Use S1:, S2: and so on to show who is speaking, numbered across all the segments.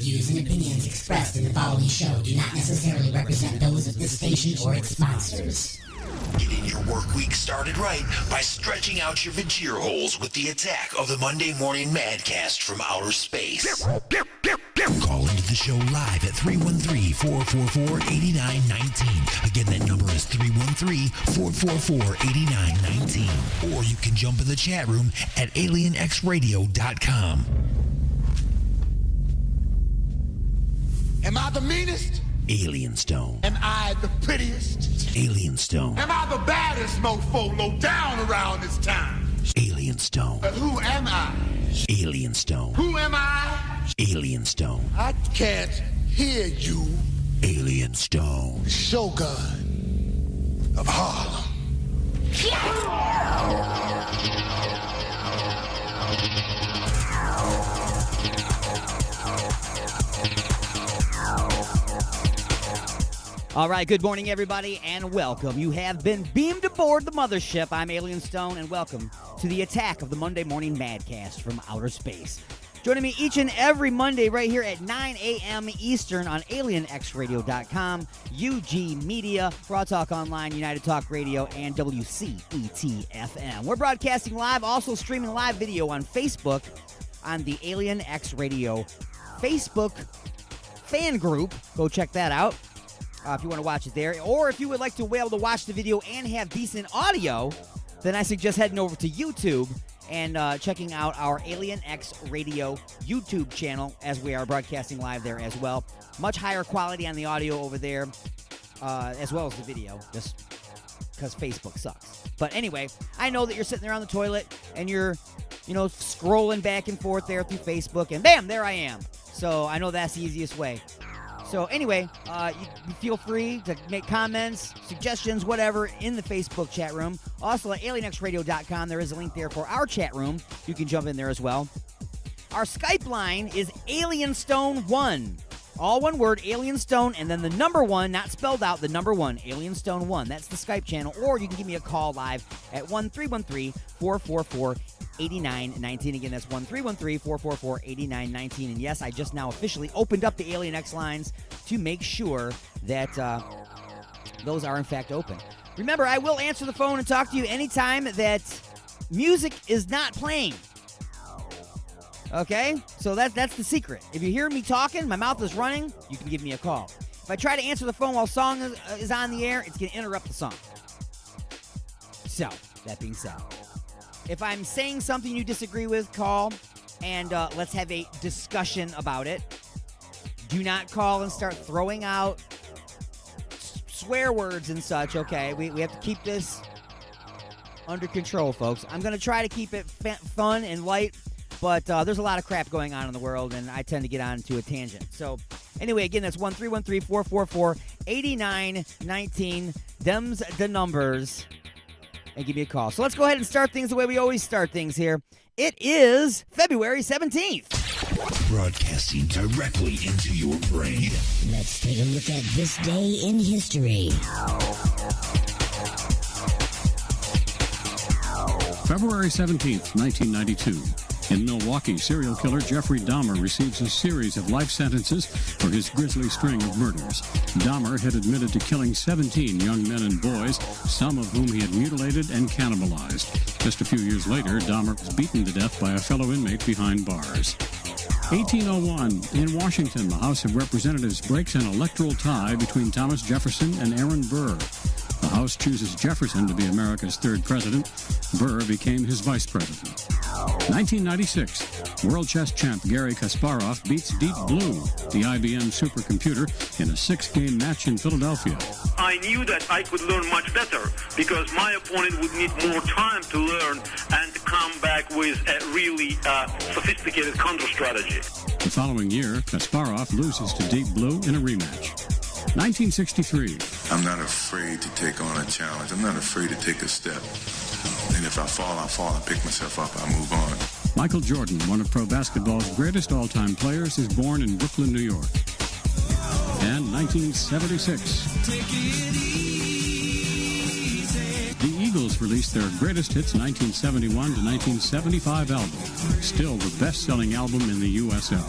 S1: views and opinions expressed in the following show do not necessarily represent those of this station or its sponsors.
S2: Getting your work week started right by stretching out your vagina holes with the attack of the Monday Morning Madcast from outer space. Call into the show live at 313-444-8919. Again, that number is 313-444-8919. Or you can jump in the chat room at alienxradio.com.
S3: Am I the meanest?
S2: Alien Stone.
S3: Am I the prettiest?
S2: Alien Stone.
S3: Am I the baddest mofo low down around this town?
S2: Alien Stone.
S3: But who am I?
S2: Alien Stone.
S3: Who am I?
S2: Alien Stone.
S3: I can't hear you.
S2: Alien Stone.
S3: The Shogun of Harlem.
S4: All right, good morning, everybody, and welcome. You have been beamed aboard the mothership. I'm Alien Stone, and welcome to the attack of the Monday Morning Madcast from outer space. Joining me each and every Monday right here at 9 a.m. Eastern on alienxradio.com, UG Media, Raw Talk Online, United Talk Radio, and WCET-FM. We're broadcasting live, also streaming live video on Facebook on the Alien X Radio Facebook fan group. Go check that out. If you want to watch it there, or if you would like to be able to watch the video and have decent audio, then I suggest heading over to YouTube and checking out our Alien X Radio YouTube channel, as we are broadcasting live there as well. Much higher quality on the audio over there, as well as the video, just because Facebook sucks. But anyway, I know that you're sitting there on the toilet and you're, scrolling back and forth there through Facebook, and bam, there I am. So I know that's the easiest way. So anyway, you feel free to make comments, suggestions, whatever, in the Facebook chat room. Also at alienxradio.com, there is a link there for our chat room. You can jump in there as well. Our Skype line is AlienStone1. All one word, AlienStone, and then the number 1, not spelled out, the number 1, AlienStone1. That's the Skype channel. Or you can give me a call live at 1-313-444-8919. Again, that's 1-313-444-8919. And yes, I just now officially opened up the Alien X lines to make sure that those are in fact open. Remember, I will answer the phone and talk to you anytime that music is not playing. Okay? So that's the secret. If you hear me talking, my mouth is running, you can give me a call. If I try to answer the phone while song is on the air, it's going to interrupt the song. So, that being said, if I'm saying something you disagree with, call, and let's have a discussion about it. Do not call and start throwing out swear words and such, okay? We have to keep this under control, folks. I'm going to try to keep it fun and light, but there's a lot of crap going on in the world, and I tend to get onto a tangent. So, anyway, again, that's 1-313-444-8919. Them's the numbers. And give me a call. So let's go ahead and start things the way we always start things here. It is February 17th.
S2: Broadcasting directly into your brain.
S1: Let's take a look at this day in history.
S5: February 17th, 1992. In Milwaukee, serial killer Jeffrey Dahmer receives a series of life sentences for his grisly string of murders. Dahmer had admitted to killing 17 young men and boys, some of whom he had mutilated and cannibalized. Just a few years later, Dahmer was beaten to death by a fellow inmate behind bars. 1801, in Washington, the House of Representatives breaks an electoral tie between Thomas Jefferson and Aaron Burr. The House chooses Jefferson to be America's third president. Burr became his vice president. 1996, world chess champ Garry Kasparov beats Deep Blue, the IBM supercomputer, in a 6-game match in Philadelphia.
S6: I knew that I could learn much better because my opponent would need more time to learn and to come back with a really sophisticated counter strategy.
S5: The following year, Kasparov loses to Deep Blue in a rematch. 1963.
S7: I'm not afraid to take on a challenge. I'm not afraid to take a step. And if I fall, I pick myself up, I move on.
S5: Michael Jordan, one of pro basketball's greatest all-time players, is born in Brooklyn, New York. And 1976. The Eagles released their greatest hits 1971 to 1975 album, still the best-selling album in the USL.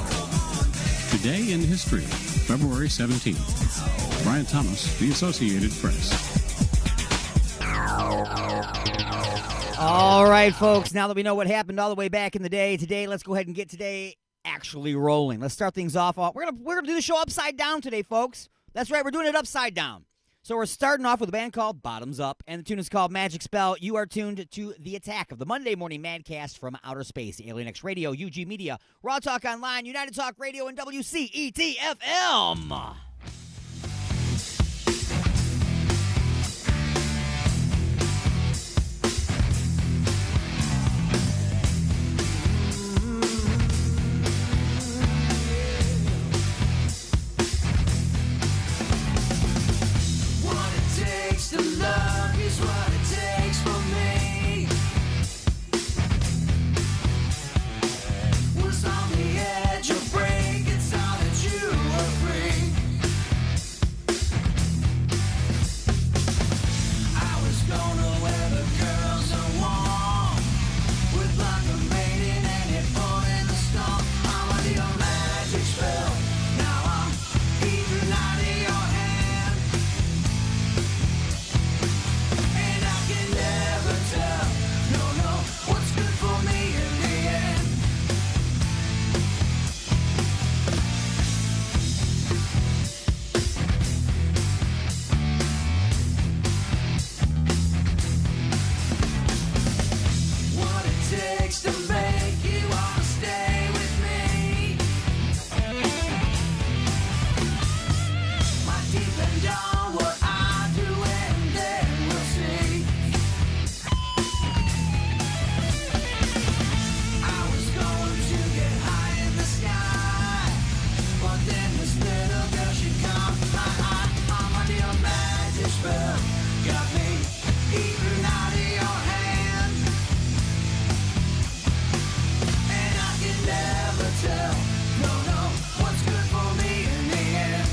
S5: Today in History, February 17th. Brian Thomas, The Associated Press.
S4: All right, folks, now that we know what happened all the way back in the day, today, let's go ahead and get today actually rolling. Let's start things off. We're gonna do the show upside down today, folks. That's right, we're doing it upside down. So we're starting off with a band called Bottoms Up, and the tune is called Magic Spell. You are tuned to The Attack of the Monday Morning Madcast from Outer Space, Alien X Radio, UG Media, Raw Talk Online, United Talk Radio, and WCET-FM.
S8: The love is what it takes for me. Was on the edge of break, it's all that you were free. I was gonna wear the girls are warm, with like a maiden and it poured in the storm. I'm under your magic spell, now I'm eating out of your hand. What's good for me in the end? What it takes to make you wanna stay with me. Might depend on what I do and then we'll see. But then this little girl, she caught my eye. I'm under your magic spell, got me eating out of your hand. And I can never tell, no, what's good for me in the end.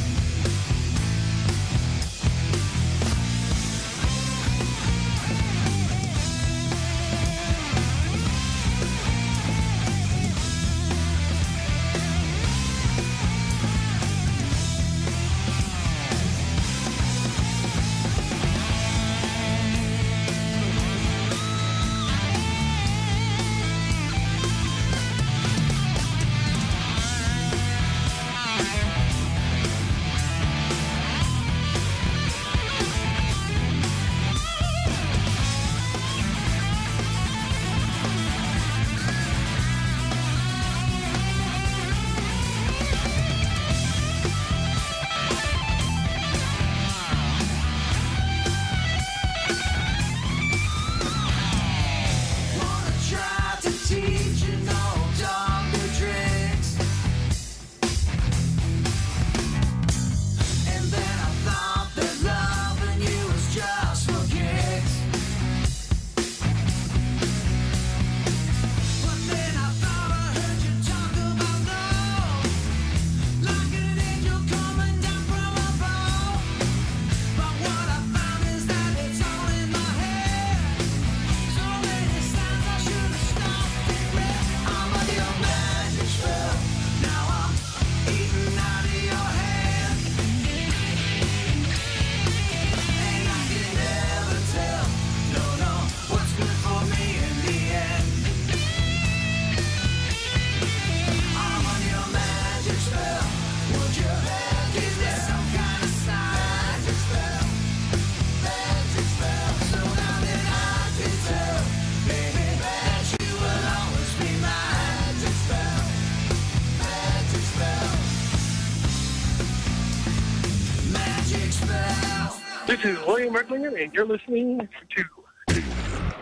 S6: This is William Recklinger, and you're listening to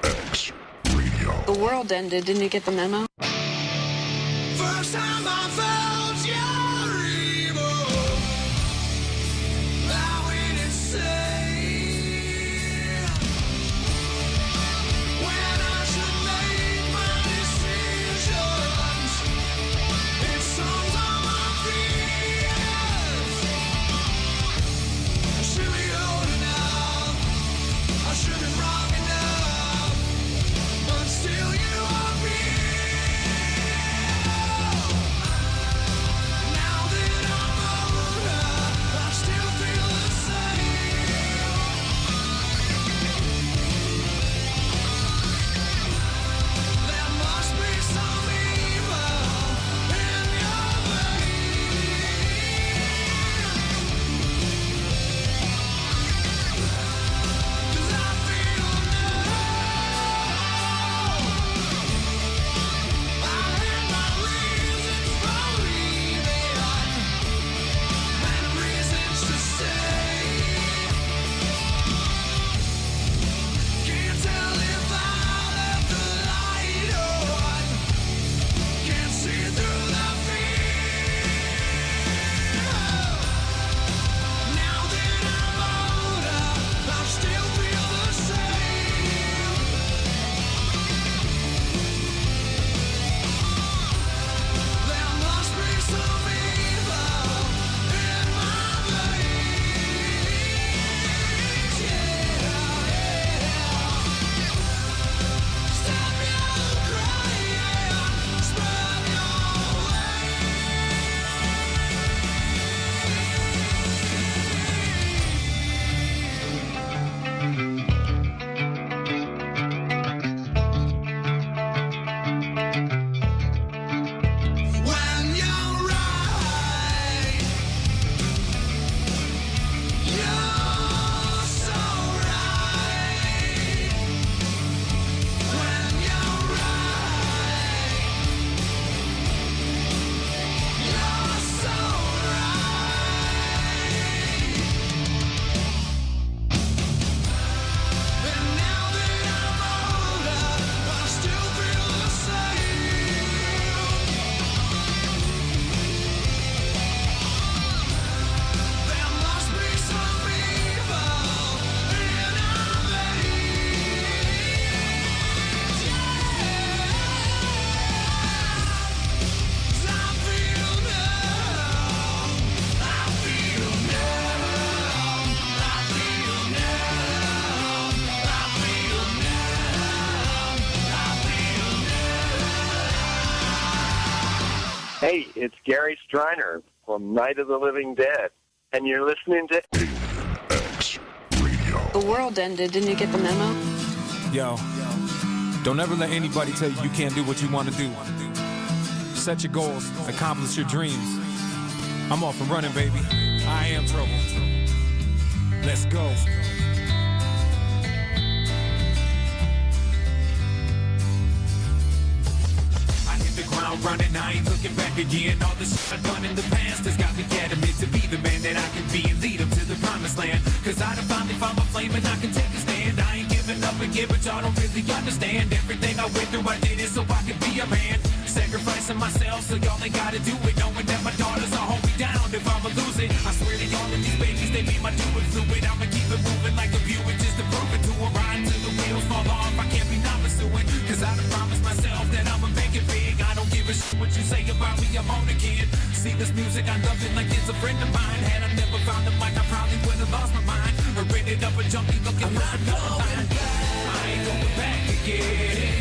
S2: X Radio.
S9: The world ended. Didn't you get the memo?
S8: First time I felt your evil, I went insane. When I should make my decisions, it sums all my fears. I should be old enough, I should be wrong enough, but still you are me.
S10: Hey, it's Gary Striner from Night of the Living Dead, and you're listening to
S2: X Radio.
S9: The world ended. Didn't you get the memo?
S11: Yo, don't ever let anybody tell you can't do what you want to do. Set your goals, accomplish your dreams. I'm off and running, baby. I am trouble. Let's go. The ground running, I ain't looking back again. All the shit I've done in the past has got me adamant to be the man that I can be and lead them to the promised land. Cause I done finally found my flame and I can take a stand. I ain't giving up again, but y'all don't really understand. Everything I went through, I did it so I could be a man. Sacrificing myself so y'all ain't gotta do it. Knowing that my daughters will hold me down if I'ma lose it. I swear to y'all and these babies, they be my doing fluid. I'ma keep it moving like a Buick just to prove it to them. Riding till the wheels fall off, I can't be not pursuing. Cause I done promised myself that I'ma make it big. I don't give a shit what you say about me, I'm on again. See this music, I love it like it's a friend of mine. Had I never found the mic, I probably would've lost my mind. Or ended up a junkie looking for another line. I ain't going back again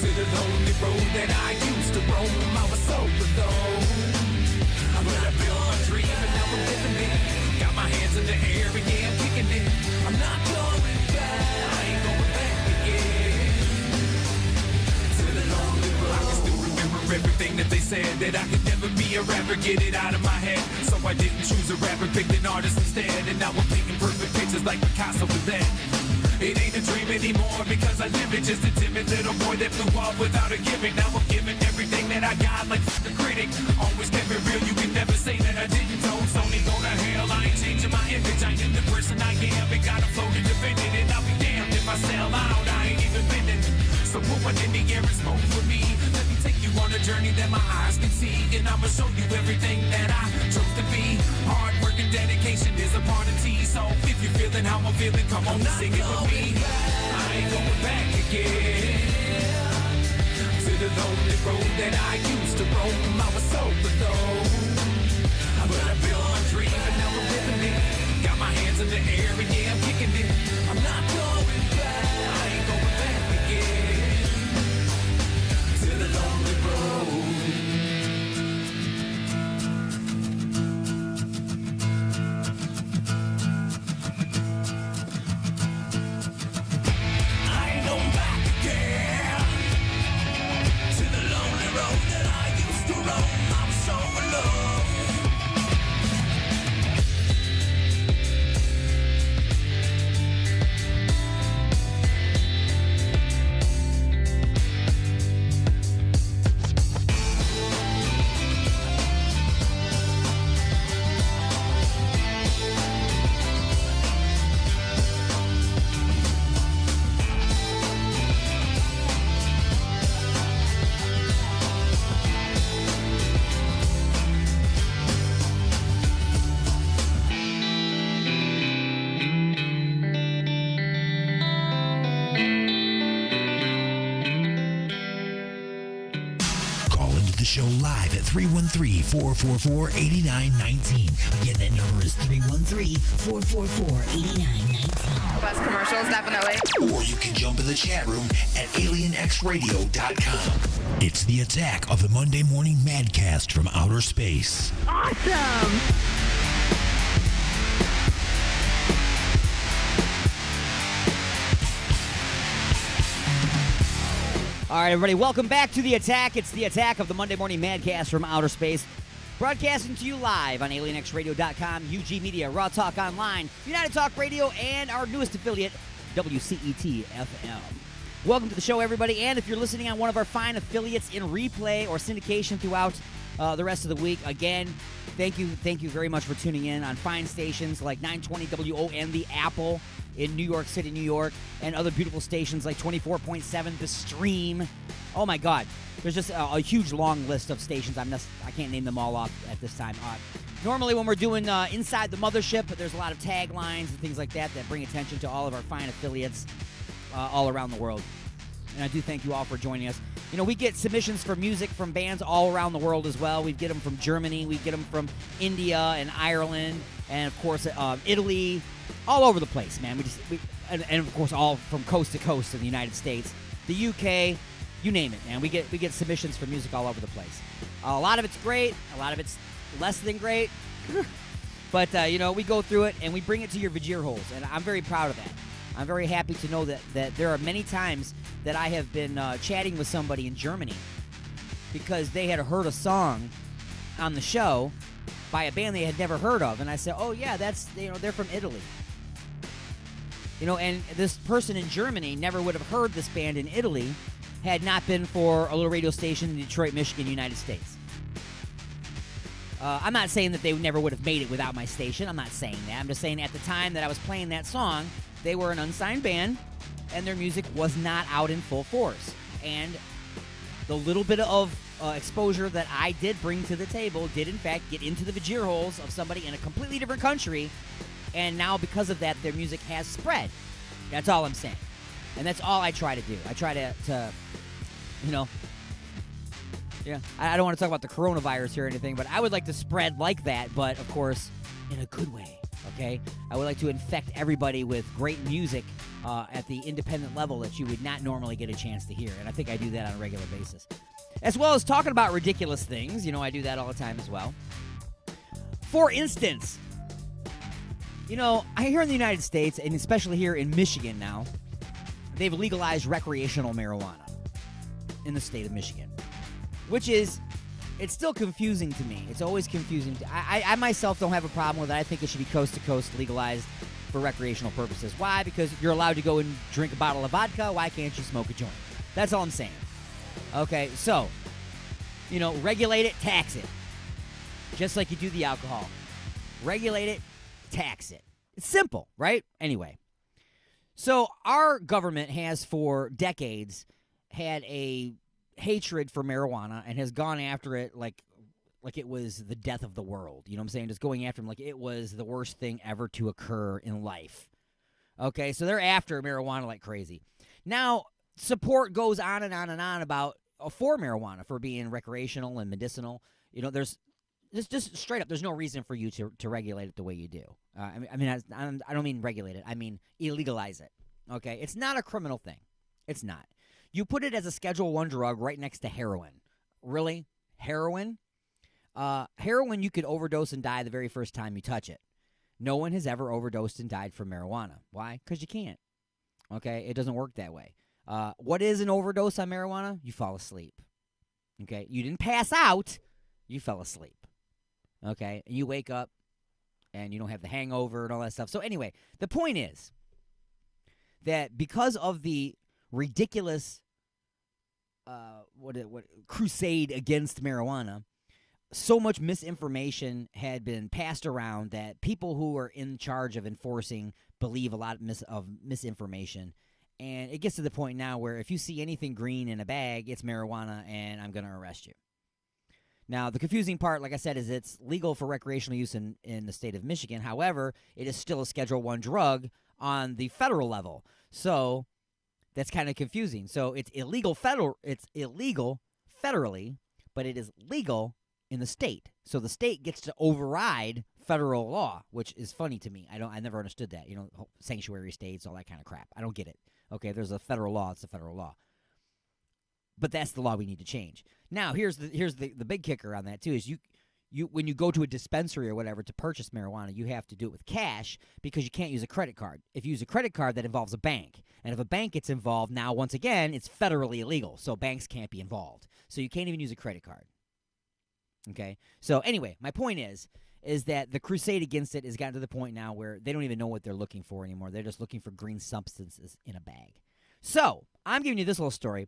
S11: to the lonely road that I used to roam. I was so alone, but I built my dream and now I'm living it. Got my hands in the air and yeah, I'm kicking it. I'm not going back, I ain't going back again to the lonely road. I can still remember everything that they said, that I could never be a rapper, get it out of my head. So I didn't choose a rapper, picked an artist instead. And now I'm painting perfect pictures like Picasso with that. It ain't a dream anymore because I live it. Just a timid little boy that flew off without a gimmick. Now I'm giving everything that I got like the critic. Always kept it real, you can never say that I didn't. Don't Sony go to hell, I ain't changing my image. I am the person I am, and got a flow to defend it. And I'll be damned if I sell out, I ain't even bending. So put one in the air and smoke with me. Let me take you on a journey that my eyes can see. And I'ma show you everything that I chose to be. Hard work and dedication is a part of T. So if you're feeling how I'm feeling, come on, sing it with me. I ain't going back again to the lonely road that I used to roam. I was so alone, but I built my dream and now I'm living it. Got my hands in the air and yeah, I'm kicking it. I'm not going back, I ain't going back again to the lonely road. I ain't going back again to the lonely road that I used to roam. I'm so alone.
S2: Call into the show live at 313-444-8919. Again, that number is 313-444-8919.
S9: Bus commercials, definitely.
S2: Or you can jump in the chat room at alienxradio.com. It's the attack of the Monday Morning Madcast from outer space.
S9: Awesome!
S4: All right, everybody, welcome back to The Attack. It's The Attack of the Monday Morning Madcast from outer space. Broadcasting to you live on alienxradio.com, UG Media, Raw Talk Online, United Talk Radio, and our newest affiliate, WCET-FM. Welcome to the show, everybody, and if you're listening on one of our fine affiliates in replay or syndication throughout the rest of the week, again, thank you very much for tuning in on fine stations like 920 WON, The Apple in New York City, New York, and other beautiful stations like 24.7 The Stream. Oh my God, there's just a huge long list of stations. I can't name them all off at this time. Normally when we're doing Inside the Mothership, there's a lot of taglines and things like that bring attention to all of our fine affiliates all around the world. And I do thank you all for joining us. You know, we get submissions for music from bands all around the world as well. We get them from Germany, we get them from India and Ireland, and of course Italy, all over the place, man. And of course all from coast to coast in the United States, the UK, you name it, man. We get submissions for music all over the place. A lot of it's great. A lot of it's less than great. But, we go through it, and we bring it to your Vajir holes, and I'm very proud of that. I'm very happy to know that there are many times that I have been chatting with somebody in Germany because they had heard a song on the show by a band they had never heard of, and I said, oh, yeah, that's, they're from Italy. And this person in Germany never would have heard this band in Italy had not been for a little radio station in Detroit, Michigan, United States. I'm not saying that they never would have made it without my station. I'm not saying that. I'm just saying at the time that I was playing that song, they were an unsigned band, and their music was not out in full force. And the little bit of exposure that I did bring to the table did, in fact, get into the Vajir holes of somebody in a completely different country, and now because of that, their music has spread. That's all I'm saying. And that's all I try to do. I try to yeah, I don't want to talk about the coronavirus here or anything, but I would like to spread like that, but, of course, in a good way, okay? I would like to infect everybody with great music at the independent level that you would not normally get a chance to hear, and I think I do that on a regular basis. As well as talking about ridiculous things. I do that all the time as well. For instance, I hear in the United States, and especially here in Michigan now, they've legalized recreational marijuana in the state of Michigan. Which is, it's still confusing to me. It's always confusing. I myself don't have a problem with it. I think it should be coast to coast legalized for recreational purposes. Why? Because you're allowed to go and drink a bottle of vodka. Why can't you smoke a joint? That's all I'm saying. Okay, so, regulate it, tax it. Just like you do the alcohol. Regulate it, tax it. It's simple, right? Anyway. So, our government has for decades had a hatred for marijuana and has gone after it like it was the death of the world. You know what I'm saying? Just going after him like it was the worst thing ever to occur in life. Okay, so they're after marijuana like crazy. Now, support goes on and on and on about for marijuana, for being recreational and medicinal. There's just straight up, there's no reason for you to regulate it the way you do. I don't mean regulate it. I mean illegalize it. Okay, it's not a criminal thing. It's not. You put it as a Schedule I drug right next to heroin. Really? Heroin? Heroin, you could overdose and die the very first time you touch it. No one has ever overdosed and died from marijuana. Why? Because you can't. Okay? It doesn't work that way. What is an overdose on marijuana? You fall asleep. Okay? You didn't pass out. You fell asleep. Okay? And you wake up, and you don't have the hangover and all that stuff. So anyway, the point is that because of the ridiculous crusade against marijuana, so much misinformation had been passed around that people who are in charge of enforcing believe a lot of misinformation, and it gets to the point now where if you see anything green in a bag, it's marijuana, and I'm going to arrest you. Now, the confusing part, like I said, is it's legal for recreational use in the state of Michigan. However, it is still a Schedule I drug on the federal level, so that's kind of confusing. So it's illegal federally, but it is legal in the state. So the state gets to override federal law, which is funny to me. I never understood that. Sanctuary states, all that kind of crap. I don't get it. Okay, there's a federal law, it's a federal law. But that's the law we need to change. Now, here's the big kicker on that too is you when you go to a dispensary or whatever to purchase marijuana, you have to do it with cash because you can't use a credit card. If you use a credit card, that involves a bank. And if a bank gets involved, now, once again, it's federally illegal. So banks can't be involved. So you can't even use a credit card. Okay? So anyway, my point is that the crusade against it has gotten to the point now where they don't even know what they're looking for anymore. They're just looking for green substances in a bag. So I'm giving you this little story.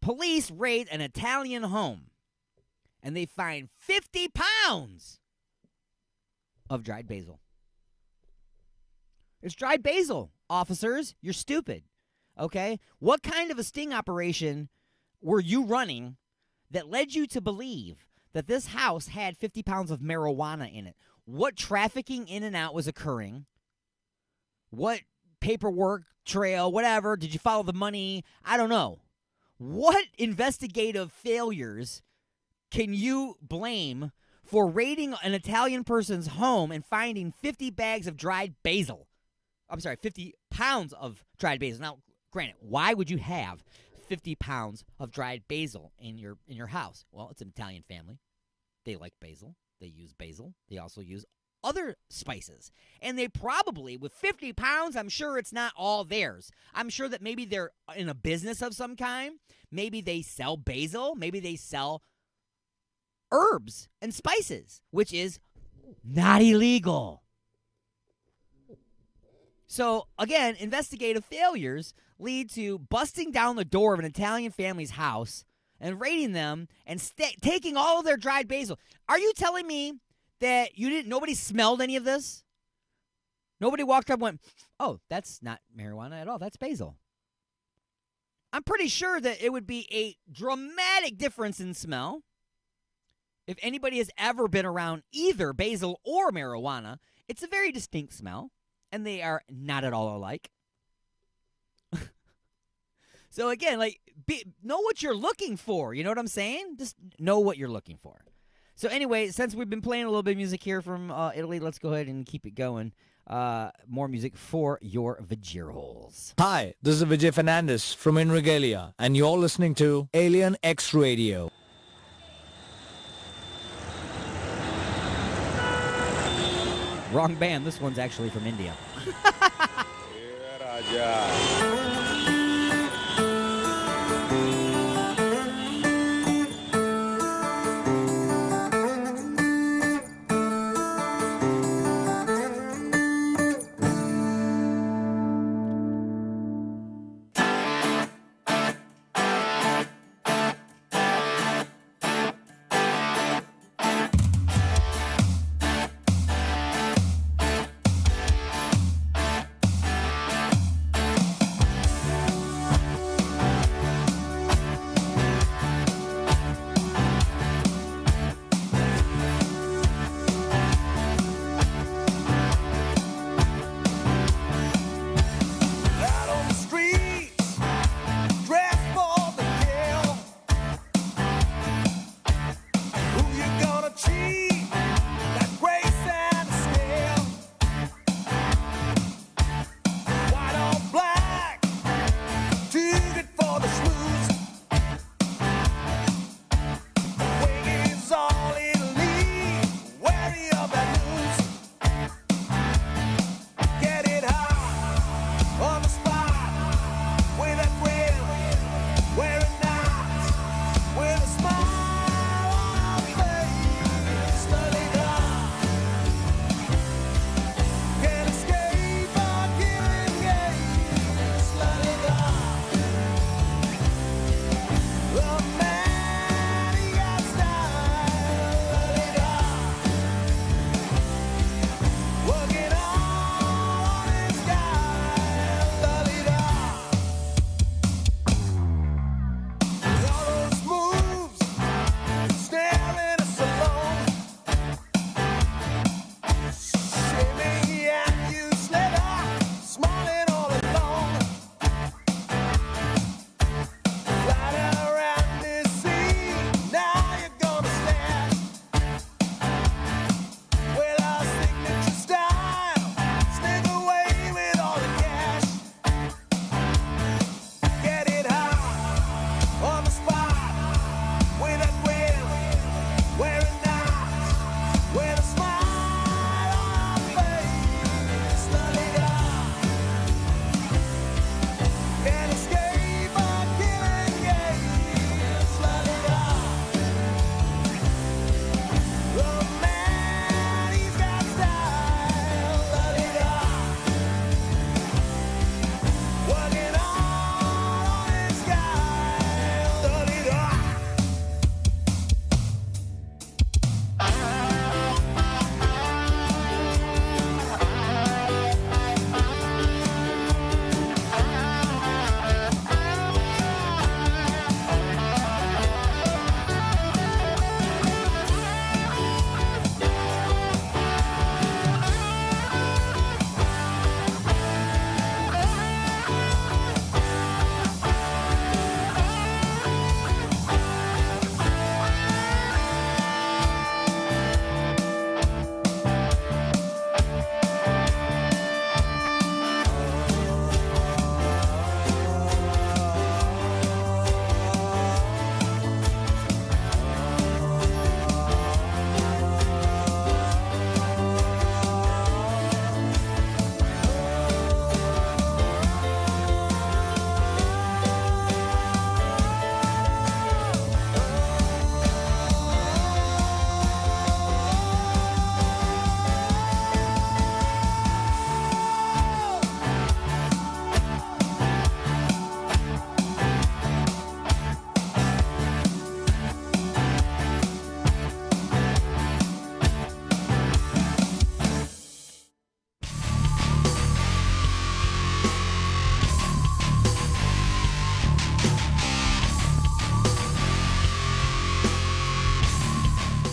S4: Police raid an Italian home, and they find 50 pounds of dried basil. It's dried basil, officers. You're stupid, okay? What kind of a sting operation were you running that led you to believe that this house had 50 pounds of marijuana in it? What trafficking in and out was occurring? What paperwork trail, whatever? Did you follow the money? I don't know. What investigative failures can you blame for raiding an Italian person's home and finding 50 bags of dried basil? I'm sorry, 50 pounds of dried basil. Now, granted, why would you have 50 pounds of dried basil in your house? Well, it's an Italian family. They like basil. They use basil. They also use other spices. And they probably, with 50 pounds, I'm sure it's not all theirs. I'm sure that maybe they're in a business of some kind. Maybe they sell basil. Maybe they sell herbs and spices, which is not illegal. So, again, investigative failures lead to busting down the door of an Italian family's house and raiding them and taking all of their dried basil. Are you telling me that nobody smelled any of this? Nobody walked up and went, oh, that's not marijuana at all. That's basil. I'm pretty sure that it would be a dramatic difference in smell. If anybody has ever been around either basil or marijuana, it's a very distinct smell, and they are not at all alike. So again, know what you're looking for. You know what I'm saying? Just know what you're looking for. So anyway, since we've been playing a little bit of music here from Italy, let's go ahead and keep it going. More music for your vajir holes.
S12: Hi, this is Vijay Fernandez from In Regalia, and you're listening to Alien X Radio.
S4: Wrong band. This one's actually from India.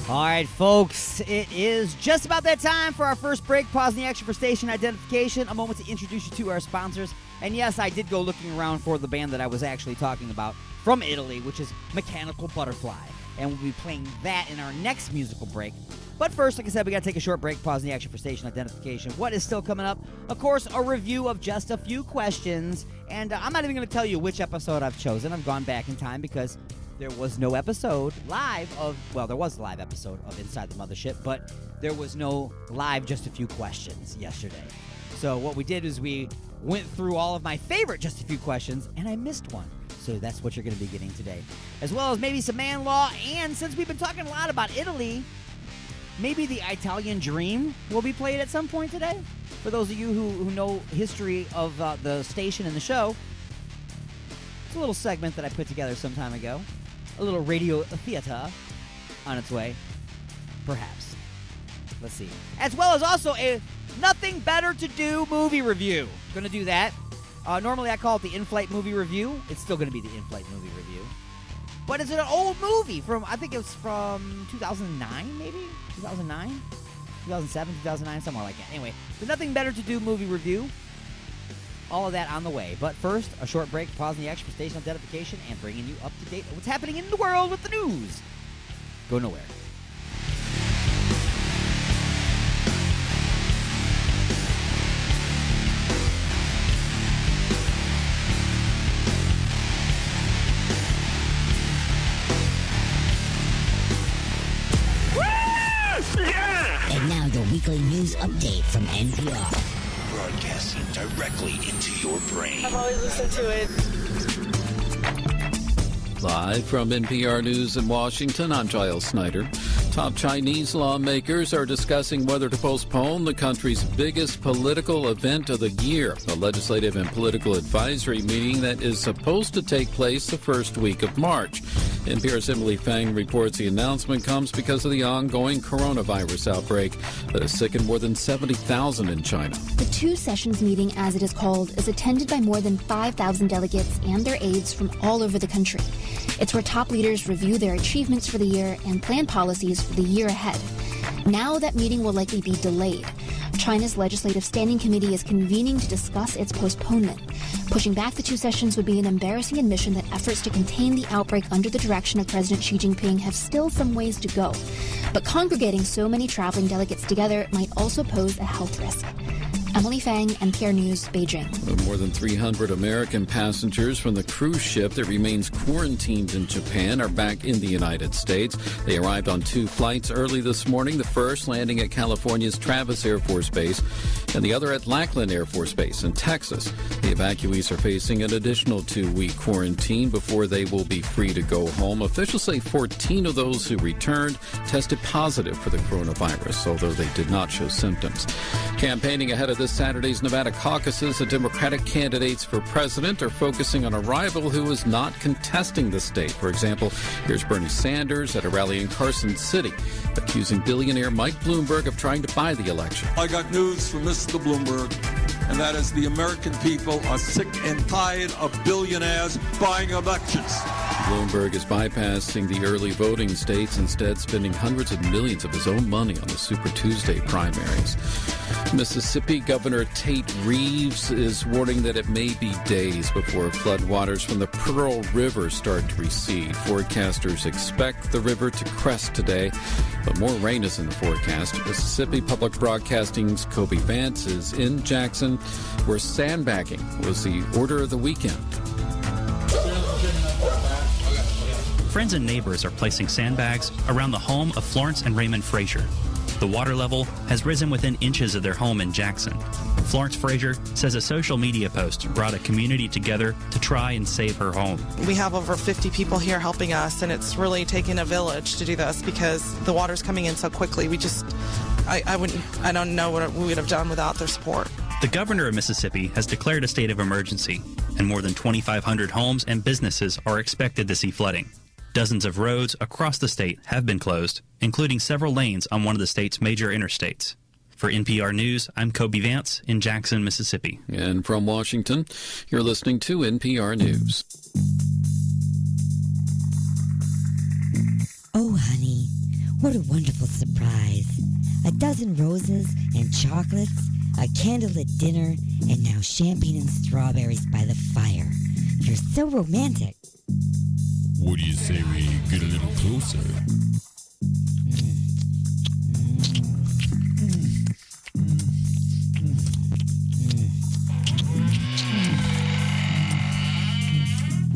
S4: All right, folks, it is just about that time for our first break. Pausing the action for station identification. A moment to introduce you to our sponsors. And yes, I did go looking around for the band that I was actually talking about from Italy, which is Mechanical Butterfly. And we'll be playing that in our next musical break. But first, like I said, we got to take a short break. Pausing the action for station identification. What is still coming up? Of course, a review of just a few questions. And I'm not even going to tell you which episode I've chosen. I've gone back in time because there was no episode live of, well, there was a live episode of Inside the Mothership, but there was no live just a few questions yesterday. So what we did is we went through all of my favorite just a few questions, and I missed one. So that's what you're going to be getting today. As well as maybe some man law, and since we've been talking a lot about Italy, maybe the Italian Dream will be played at some point today. For those of you who know history of the station and the show, it's a little segment that I put together some time ago. A little radio theater on its way, perhaps. Let's see. As well as also a Nothing Better to Do movie review. Gonna do that. Normally I call it the In-Flight movie review. It's still gonna be the In-Flight movie review. But it's an old movie from, I think it was from 2009, maybe? 2009? 2007, 2009, somewhere like that. Anyway, the Nothing Better to Do movie review. All of that on the way. But first, a short break, pausing the action for station identification, and bringing you up to date on what's happening in the world with the news. Go nowhere.
S1: And now your weekly news update from NPR.
S2: Broadcasting directly into your brain.
S9: I've always listened to it.
S13: Live from NPR News in Washington, I'm Giles Snyder. Top Chinese lawmakers are discussing whether to postpone the country's biggest political event of the year, a legislative and political advisory meeting that is supposed to take place the first week of March. NPR's Emily Fang reports the announcement comes because of the ongoing coronavirus outbreak that has sickened more than 70,000 in China.
S14: The Two Sessions meeting, as it is called, is attended by more than 5,000 delegates and their aides from all over the country. It's where top leaders review their achievements for the year and plan policies for the year ahead. Now that meeting will likely be delayed. China's Legislative Standing Committee is convening to discuss its postponement. Pushing back the two sessions would be an embarrassing admission that efforts to contain the outbreak under the direction of President Xi Jinping have still some ways to go. But congregating so many traveling delegates together might also pose a health risk. Emily Fang, NPR News, Beijing.
S13: More than 300 American passengers from the cruise ship that remains quarantined in Japan are back in the United States. They arrived on two flights early this morning, the first landing at California's Travis Air Force Base and the other at Lackland Air Force Base in Texas. The evacuees are facing an additional 2-week quarantine before they will be free to go home. Officials say 14 of those who returned tested positive for the coronavirus, although they did not show symptoms. Campaigning ahead of this Saturday's Nevada caucuses, the Democratic candidates for president are focusing on a rival who is not contesting the state. For example, here's Bernie Sanders at a rally in Carson City, accusing billionaire Mike Bloomberg of trying to buy the election.
S15: I got news from Mr. Bloomberg, and that is the American people are sick and tired of billionaires buying elections.
S13: Bloomberg is bypassing the early voting states, instead spending hundreds of millions of his own money on the Super Tuesday primaries. Mississippi Governor Tate Reeves is warning that it may be days before floodwaters from the Pearl River start to recede. Forecasters expect the river to crest today, but more rain is in the forecast. Mississippi Public Broadcasting's Kobe Vance is in Jackson, where sandbagging was the order of the weekend.
S16: Friends and neighbors are placing sandbags around the home of Florence and Raymond Frazier. The water level has risen within inches of their home in Jackson. Florence Frazier says a social media post brought a community together to try and save her home.
S17: We have over 50 people here helping us, and it's really taken a village to do this because the water's coming in so quickly. I don't know what we would have done without their support.
S16: The governor of Mississippi has declared a state of emergency, and more than 2,500 homes and businesses are expected to see flooding. Dozens of roads across the state have been closed, including several lanes on one of the state's major interstates. For NPR News, I'm Kobe Vance in Jackson, Mississippi.
S13: And from Washington, you're listening to NPR News.
S1: Oh, honey,
S18: What a wonderful surprise. A dozen roses and chocolates, a candlelit dinner, and now champagne and strawberries by the fire. You're so romantic.
S19: What do you say we get a little closer?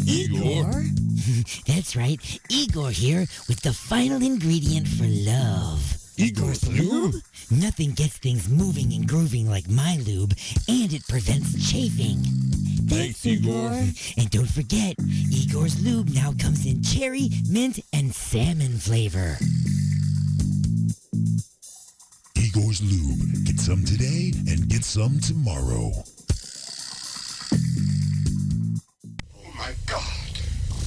S1: Igor? That's right. Igor here with the final ingredient for love.
S19: Igor's lube?
S1: Nothing gets things moving and grooving like my lube, and it prevents chafing.
S19: Thanks, Igor.
S1: And don't forget, Igor's lube now comes in cherry, mint, and salmon flavor.
S19: Igor's lube. Get some today and get some tomorrow.
S3: Oh my God.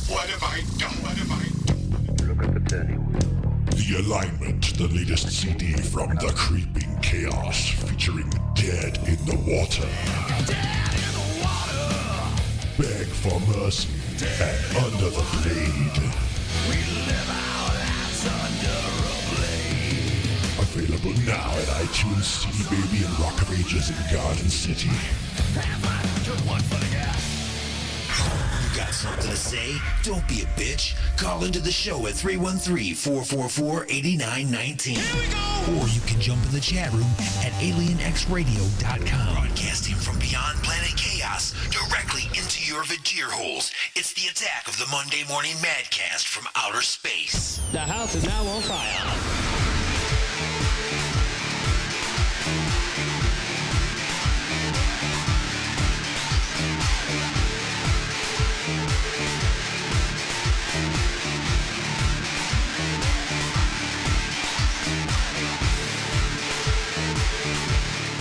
S3: What have I done? What have I done?
S7: Look at the turning wheel.
S19: The Alignment, the latest CD from The Creeping Chaos, featuring Dead in the Water.
S8: Dead in the water.
S19: Beg for mercy and Under the Blade.
S8: We live our lives under a blade.
S19: Available now at iTunes, CD Baby, and Rock of Ages in Garden City.
S2: You got something to say? Don't be a bitch. Call into the show at 313-444-8919. Or you can jump in the chat room at alienxradio.com. Broadcasting from beyond planet chaos directly into your vagir holes. It's the attack of the Monday Morning Madcast from outer space.
S20: The house is now on fire.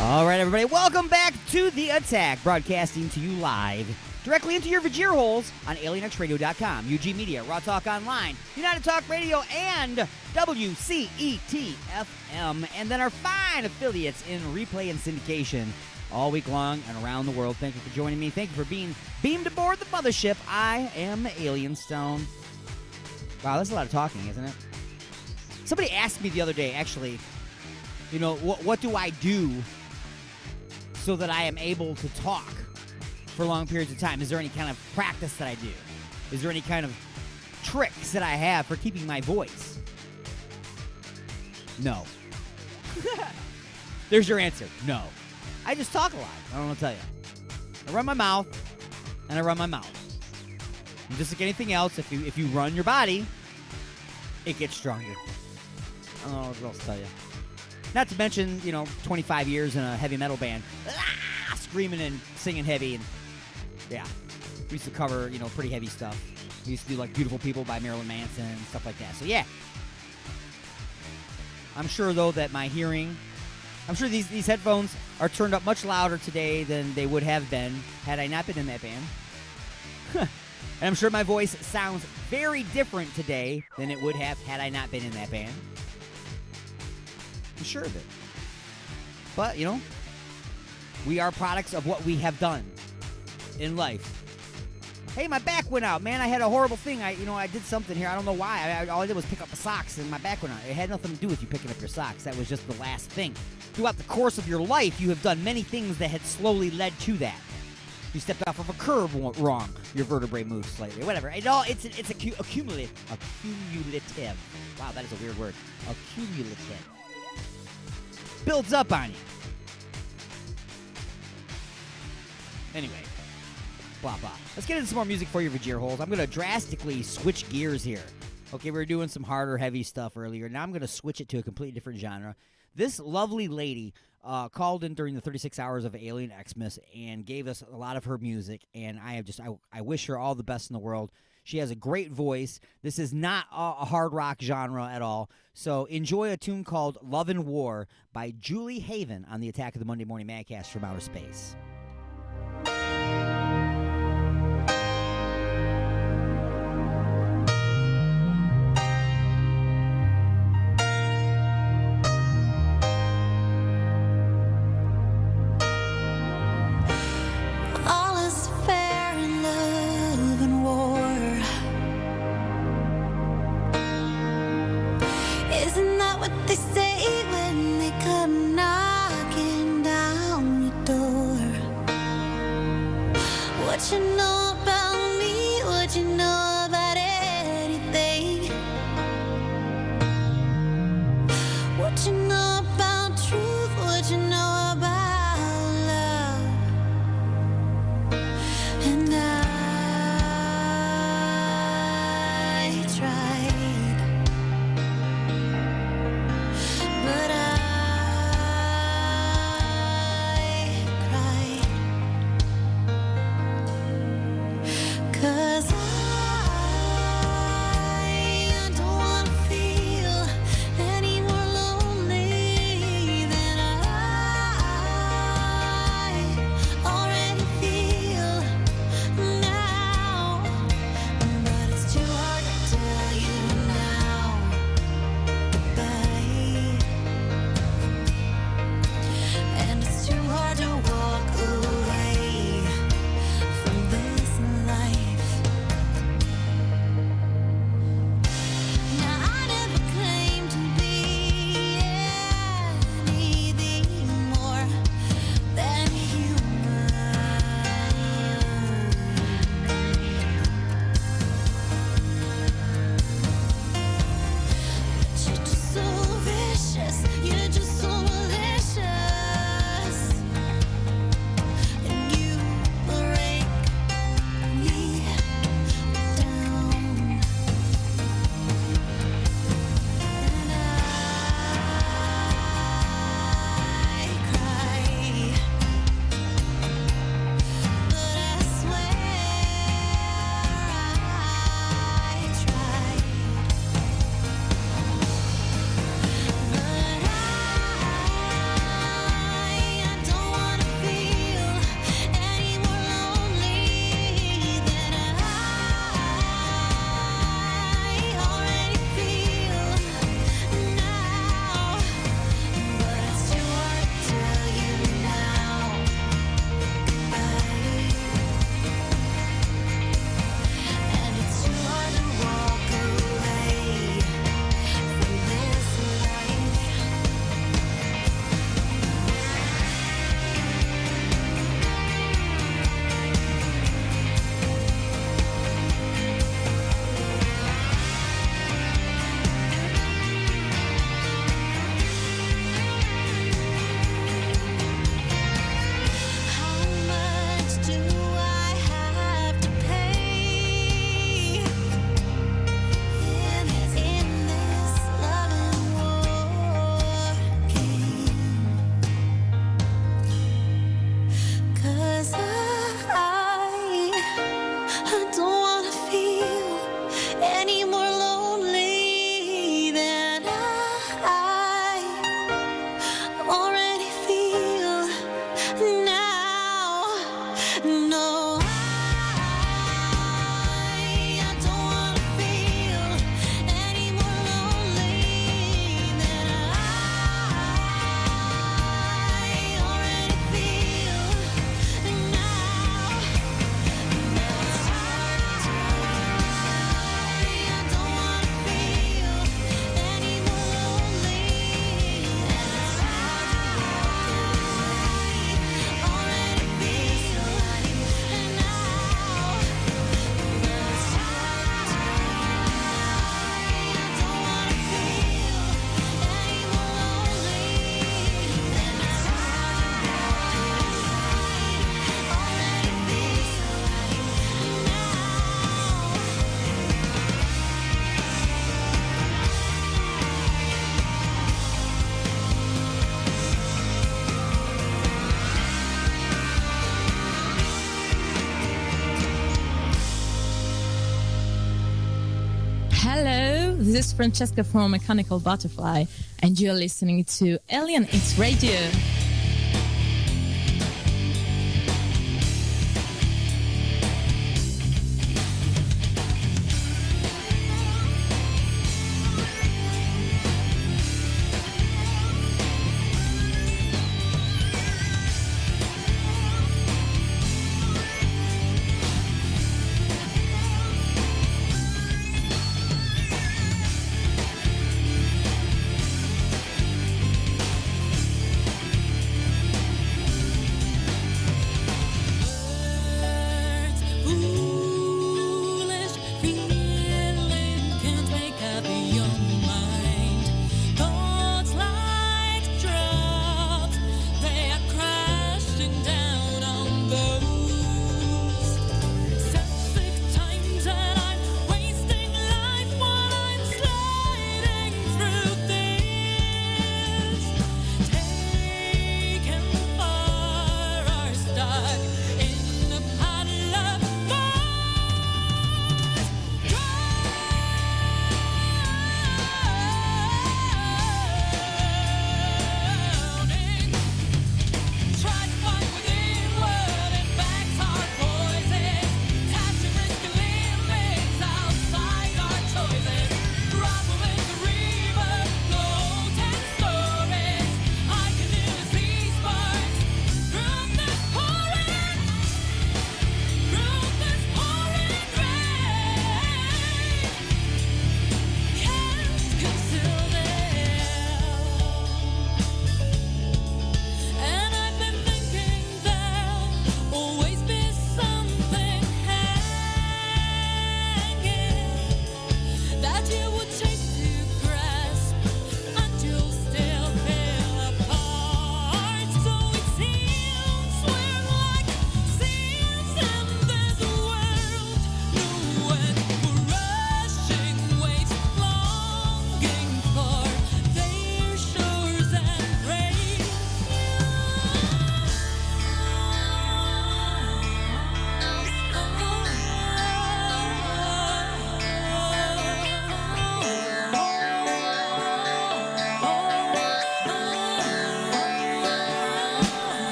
S4: All right, everybody, welcome back to The Attack, broadcasting to you live, directly into your vagir holes on alienxradio.com, UG Media, Raw Talk Online, United Talk Radio, and WCET-FM, and then our fine affiliates in replay and syndication all week long and around the world. Thank you for joining me. Thank you for being beamed aboard the mothership. I am Alien Stone. Wow, that's a lot of talking, isn't it? Somebody asked me the other day, actually, you know, what do I do so that I am able to talk for long periods of time? Is there any kind of practice that I do? Is there any kind of tricks that I have for keeping my voice? No. There's your answer. No. I just talk a lot. I don't know what to tell you. I run my mouth, and I run my mouth. And just like anything else, if you run your body, it gets stronger. I don't know what else to tell you. Not to mention, 25 years in a heavy metal band. Screaming and singing heavy. And yeah, we used to cover, pretty heavy stuff. We used to do, like, Beautiful People by Marilyn Manson and stuff like that. So, yeah. I'm sure, though, that my hearing... I'm sure these headphones are turned up much louder today than they would have been had I not been in that band. And I'm sure my voice sounds very different today than it would have had I not been in that band. I'm sure of it. But, we are products of what we have done in life. Hey, my back went out, man. I had a horrible thing. I did something here. I don't know why. All I did was pick up my socks, and my back went out. It had nothing to do with you picking up your socks. That was just the last thing. Throughout the course of your life, you have done many things that had slowly led to that. You stepped off of a curb wrong. Your vertebrae moved slightly. Whatever. It's accumulative. Wow, that is a weird word. Accumulative. Builds up on you. Anyway, blah, blah. Let's get into some more music for your vagir holes. I'm going to drastically switch gears here. Okay, we were doing some harder, heavy stuff earlier. Now I'm going to switch it to a completely different genre. This lovely lady called in during the 36 hours of Alien Xmas and gave us a lot of her music, and I wish her all the best in the world. She has a great voice. This is not a hard rock genre at all. So enjoy a tune called Love and War by Julie Haven on the Attack of the Monday Morning Madcast from Outer Space.
S8: All is fair in love and war. Isn't what they say when they come knocking down your door. What you know about me, what you know about anything. What you know about truth, what you know about love. And I tried, but I cried. 'Cause I don't wanna feel any more lonely than I already feel now. But it's too hard to tell you now, babe. And it's too hard to walk away from this life. Now I never claimed to be anything more than human. But you're just so vicious, you're just so malicious, and you break me down. And I cry, but I swear I tried. But I don't wanna feel any more lonely than I already feel now. But it's too hard to tell you now, babe. And it's too hard to walk away from this life. How much do I have to pay in this loving war game? 'Cause I don't wanna feel any more lonely than I already feel now. No, I don't wanna feel any more lonely than I already feel now. It's hard to tell you. I don't wanna feel any more lonely, and it's hard to walk away. Already feel now. It's hard to tell you. I don't wanna feel any more lonely, and it's hard to walk away. Already feel now.
S21: Hello, this is Francesca from Mechanical Butterfly, and you're listening to Alien X Radio.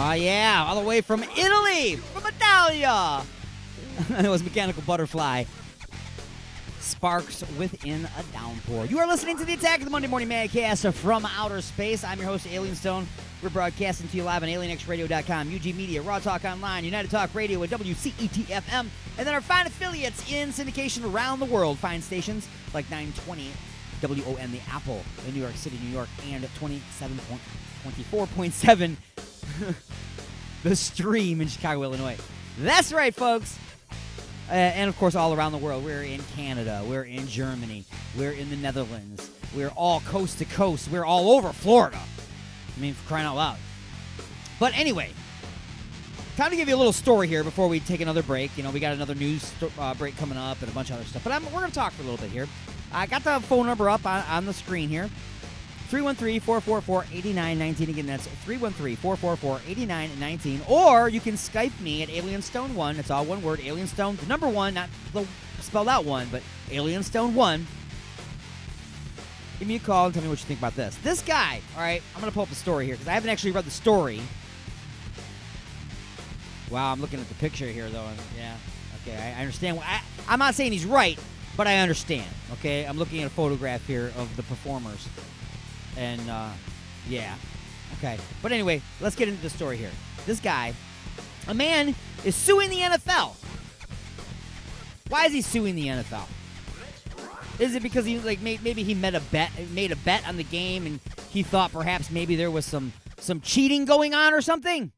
S4: Oh, yeah, all the way from Italy, from Italia. It was Mechanical Butterfly. Sparks within a downpour. You are listening to the Attack of the Monday Morning Madcast from Outer Space. I'm your host, Alien Stone. We're broadcasting to you live on alienxradio.com, UG Media, Raw Talk Online, United Talk Radio, and WCET-FM, and then our fine affiliates in syndication around the world. Fine stations like 920 WON, the Apple in New York City, New York, and 24.7 the Stream in Chicago, Illinois. That's right, folks. And, of course, all around the world. We're in Canada. We're in Germany. We're in the Netherlands. We're all coast to coast. We're all over Florida. I mean, for crying out loud. But anyway, time to give you a little story here before we take another break. You know, we got another news break coming up and a bunch of other stuff. But we're going to talk for a little bit here. I got the phone number up on the screen here. 313-444-8919. Again, that's 313-444-8919. Or you can Skype me at AlienStone1. It's all one word, AlienStone, the number one, not the spelled out one, but AlienStone1. Give me a call and tell me what you think about this. This guy, all right, I'm going to pull up the story here because I haven't actually read the story. Wow, I'm looking at the picture here, though. Yeah, okay, I understand. I'm not saying he's right, but I understand, okay? I'm looking at a photograph here of the performers. And, yeah. Okay. But anyway, let's get into the story here. This guy, a man, is suing the NFL. Why is he suing the NFL? Is it because he maybe he made a bet on the game and he thought perhaps maybe there was some cheating going on or something?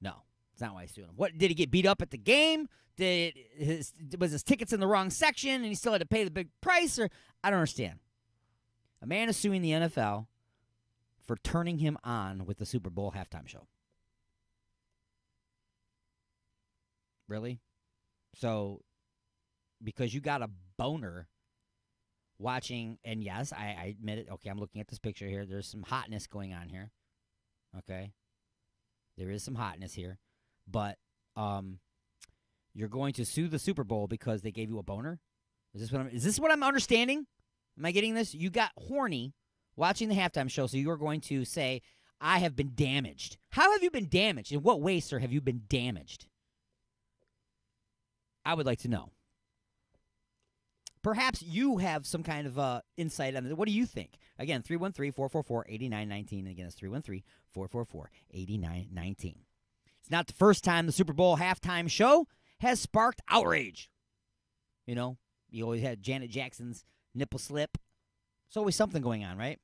S4: No, it's not why he's suing him. What, did he get beat up at the game? Was his tickets in the wrong section and he still had to pay the big price? Or I don't understand. A man is suing the NFL for turning him on with the Super Bowl halftime show. Really? So, because you got a boner watching, and yes, I admit it. Okay, I'm looking at this picture here. There's some hotness going on here. Okay? There is some hotness here. But you're going to sue the Super Bowl because they gave you a boner? Is this what I'm understanding? Am I getting this? You got horny watching the halftime show, so you are going to say, I have been damaged. How have you been damaged? In what way, sir, have you been damaged? I would like to know. Perhaps you have some kind of insight on this. What do you think? Again, 313-444-8919. Again, it's 313-444-8919. It's not the first time the Super Bowl halftime show has sparked outrage. You know, you always had Janet Jackson's nipple slip. There's always something going on, right?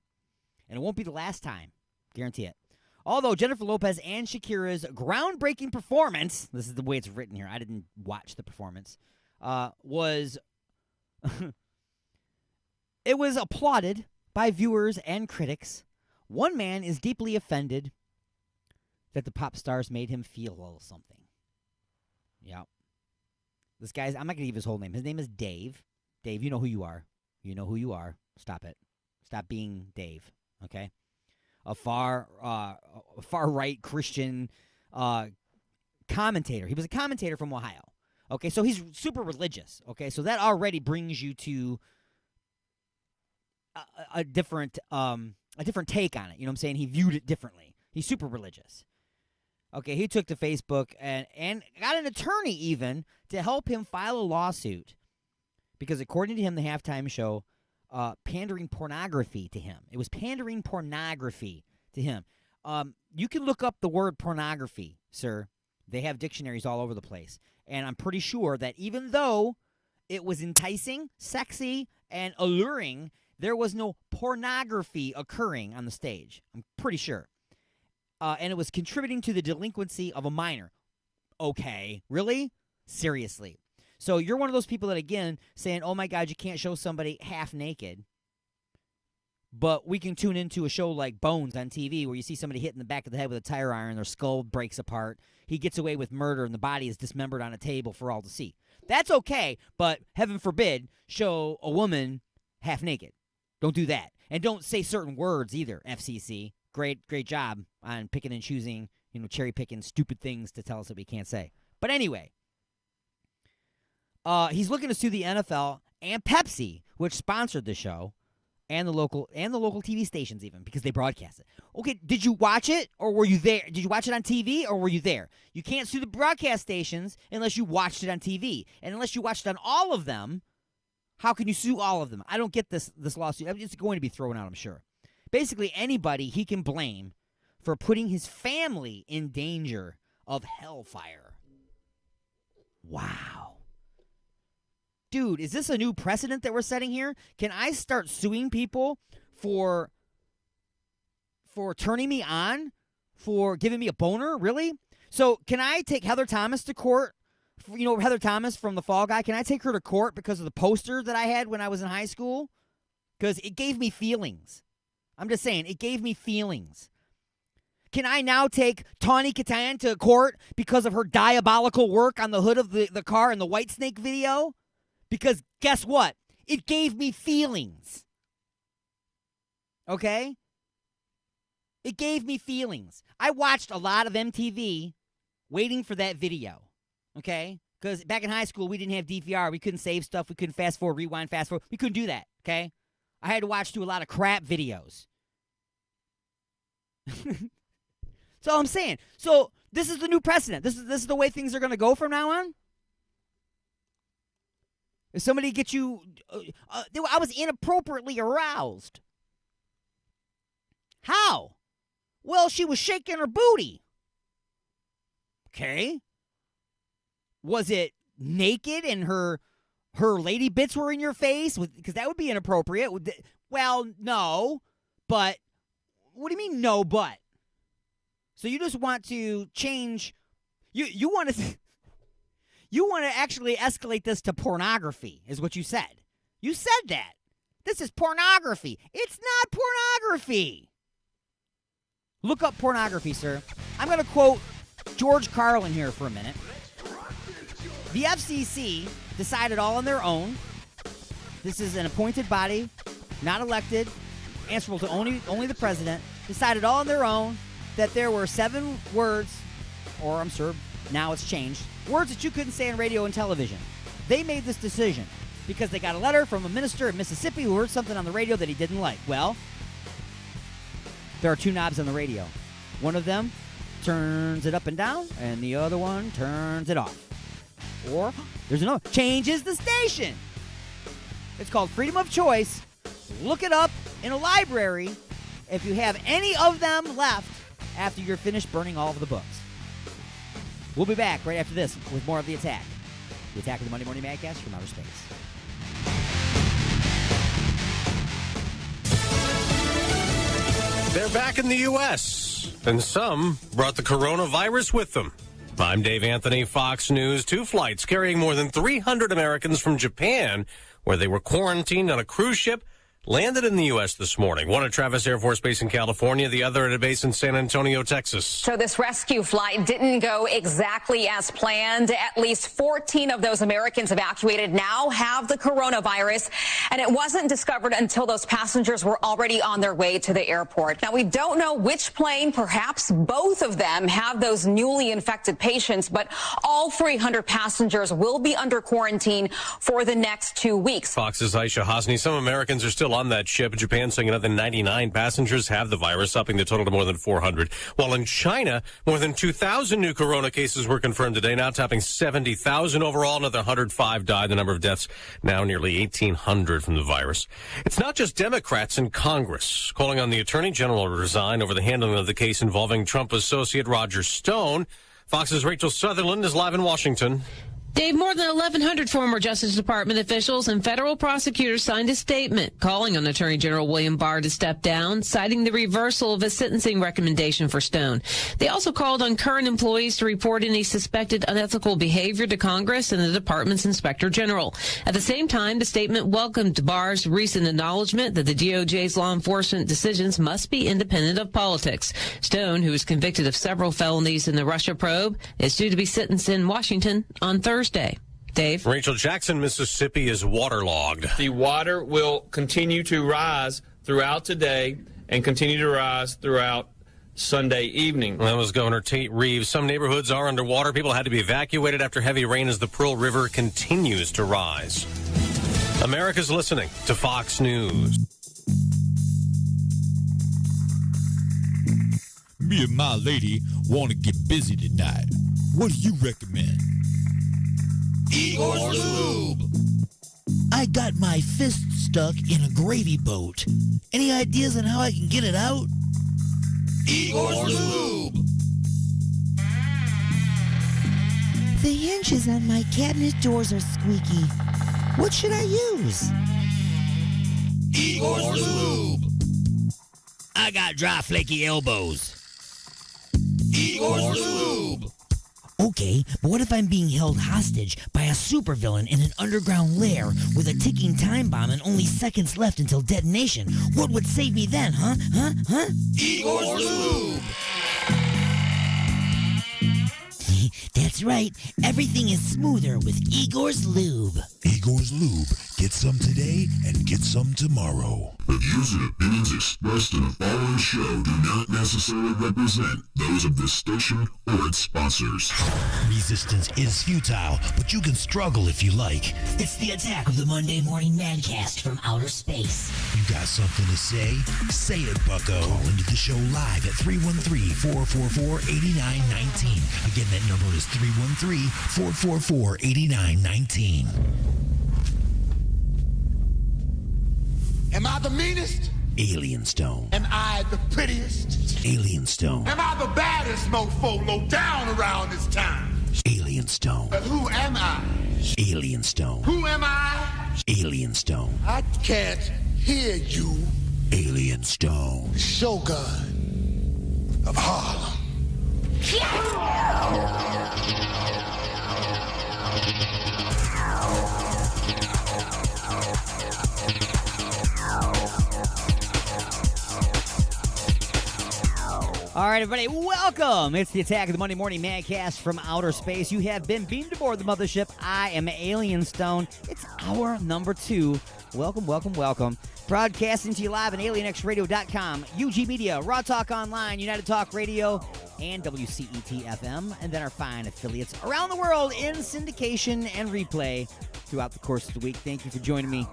S4: And it won't be the last time. Guarantee it. Although Jennifer Lopez and Shakira's groundbreaking performance, this is the way it's written here, I didn't watch the performance, was it was applauded by viewers and critics. One man is deeply offended that the pop stars made him feel a little something. Yeah. This guy's, I'm not going to give his whole name. His name is Dave. Dave, you know who you are. You know who you are. Stop it. Stop being Dave, okay? A far-right Christian commentator. He was a commentator from Ohio, okay? So he's super religious, okay? So that already brings you to a different take on it. You know what I'm saying? He viewed it differently. He's super religious. Okay, he took to Facebook and got an attorney even to help him file a lawsuit because according to him, the halftime show pandering pornography to him. It was pandering pornography to him. You can look up the word pornography, sir. They have dictionaries all over the place. And I'm pretty sure that even though it was enticing, sexy, and alluring, there was no pornography occurring on the stage. I'm pretty sure. And it was contributing to the delinquency of a minor. Okay, really? Seriously. So you're one of those people that, again, saying, oh, my God, you can't show somebody half naked. But we can tune into a show like Bones on TV where you see somebody hit in the back of the head with a tire iron, their skull breaks apart. He gets away with murder, and the body is dismembered on a table for all to see. That's okay, but heaven forbid, show a woman half naked. Don't do that. And don't say certain words either, FCC. Great job on picking and choosing, cherry-picking stupid things to tell us that we can't say. But anyway, he's looking to sue the NFL and Pepsi, which sponsored the show, and the local TV stations even, because they broadcast it. Okay, did you watch it or were you there? Did you watch it on TV or were you there? You can't sue the broadcast stations unless you watched it on TV. And unless you watched it on all of them, how can you sue all of them? I don't get this lawsuit. It's going to be thrown out, I'm sure. Basically, anybody he can blame for putting his family in danger of hellfire. Wow. Dude, is this a new precedent that we're setting here? Can I start suing people for turning me on? For giving me a boner? Really? So can I take Heather Thomas to court? You know, Heather Thomas from The Fall Guy. Can I take her to court because of the poster that I had when I was in high school? Because it gave me feelings. I'm just saying, it gave me feelings. Can I now take Tawny Kitaen to court because of her diabolical work on the hood of the car in the Whitesnake video? Because guess what? It gave me feelings. Okay? It gave me feelings. I watched a lot of MTV waiting for that video. Okay? Because back in high school, we didn't have DVR. We couldn't save stuff. We couldn't fast forward, rewind, fast forward. We couldn't do that. Okay? I had to watch through a lot of crap videos. That's all I'm saying. So this is the new precedent. This is the way things are going to go from now on. If somebody gets you, I was inappropriately aroused. How? Well, she was shaking her booty. Okay. Was it naked and her lady bits were in your face? Because that would be inappropriate. Well, no. But, what do you mean no but? So you just want to change, you want to... You want to actually escalate this to pornography, is what you said. You said that. This is pornography. It's not pornography. Look up pornography, sir. I'm going to quote George Carlin here for a minute. The FCC decided all on their own. This is an appointed body, not elected, answerable to only the president. Decided all on their own that there were 7 words, or I'm sure now it's changed, words that you couldn't say on radio and television. They made this decision because they got a letter from a minister in Mississippi who heard something on the radio that he didn't like. Well, there are 2 knobs on the radio. One of them turns it up and down, and the other one turns it off. Or there's another, changes the station. It's called freedom of choice. Look it up in a library if you have any of them left after you're finished burning all of the books. We'll be back right after this with more of The Attack. The Attack of the Monday Morning Madcast from Outer Space.
S5: They're back in the U.S., and some brought the coronavirus with them. I'm Dave Anthony, Fox News. 2 flights carrying more than 300 Americans from Japan, where they were quarantined on a cruise ship, landed in the U.S. this morning. One at Travis Air Force Base in California, the other at a base in San Antonio, Texas.
S22: So this rescue flight didn't go exactly as planned. At least 14 of those Americans evacuated now have the coronavirus, and it wasn't discovered until those passengers were already on their way to the airport. Now, we don't know which plane, perhaps both of them, have those newly infected patients, but all 300 passengers will be under quarantine for the next 2 weeks.
S5: Fox's Aisha Hosni. Some Americans are still on that ship. Japan saying another 99 passengers have the virus, upping the total to more than 400. While in China, more than 2,000 new corona cases were confirmed today, now topping 70,000 overall. Another 105 died. The number of deaths now nearly 1,800 from the virus. It's not just Democrats in Congress calling on the Attorney General to resign over the handling of the case involving Trump associate Roger Stone. Fox's Rachel Sutherland is live in Washington.
S23: Dave, more than 1,100 former Justice Department officials and federal prosecutors signed a statement calling on Attorney General William Barr to step down, citing the reversal of a sentencing recommendation for Stone. They also called on current employees to report any suspected unethical behavior to Congress and the department's inspector general. At the same time, the statement welcomed Barr's recent acknowledgement that the DOJ's law enforcement decisions must be independent of politics. Stone, who was convicted of several felonies in the Russia probe, is due to be sentenced in Washington on Thursday. Dave?
S5: Rachel Jackson, Mississippi is waterlogged.
S24: The water will continue to rise throughout today and continue to rise throughout Sunday evening.
S5: That was Governor Tate Reeves. Some neighborhoods are underwater. People had to be evacuated after heavy rain as the Pearl River continues to rise. America's listening to Fox News.
S6: me and my lady want to get busy tonight. What do you recommend?
S2: Igor's Lube.
S10: I got my fist stuck in a gravy boat. Any ideas on how I can get it out?
S2: Igor's Lube.
S18: The hinges on my cabinet doors are squeaky. What should I use?
S2: Igor's Lube.
S10: I got dry, flaky elbows.
S2: Igor's Lube.
S10: Okay, but what if I'm being held hostage by a supervillain in an underground lair with a ticking time bomb and only seconds left until detonation? What would save me then, huh?
S2: Igor's Lube.
S10: That's right. Everything is smoother with Igor's Lube.
S19: Igor's Lube. Get some today and get some tomorrow.
S11: The views and opinions expressed in the following show do not necessarily represent those of this station or its sponsors.
S10: Resistance is futile, but you can struggle if you like.
S1: It's the attack of the Monday Morning Madcast from outer space.
S19: You got something to say? Say it, bucko. Call into the show live at 313-444-8919. Again, that number is 313-444-8919.
S3: Am I the meanest?
S19: Alien Stone.
S3: Am I the prettiest?
S19: Alien Stone.
S3: Am I the baddest mofo low down around this time?
S19: Alien Stone.
S3: But who am I?
S19: Alien Stone.
S3: Who am I?
S19: Alien Stone.
S3: I can't hear you.
S19: Alien Stone.
S3: Shogun of Harlem.
S4: All right, everybody, welcome. It's the Attack of the Monday Morning Madcast from outer space. You have been beamed aboard the mothership. I am Alien Stone. It's hour number 2. Welcome, welcome, welcome. Broadcasting to you live on alienxradio.com, UG Media, Raw Talk Online, United Talk Radio, and WCET-FM, and then our fine affiliates around the world in syndication and replay throughout the course of the week. Thank you for joining me.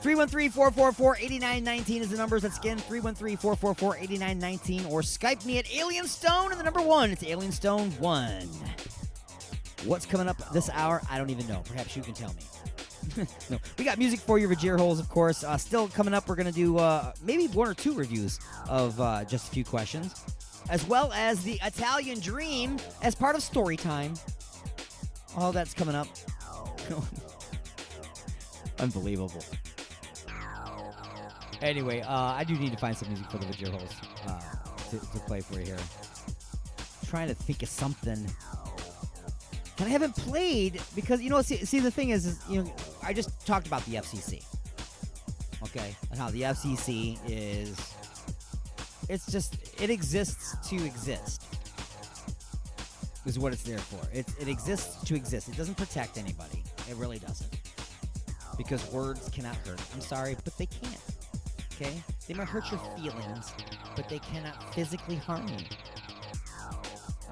S4: 313-444-8919 is the numbers. That's again 313-444-8919, or Skype me at Alien Stone and the number 1. It's Alien Stone 1. What's coming up this hour? I don't even know. Perhaps you can tell me. No, we got music for your Vajir holes, of course. Still coming up, we're going to do maybe 1 or 2 reviews of just a few questions, as well as the Italian Dream as part of story time. All that's coming up. Unbelievable. Anyway, I do need to find some music for the Vajir holes to play for you here. I'm trying to think of something that I haven't played because, see the thing is, I just talked about the FCC. Okay? And how the FCC it exists to exist. Is what it's there for. It exists to exist. It doesn't protect anybody. It really doesn't. Because words cannot hurt. I'm sorry, but they can't. Okay? They might hurt your feelings, but they cannot physically harm you.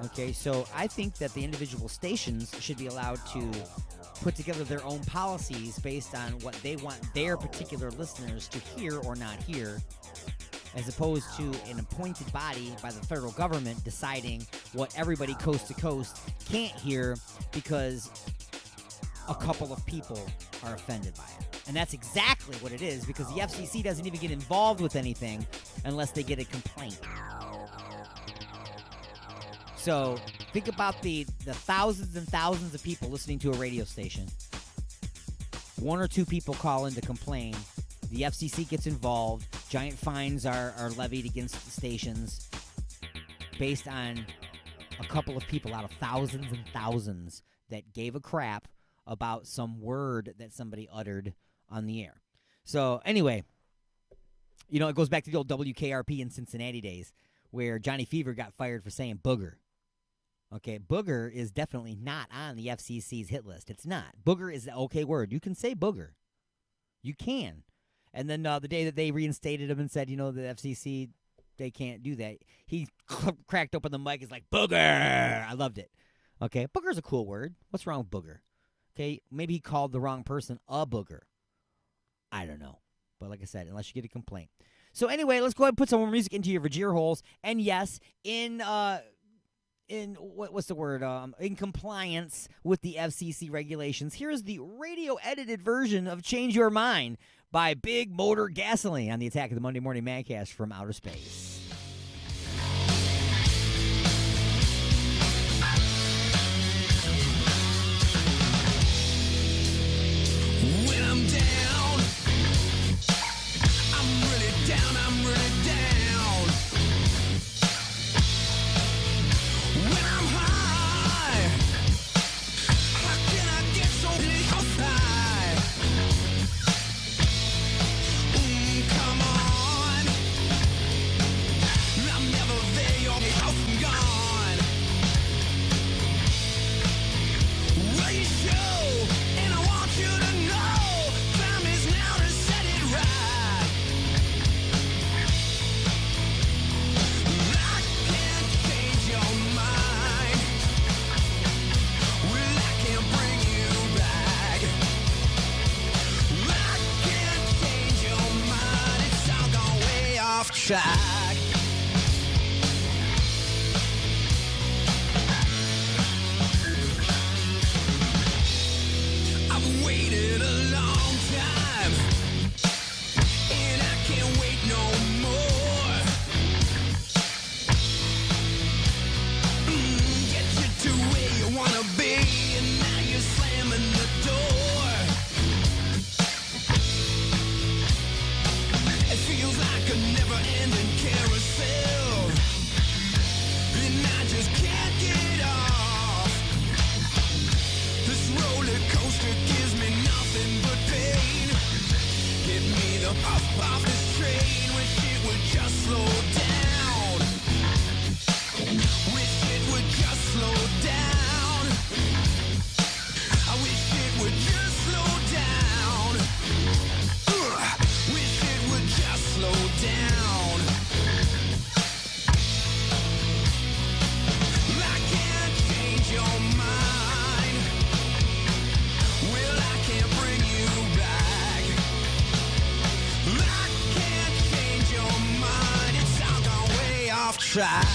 S4: Okay, so I think that the individual stations should be allowed to put together their own policies based on what they want their particular listeners to hear or not hear, as opposed to an appointed body by the federal government deciding what everybody coast to coast can't hear because a couple of people are offended by it. And that's exactly what it is, because the FCC doesn't even get involved with anything unless they get a complaint. So think about the thousands and thousands of people listening to a radio station. 1 or 2 people call in to complain. The FCC gets involved. Giant fines are levied against the stations based on a couple of people out of thousands and thousands that gave a crap about some word that somebody uttered on the air. So anyway, it goes back to the old WKRP in Cincinnati days where Johnny Fever got fired for saying booger. Okay, booger is definitely not on the FCC's hit list. It's not. Booger is the okay word. You can say booger. You can. And then the day that they reinstated him and said, the FCC, they can't do that, he cracked open the mic. He's like, booger. I loved it. Okay, booger's a cool word. What's wrong with booger? Okay, maybe he called the wrong person a booger. I don't know. But like I said, unless you get a complaint. So anyway, let's go ahead and put some more music into your Vajir holes. And yes, in what's the word? In compliance with the FCC regulations, here's the radio edited version of "Change Your Mind" by Big Motor Gasoline on the Attack of the Monday Morning Madcast from Outer Space.
S8: When I'm down, I'm really down, I'm really down. When I'm high, how can I get so high? Come on, I'm never there, you're gone. Well, you show, and I want you to know, time is now to set it right. I can't change your mind. Well, I can't bring you back. I can't change your mind. It's all gone way off track. I've waited a long time, and I can't wait no more. Get you to where you wanna be, and now you're slamming the door. It feels like a never-ending carousel, and I just can't get off. This roller coaster gives me nothing but pain. Get me the off this train. Wish it would just slow down. Wish it would just slow down. I wish it would just slow down. Wish it would just slow down. I can't change your mind. Well, I can't bring you back. I can't change your mind. It's all gone way off track.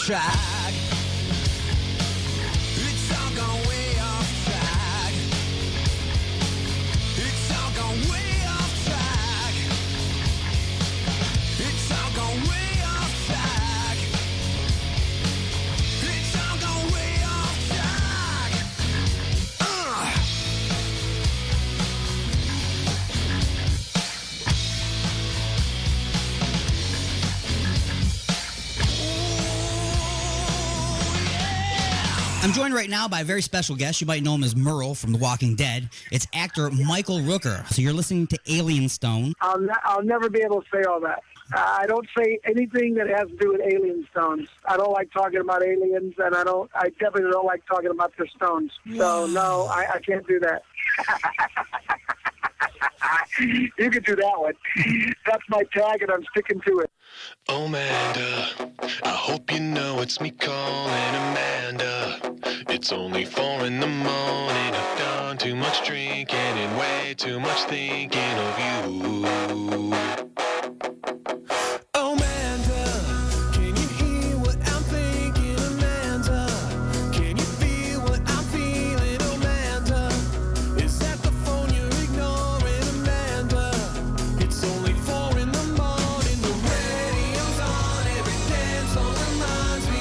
S8: Track. It's all gone way off track. It's all gone way off track. It's all gone way off track. It's all gone way off track.
S9: I'm joined right now by a very special guest. You might know him as Merle from The Walking Dead. It's actor Michael Rooker. So you're listening to Alien Stone.
S12: I'll never be able to say all that. I don't say anything that has to do with alien stones. I don't like talking about aliens, and I definitely don't like talking about their stones. So no, I can't do that. You can do that one. That's my tag, and I'm sticking to it.
S14: Oh, Amanda, I hope you know it's me calling Amanda. It's only 4 in the morning. I've done too much drinking and way too much thinking of you. Oh, Amanda, can you hear what I'm thinking, Amanda? Can you feel what I'm feeling, Amanda? Is that the phone you're ignoring, Amanda? It's only 4 in the morning. The radio's on, every dance song reminds me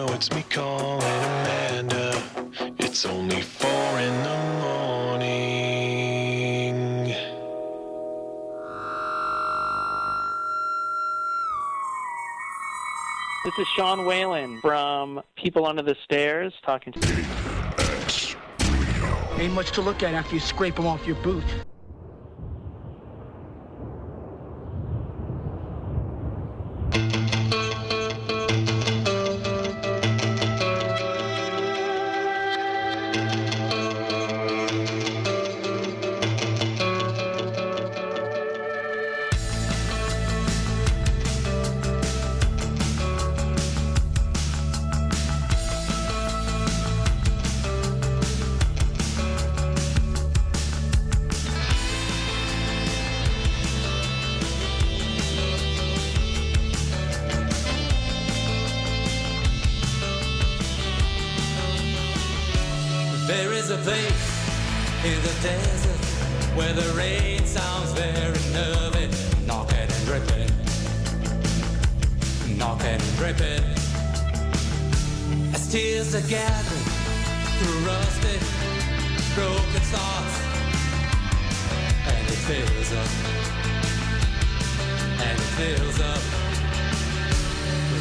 S14: know it's me calling Amanda. It's only 4 in the morning.
S13: This is Sean Whalen from People Under the Stairs talking to you.
S15: Ain't much to look at after you scrape them off your boot.
S8: There is a place in the desert where the rain sounds very nervy, knocking and dripping, knocking and dripping. As tears are gathering through rusty, broken thoughts, and it fills up, and it fills up.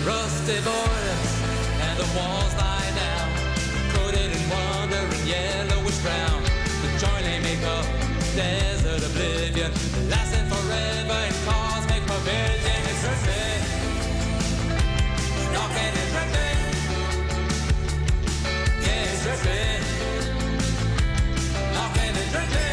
S8: Rusty boilers and the walls lie down, coated in wonder and yellowish brown. The joy they make up, desert oblivion, lasting forever in cosmic pavilion. It's dripping, knocking and dripping. Yeah, it's dripping, knocking and dripping.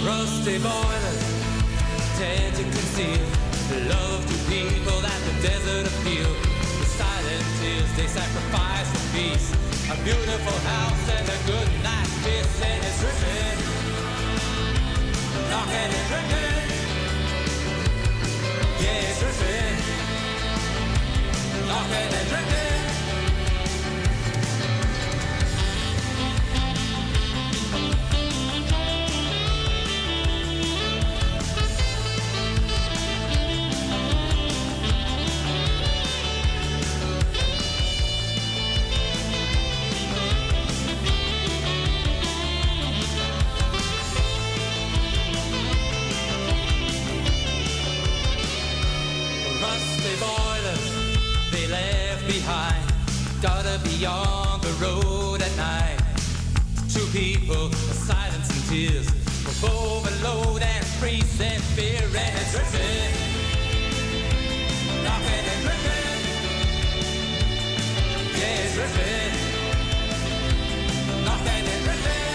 S8: Rusty boilers tend to conceal the love to people that the desert appeal. The silent tears they sacrifice for peace, a beautiful house and a good night's kiss, and it's dripping, knocking and dripping. Yeah, it's dripping, knocking and dripping. Behind, gotta be on the road at night. Two people, silence and tears, of overload and freeze and fear, and it's dripping, knocking and dripping. Yeah, it's dripping, knocking and dripping.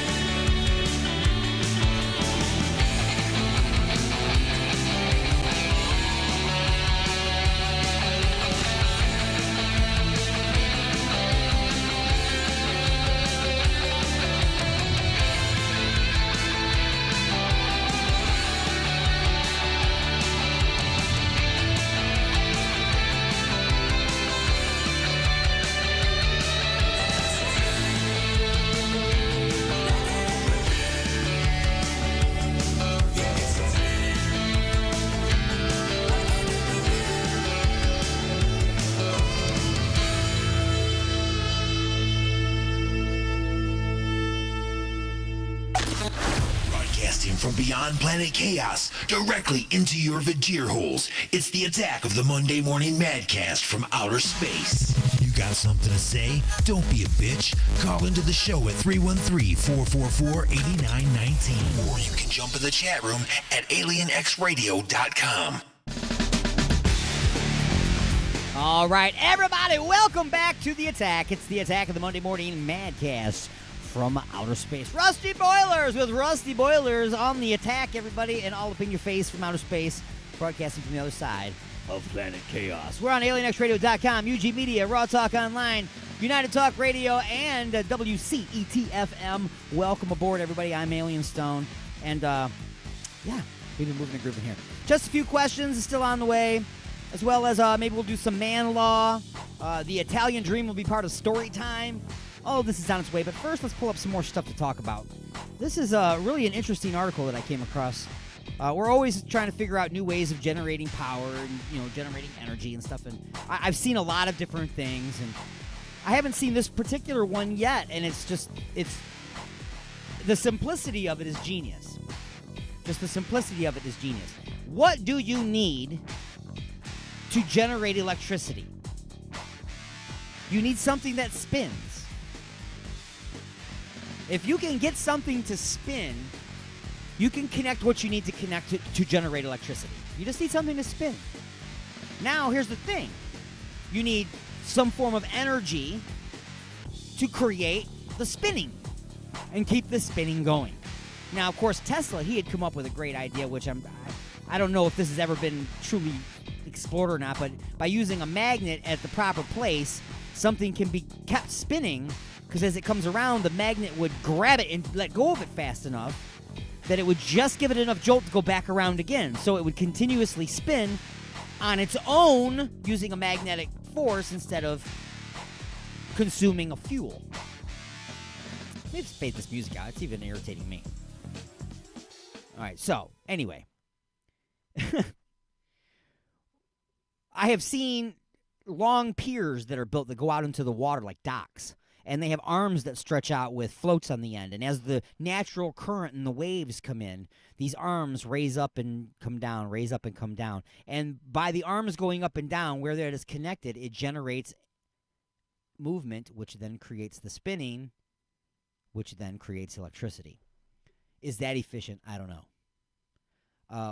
S2: From beyond planet chaos, directly into your vagir holes. It's the attack of the Monday Morning Madcast from outer space. You got something to say? Don't be a bitch. Call into the show at 313-444-8919. Or you can jump in the chat room at alienxradio.com.
S4: All right, everybody, welcome back to The Attack. It's the Attack of the Monday Morning Madcast from outer space. Rusty Boilers with Rusty Boilers on The Attack, everybody, and all up in your face from outer space, broadcasting from the other side of planet chaos. We're on alienxradio.com, UG Media, Raw Talk Online, United Talk Radio and WCET-FM. Welcome aboard, everybody. I'm Alien Stone. And, yeah, we've been moving and grooving here. Just a few questions still on the way, as well as maybe we'll do some man law. The Italian Dream will be part of story time. Oh, this is on its way. But first, let's pull up some more stuff to talk about. This is really an interesting article that I came across. We're always trying to figure out new ways of generating power and, generating energy and stuff. And I've seen a lot of different things, and I haven't seen this particular one yet. And it's the simplicity of it is genius. Just the simplicity of it is genius. What do you need to generate electricity? You need something that spins. If you can get something to spin, you can connect what you need to connect to generate electricity. You just need something to spin. Now, here's the thing. You need some form of energy to create the spinning and keep the spinning going. Now, of course, Tesla, he had come up with a great idea, which I don't know if this has ever been truly explored or not, but by using a magnet at the proper place, something can be kept spinning, because as it comes around, the magnet would grab it and let go of it fast enough that it would just give it enough jolt to go back around again. So it would continuously spin on its own using a magnetic force instead of consuming a fuel. Let's fade this music out. It's even irritating me. All right, so anyway. I have seen long piers that are built that go out into the water like docks. And they have arms that stretch out with floats on the end. And as the natural current and the waves come in, these arms raise up and come down, raise up and come down. And by the arms going up and down, where that is connected, it generates movement, which then creates the spinning, which then creates electricity. Is that efficient? I don't know.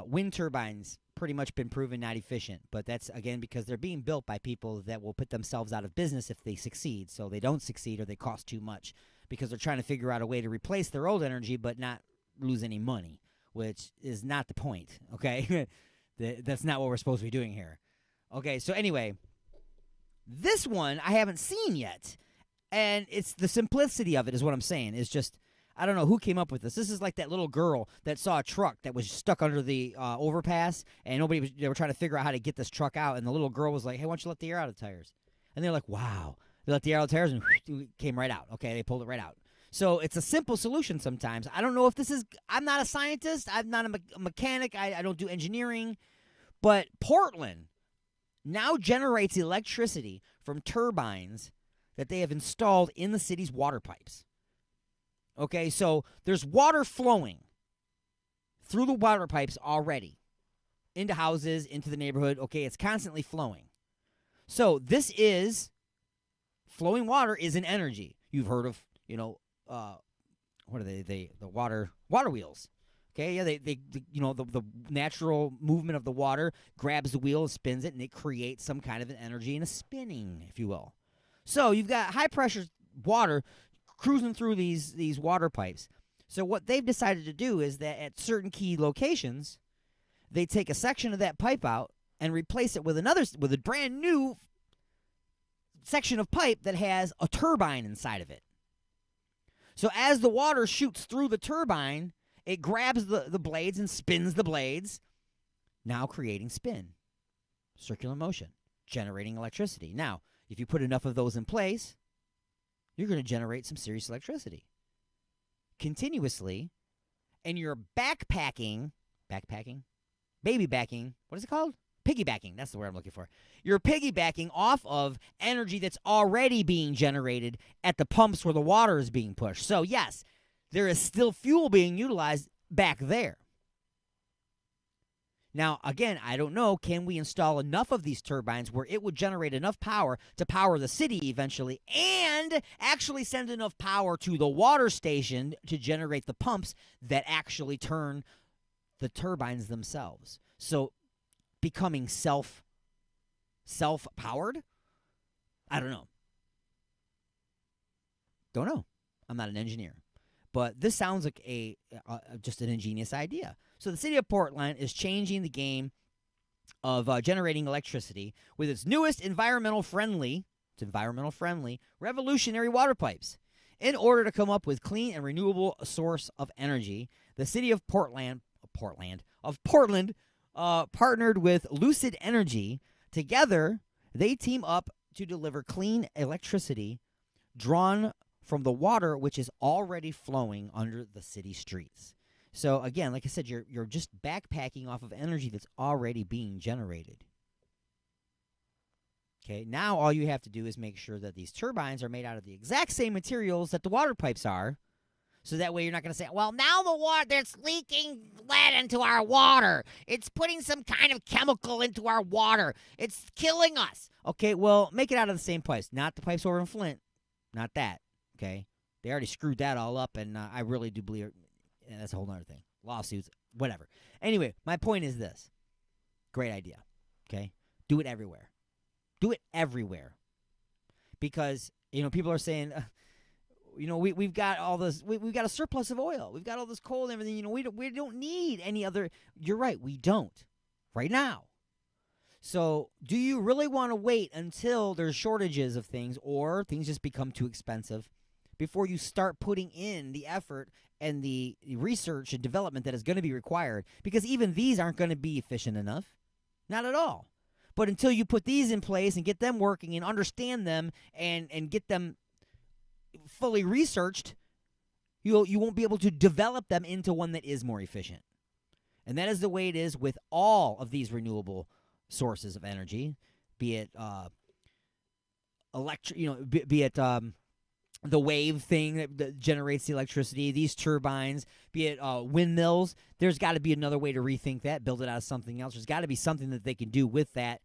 S4: Wind turbines, pretty much been proven not efficient, but that's, again, because they're being built by people that will put themselves out of business if they succeed. So they don't succeed or they cost too much because they're trying to figure out a way to replace their old energy but not lose any money, which is not the point, okay? That's not what we're supposed to be doing here. Okay, so anyway, this one I haven't seen yet, and it's the simplicity of it is what I'm saying. It's just, I don't know who came up with this. This is like that little girl that saw a truck that was stuck under the overpass, and they were trying to figure out how to get this truck out, and the little girl was like, hey, why don't you let the air out of the tires? And they're like, wow. They let the air out of the tires, and it came right out. Okay, they pulled it right out. So it's a simple solution sometimes. I don't know if this is – I'm not a scientist. I'm not a mechanic. I don't do engineering. But Portland now generates electricity from turbines that they have installed in the city's water pipes. Okay, so there's water flowing through the water pipes already into houses, into the neighborhood. Okay, it's constantly flowing. So this is flowing water is an energy. You've heard of, what are they? The water wheels. Okay, yeah, they the natural movement of the water grabs the wheel and spins it, and it creates some kind of an energy and a spinning, if you will. So you've got high pressure water cruising through these water pipes. So what they've decided to do is that at certain key locations, they take a section of that pipe out and replace it with a brand new section of pipe that has a turbine inside of it. So as the water shoots through the turbine, it grabs the blades and spins the blades, now creating spin, circular motion, generating electricity. Now, if you put enough of those in place, you're going to generate some serious electricity continuously, and you're baby backing, what is it called? Piggybacking, that's the word I'm looking for. You're piggybacking off of energy that's already being generated at the pumps where the water is being pushed. So, yes, there is still fuel being utilized back there. Now, again, I don't know, can we install enough of these turbines where it would generate enough power to power the city eventually and actually send enough power to the water station to generate the pumps that actually turn the turbines themselves? So becoming self-powered? I don't know. Don't know. I'm not an engineer. But this sounds like just an ingenious idea. So the city of Portland is changing the game of generating electricity with its newest environmental-friendly developed environmental friendly, revolutionary water pipes. In order to come up with clean and renewable source of energy, the city of Portland partnered with Lucid Energy. Together, they team up to deliver clean electricity drawn from the water which is already flowing under the city streets. So again, like I said, you're just backpacking off of energy that's already being generated. Okay, now all you have to do is make sure that these turbines are made out of the exact same materials that the water pipes are. So that way you're not going to say, well, now the water, that's leaking lead into our water. It's putting some kind of chemical into our water. It's killing us. Okay, well, make it out of the same pipes. Not the pipes over in Flint. Not that. Okay? They already screwed that all up, and I really do believe that's a whole other thing. Lawsuits, whatever. Anyway, my point is this. Great idea. Okay? Do it everywhere. Do it everywhere. Because, people are saying... we've got all this. We've got a surplus of oil. We've got all this coal and everything. We don't need any other. You're right. We don't right now. So, do you really want to wait until there's shortages of things or things just become too expensive before you start putting in the effort and the research and development that is going to be required? Because even these aren't going to be efficient enough. Not at all. But until you put these in place and get them working and understand them and get them fully researched, you won't be able to develop them into one that is more efficient. And that is the way it is with all of these renewable sources of energy, be it the wave thing that generates the electricity, these turbines, be it windmills. There's got to be another way to rethink that, build it out of something else. There's got to be something that they can do with that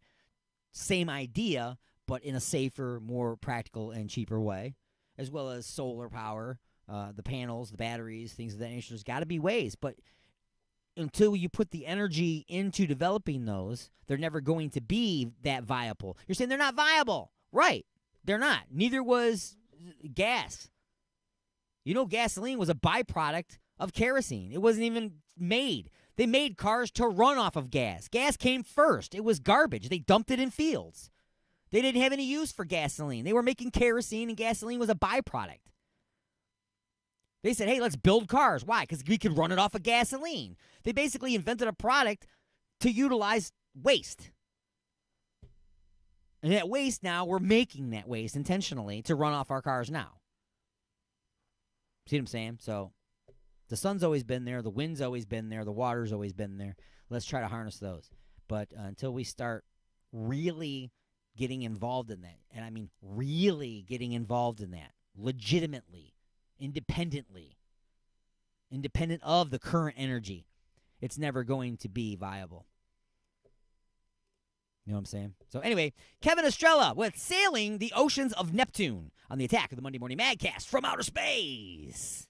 S4: same idea, but in a safer, more practical, and cheaper way, as well as solar power, the panels, the batteries, things of that nature. There's got to be ways, but until you put the energy into developing those, they're never going to be that viable. You're saying they're not viable. Right. They're not. Neither was gas. Gasoline was a byproduct of kerosene. It wasn't even made. They made cars to run off of gas. Gas came first. It was garbage. They dumped it in fields. They didn't have any use for gasoline. They were making kerosene, and gasoline was a byproduct. They said, hey, let's build cars. Why? Because we could run it off of gasoline. They basically invented a product to utilize waste. And that waste now, we're making that waste intentionally to run off our cars now. See what I'm saying? So the sun's always been there. The wind's always been there. The water's always been there. Let's try to harness those. But until we start really getting involved in that, and I mean really getting involved in that, legitimately, independent of the current energy, it's never going to be viable. You know what I'm saying? So anyway, Kevin Estrella with Sailing the Oceans of Neptune on the Attack of the Monday Morning Madcast from Outer Space.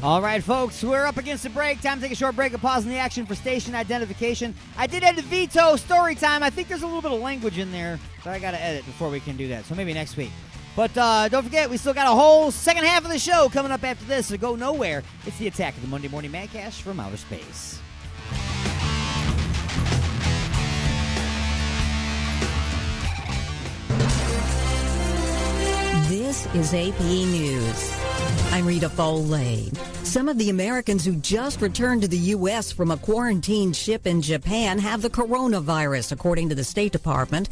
S4: All right, folks, we're up against the break. Time to take a short break and pause in the action for station identification. I did edit veto story time. I think there's a little bit of language in there that I got to edit before we can do that, so maybe next week. But don't forget, we still got a whole second half of the show coming up after this, so go nowhere. It's the Attack of the Monday Morning Madcast from Outer Space.
S7: This is AP News. I'm Rita Foley. Some of the Americans who just returned to the U.S. from a quarantine ship in Japan have the coronavirus, according to the State Department.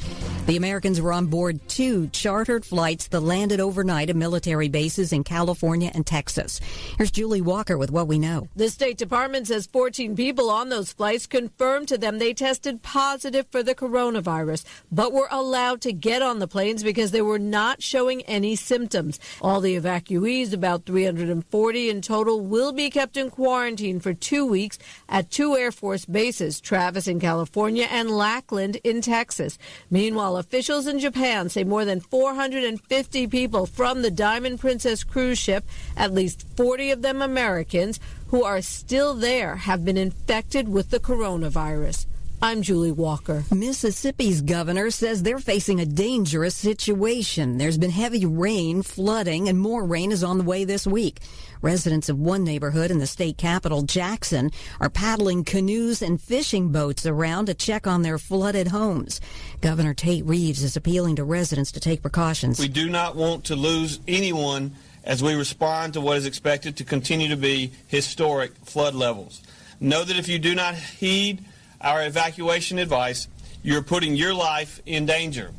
S7: The Americans were on board 2 chartered flights that landed overnight at military bases in California and Texas. Here's Julie Walker with what we know.
S16: The State Department says 14 people on those flights confirmed to them they tested positive for the coronavirus, but were allowed to get on the planes because they were not showing any symptoms. All the evacuees, about 340 in total, will be kept in quarantine for 2 weeks at 2 Air Force bases, Travis in California and Lackland in Texas. Meanwhile, officials in Japan say more than 450 people from the Diamond Princess cruise ship, at least 40 of them Americans, who are still there, have been infected with the coronavirus. I'm Julie Walker.
S7: Mississippi's governor says they're facing a dangerous situation. There's been heavy rain, flooding, and more rain is on the way this week. Residents of one neighborhood in the state capital, Jackson, are paddling canoes and fishing boats around to check on their flooded homes. Governor Tate Reeves is appealing to residents to take precautions.
S17: We do not want to lose anyone as we respond to what is expected to continue to be historic flood levels. Know that if you do not heed our evacuation advice, you're putting your life in danger.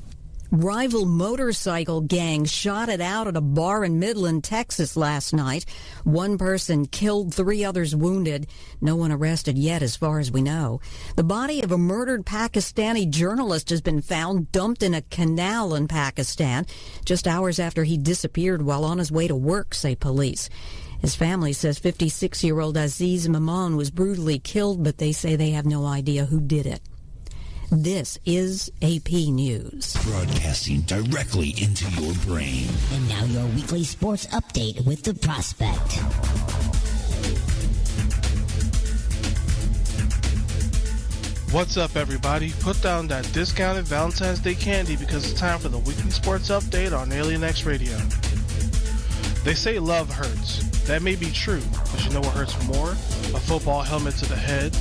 S7: Rival motorcycle gangs shot it out at a bar in Midland, Texas last night. One person killed, 3 others wounded. No one arrested yet, as far as we know. The body of a murdered Pakistani journalist has been found dumped in a canal in Pakistan just hours after he disappeared while on his way to work, say police. His family says 56-year-old Aziz Maman was brutally killed, but they say they have no idea who did it. This is AP News.
S2: Broadcasting directly into your brain.
S1: And now your weekly sports update with the Prospect.
S20: What's up, everybody? Put down that discounted Valentine's Day candy because it's time for the weekly sports update on Alien X Radio. They say love hurts. That may be true, but you know what hurts more? A football helmet to the head.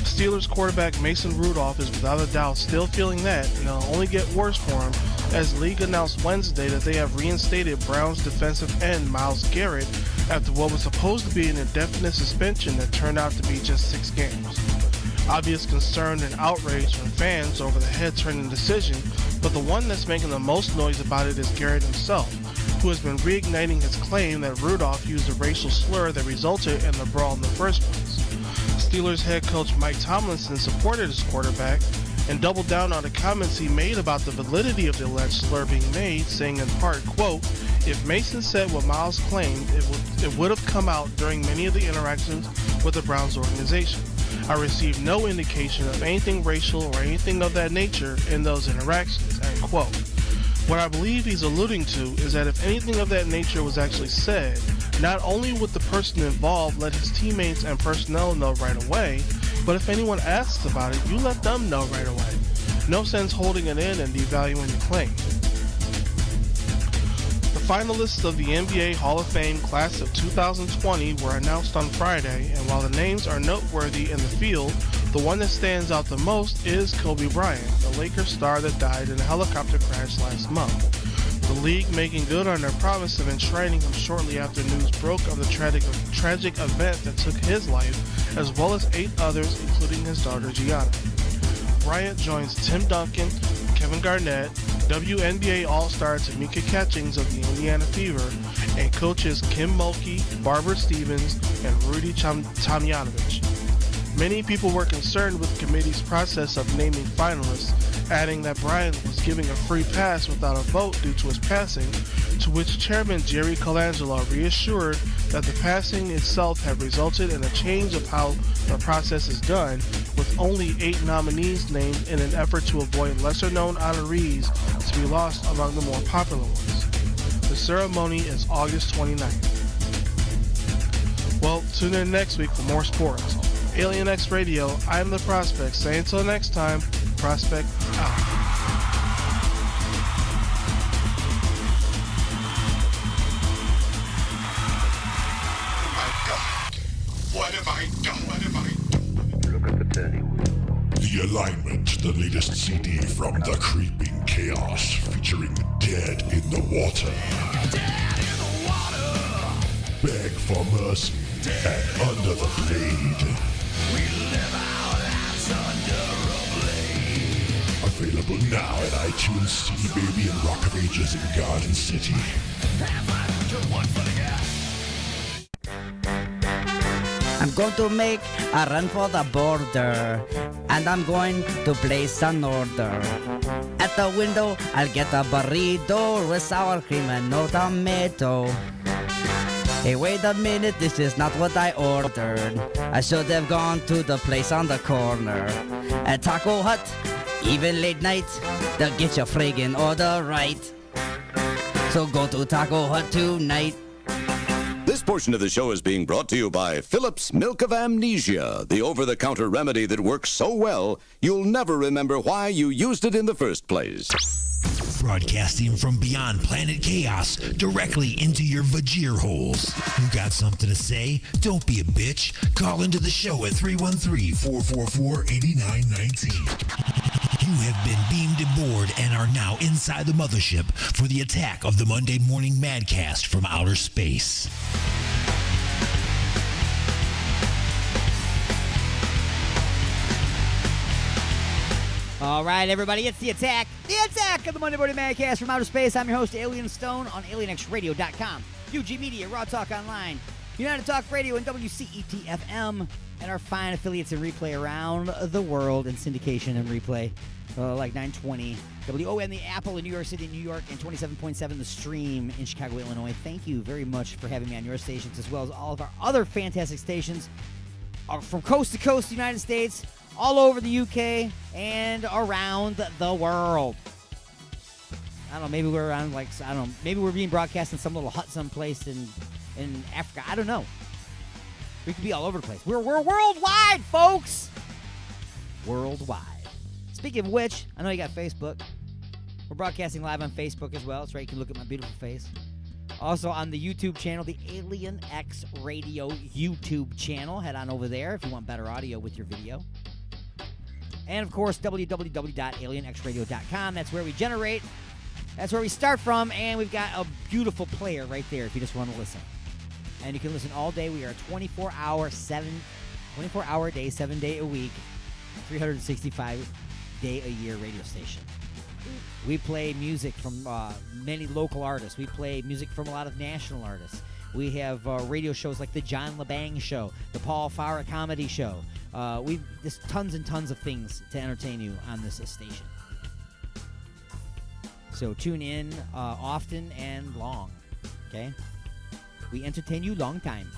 S20: Steelers quarterback Mason Rudolph is without a doubt still feeling that, and it'll only get worse for him as the league announced Wednesday that they have reinstated Browns defensive end Myles Garrett after what was supposed to be an indefinite suspension that turned out to be just 6 games. Obvious concern and outrage from fans over the head-turning decision, but the one that's making the most noise about it is Garrett himself, who has been reigniting his claim that Rudolph used a racial slur that resulted in the brawl in the first place. Steelers head coach Mike Tomlinson supported his quarterback and doubled down on the comments he made about the validity of the alleged slur being made, saying in part, quote, "If Mason said what Myles claimed, it would have come out during many of the interactions with the Browns organization. I received no indication of anything racial or anything of that nature in those interactions," end quote. What I believe he's alluding to is that if anything of that nature was actually said, not only would the person involved let his teammates and personnel know right away, but if anyone asks about it, you let them know right away. No sense holding it in and devaluing the claim. The finalists of the NBA Hall of Fame class of 2020 were announced on Friday, and while the names are noteworthy in the field, the one that stands out the most is Kobe Bryant, the Lakers star that died in a helicopter crash last month. The league making good on their promise of enshrining him shortly after news broke of the tragic event that took his life, as well as 8 others, including his daughter Gianna. Bryant joins Tim Duncan, Kevin Garnett, WNBA All-Star Tamika Catchings of the Indiana Fever, and coaches Kim Mulkey, Barbara Stevens, and Rudy Tomjanovich. Many people were concerned with the committee's process of naming finalists, adding that Bryant was giving a free pass without a vote due to his passing, to which Chairman Jerry Colangelo reassured that the passing itself had resulted in a change of how the process is done, with only 8 nominees named in an effort to avoid lesser-known honorees to be lost among the more popular ones. The ceremony is August 29th. Well, Tune in next week for more sports. Alien X Radio, I'm the Prospect. Say until next time, Prospect out.
S3: What have I done? What have I done? Look at the turning wheel.
S19: The Alignment, the latest CD from The Creeping Chaos, featuring Dead in the Water.
S8: Dead in the water.
S19: Beg for mercy and Under the Blade.
S8: We live our lives under a blade.
S19: Available now at iTunes, CD Baby, and Rock of Ages in Garden City.
S21: I'm going to make a run for the border, and I'm going to place an order. At the window, I'll get a burrito with sour cream and no tomato. Hey, wait a minute, this is not what I ordered. I should have gone to the place on the corner. At Taco Hut, even late night, they'll get your friggin' order right. So go to Taco Hut tonight.
S22: This portion of the show is being brought to you by Phillips Milk of Amnesia, the over-the-counter remedy that works so well, you'll never remember why you used it in the first place.
S2: Broadcasting from beyond planet chaos directly into your vajir holes. You got something to say? Don't be a bitch. Call into the show at 313-444-8919. You have been beamed aboard and are now inside the mothership for the attack of the Monday Morning Madcast from outer space.
S4: All right, everybody, it's the attack of the Monday Morning Madcast from outer space. I'm your host, Alien Stone, on alienxradio.com, UG Media, Raw Talk Online, United Talk Radio, and WCET-FM, and our fine affiliates in replay around the world in syndication and replay, like 920 WON, the Apple in New York City, New York, and 27.7 The Stream in Chicago, Illinois. Thank you very much for having me on your stations, as well as all of our other fantastic stations from coast to coast, the United States, all over the UK, and around the world. I don't know, maybe we're around, maybe we're being broadcast in some little hut someplace in Africa. I don't know. We could be all over the place. We're worldwide, folks! Worldwide. Speaking of which, I know you got Facebook. We're broadcasting live on Facebook as well. That's right, you can look at my beautiful face. Also on the YouTube channel, the Alien X Radio YouTube channel. Head on over there if you want better audio with your video. And, of course, www.alienxradio.com. That's where we generate. That's where we start from. And we've got a beautiful player right there if you just want to listen. And you can listen all day. We are a 24-hour day, 7 day a week, 365-day-a-year radio station. We play music from many local artists. We play music from a lot of national artists. We have radio shows like the John LeBang Show, the Paul Farah Comedy Show. We've just tons and tons of things to entertain you on this station. So tune in often and long, okay? We entertain you long time.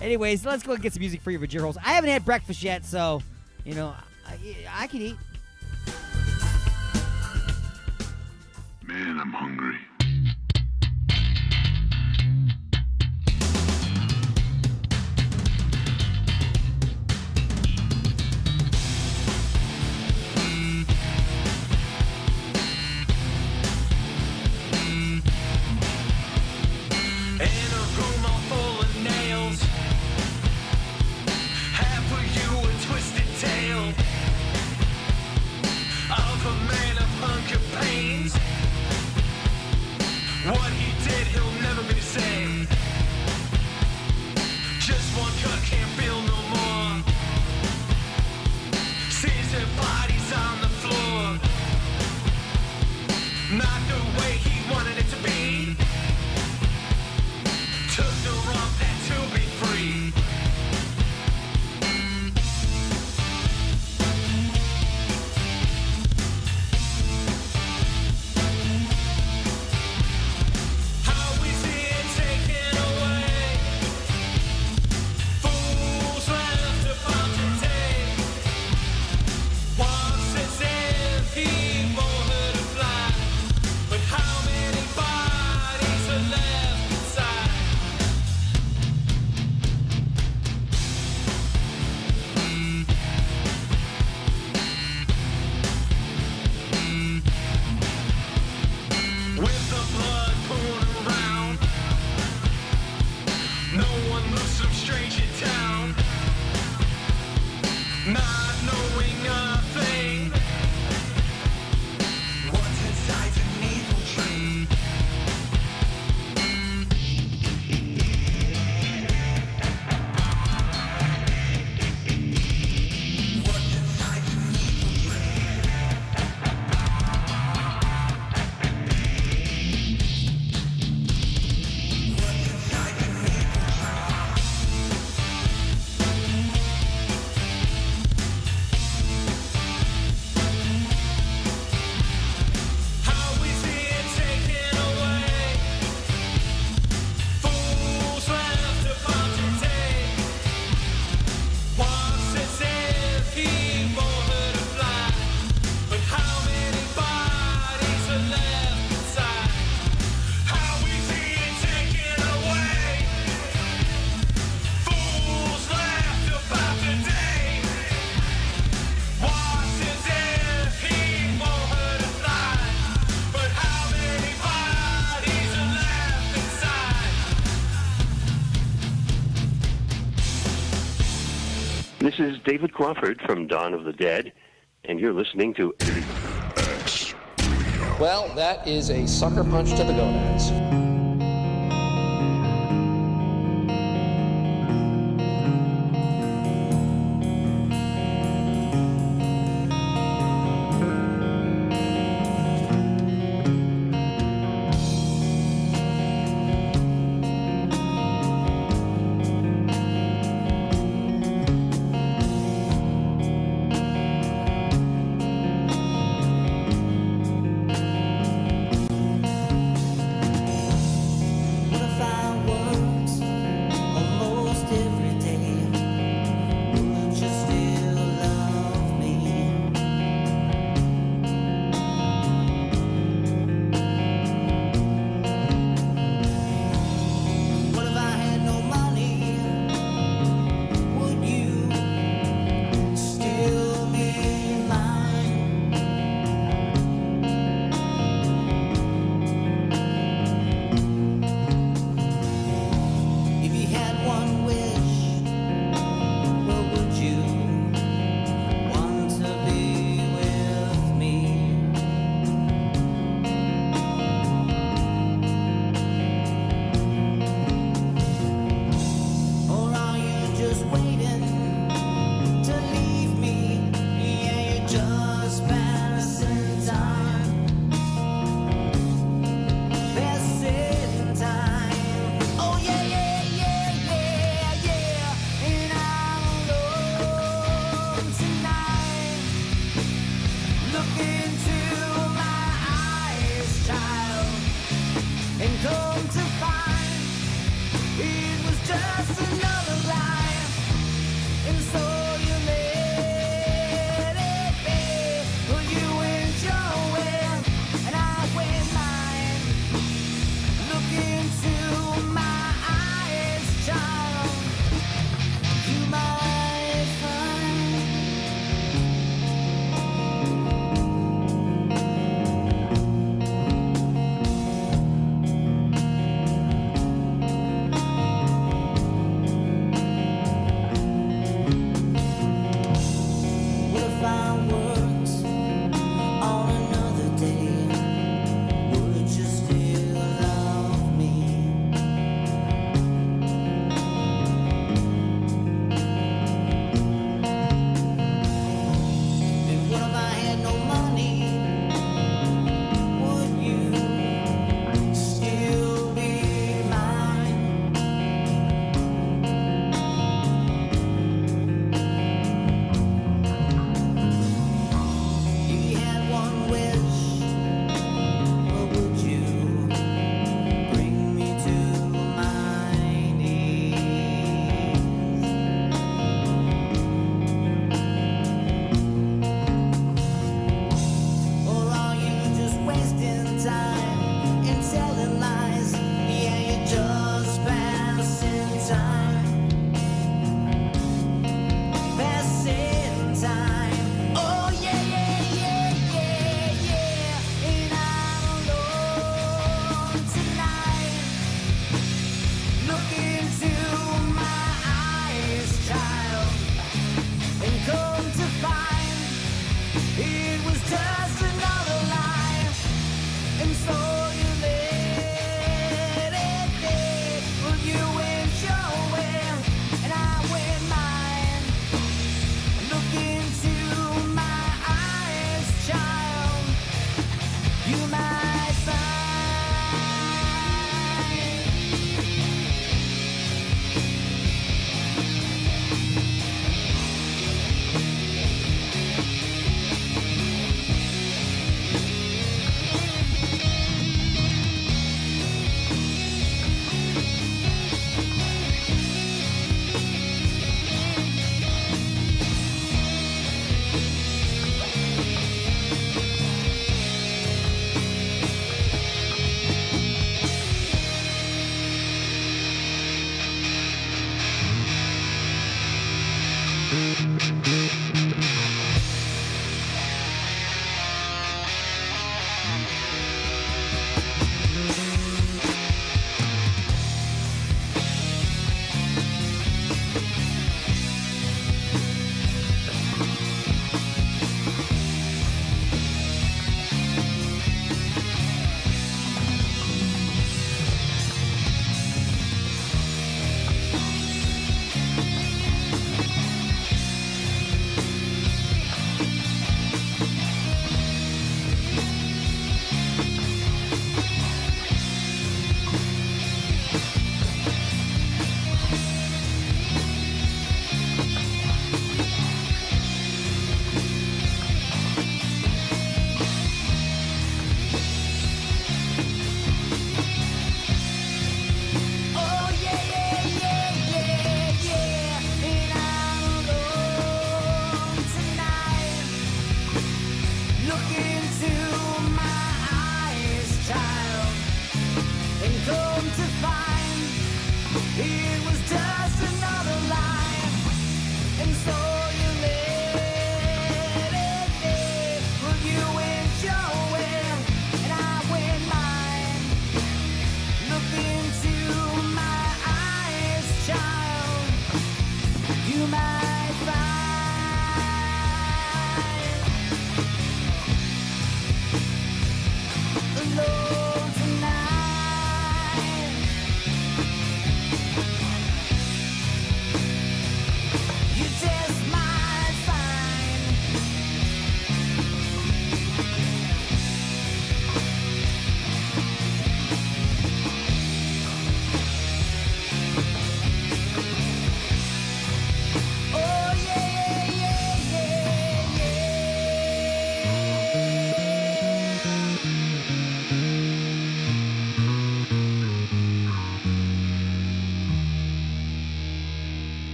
S4: Anyways, let's go and get some music for your vajir holes. I haven't had breakfast yet, so, I can eat.
S19: Man, I'm hungry.
S8: What he did, he'll never be the same. Just one cut, can't feel no more. Sees their bodies on the floor. Not the way he wanted it to be. Took the wrong path to be free. One
S5: is David Crawford from Dawn of the Dead, and you're listening to...
S6: Well, that is a sucker punch to the gonads.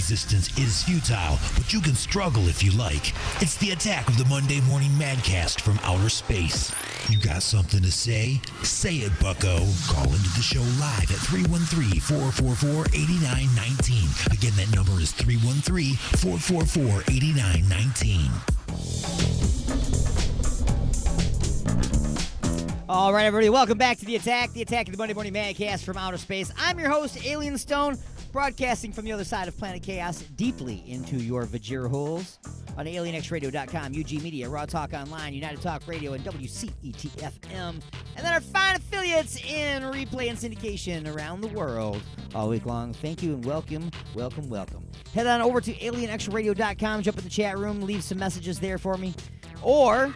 S2: resistance is futile, but you can struggle if you like. It's the attack of the Monday Morning Madcast from outer space. You got something to say? Say it, bucko. Call into the show live at 313-444-8919. Again, that number is 313-444-8919.
S4: All right, everybody, welcome back to The Attack of the Monday Morning Madcast from outer space. I'm your host, Alien Stone, broadcasting from the other side of Planet Chaos, deeply into your Vajir holes on alienxradio.com, UG Media, Raw Talk Online, United Talk Radio, and WCET-FM, and then our fine affiliates in replay and syndication around the world all week long. Thank you and welcome. Head on over to alienxradio.com, jump in the chat room, leave some messages there for me, or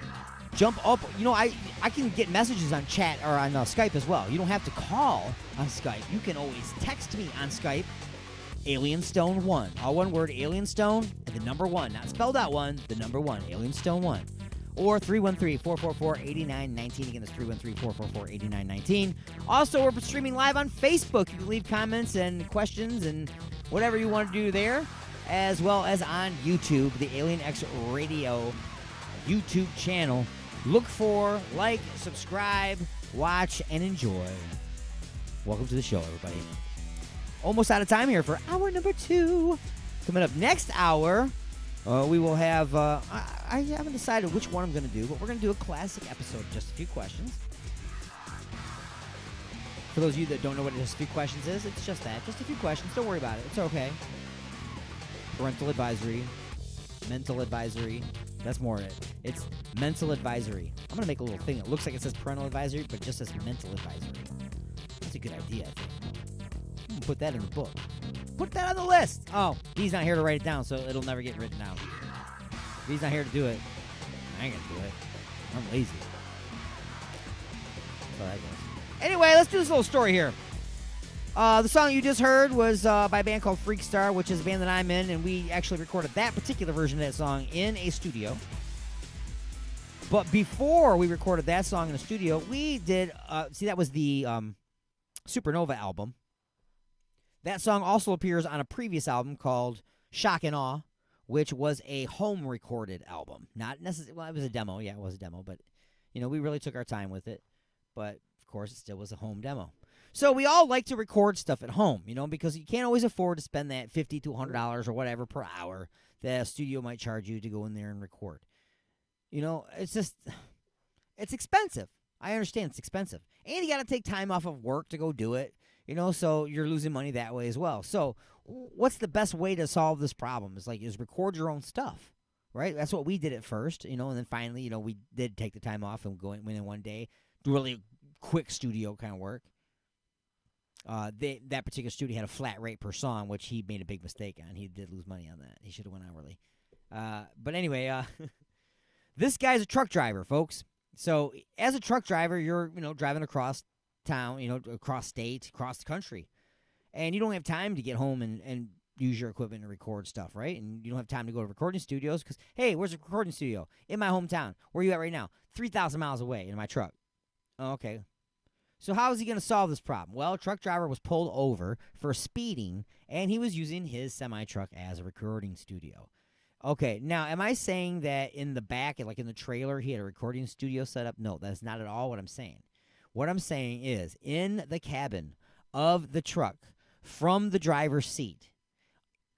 S4: jump up. You know, I can get messages on chat or on Skype as well. You don't have to call on Skype. You can always text me on Skype, AlienStone1. All one word, AlienStone, and the number 1. Not spelled out 1, the number 1, AlienStone1. Or 313-444-8919. Again, that's 313-444-8919. Also, we're streaming live on Facebook. You can leave comments and questions and whatever you want to do there, as well as on YouTube, the Alien X Radio YouTube channel. Look for, like, subscribe, watch, and enjoy. Welcome to the show, everybody. Almost out of time here for hour number 2. Coming up next hour, we will have, I haven't decided which one I'm going to do, but we're going to do a classic episode of Just a Few Questions. For those of you that don't know what Just a Few Questions is, it's just that. Just a few questions. Don't worry about it. It's okay. Parental advisory, mental advisory. That's more it. It's mental advisory. I'm going to make a little thing that looks like it says parental advisory, but just says mental advisory. That's a good idea, I think. I'm going to put that in the book. Put that on the list. Oh, he's not here to write it down, so it'll never get written down. If he's not here to do it, I ain't going to do it. I'm lazy. That's how that goes. Anyway, let's do this little story here. The song you just heard was by a band called Freakstar, which is a band that I'm in, and we actually recorded that particular version of that song in a studio. But before we recorded that song in the studio, we did, that was the Supernova album. That song also appears on a previous album called Shock and Awe, which was a home-recorded album. Not necessarily, well, it was a demo. Yeah, it was a demo, but, you know, we really took our time with it. But, of course, it still was a home demo. So we all like to record stuff at home, you know, because you can't always afford to spend that $50 to $100 or whatever per hour that a studio might charge you to go in there and record. You know, it's just, it's expensive. I understand it's expensive. And you got to take time off of work to go do it, you know, so you're losing money that way as well. So what's the best way to solve this problem? Is record your own stuff, right? That's what we did at first, you know, and then finally, you know, we did take the time off and go in one day, do really quick studio kind of work. That particular studio had a flat rate per song, which he made a big mistake on. He did lose money on that. He should have went hourly. But anyway, this guy's a truck driver, folks. So as a truck driver, you're, you know, driving across town, you know, across state, across the country. And you don't have time to get home and use your equipment and record stuff, right? And you don't have time to go to recording studios because, hey, where's a recording studio? In my hometown. Where are you at right now? 3,000 miles away in my truck. Oh, okay. So how is he going to solve this problem? Well, a truck driver was pulled over for speeding, and he was using his semi-truck as a recording studio. Okay, now, am I saying that in the back, like in the trailer, he had a recording studio set up? No, that's not at all what I'm saying. What I'm saying is, in the cabin of the truck, from the driver's seat,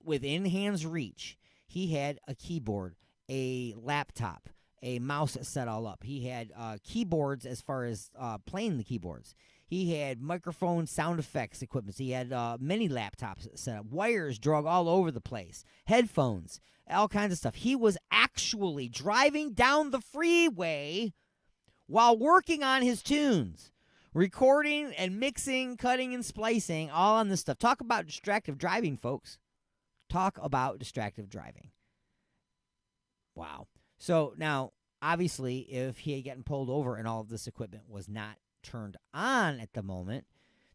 S4: within hand's reach, he had a keyboard, a laptop, a mouse set all up. He had keyboards as far as playing the keyboards. He had microphone sound effects equipment. He had many laptops set up, wires drug all over the place, headphones, all kinds of stuff. He was actually driving down the freeway while working on his tunes, recording and mixing, cutting and splicing, all on this stuff. Talk about distractive driving, folks. Talk about distractive driving. Wow. So now, obviously, if he had gotten pulled over and all of this equipment was not turned on at the moment,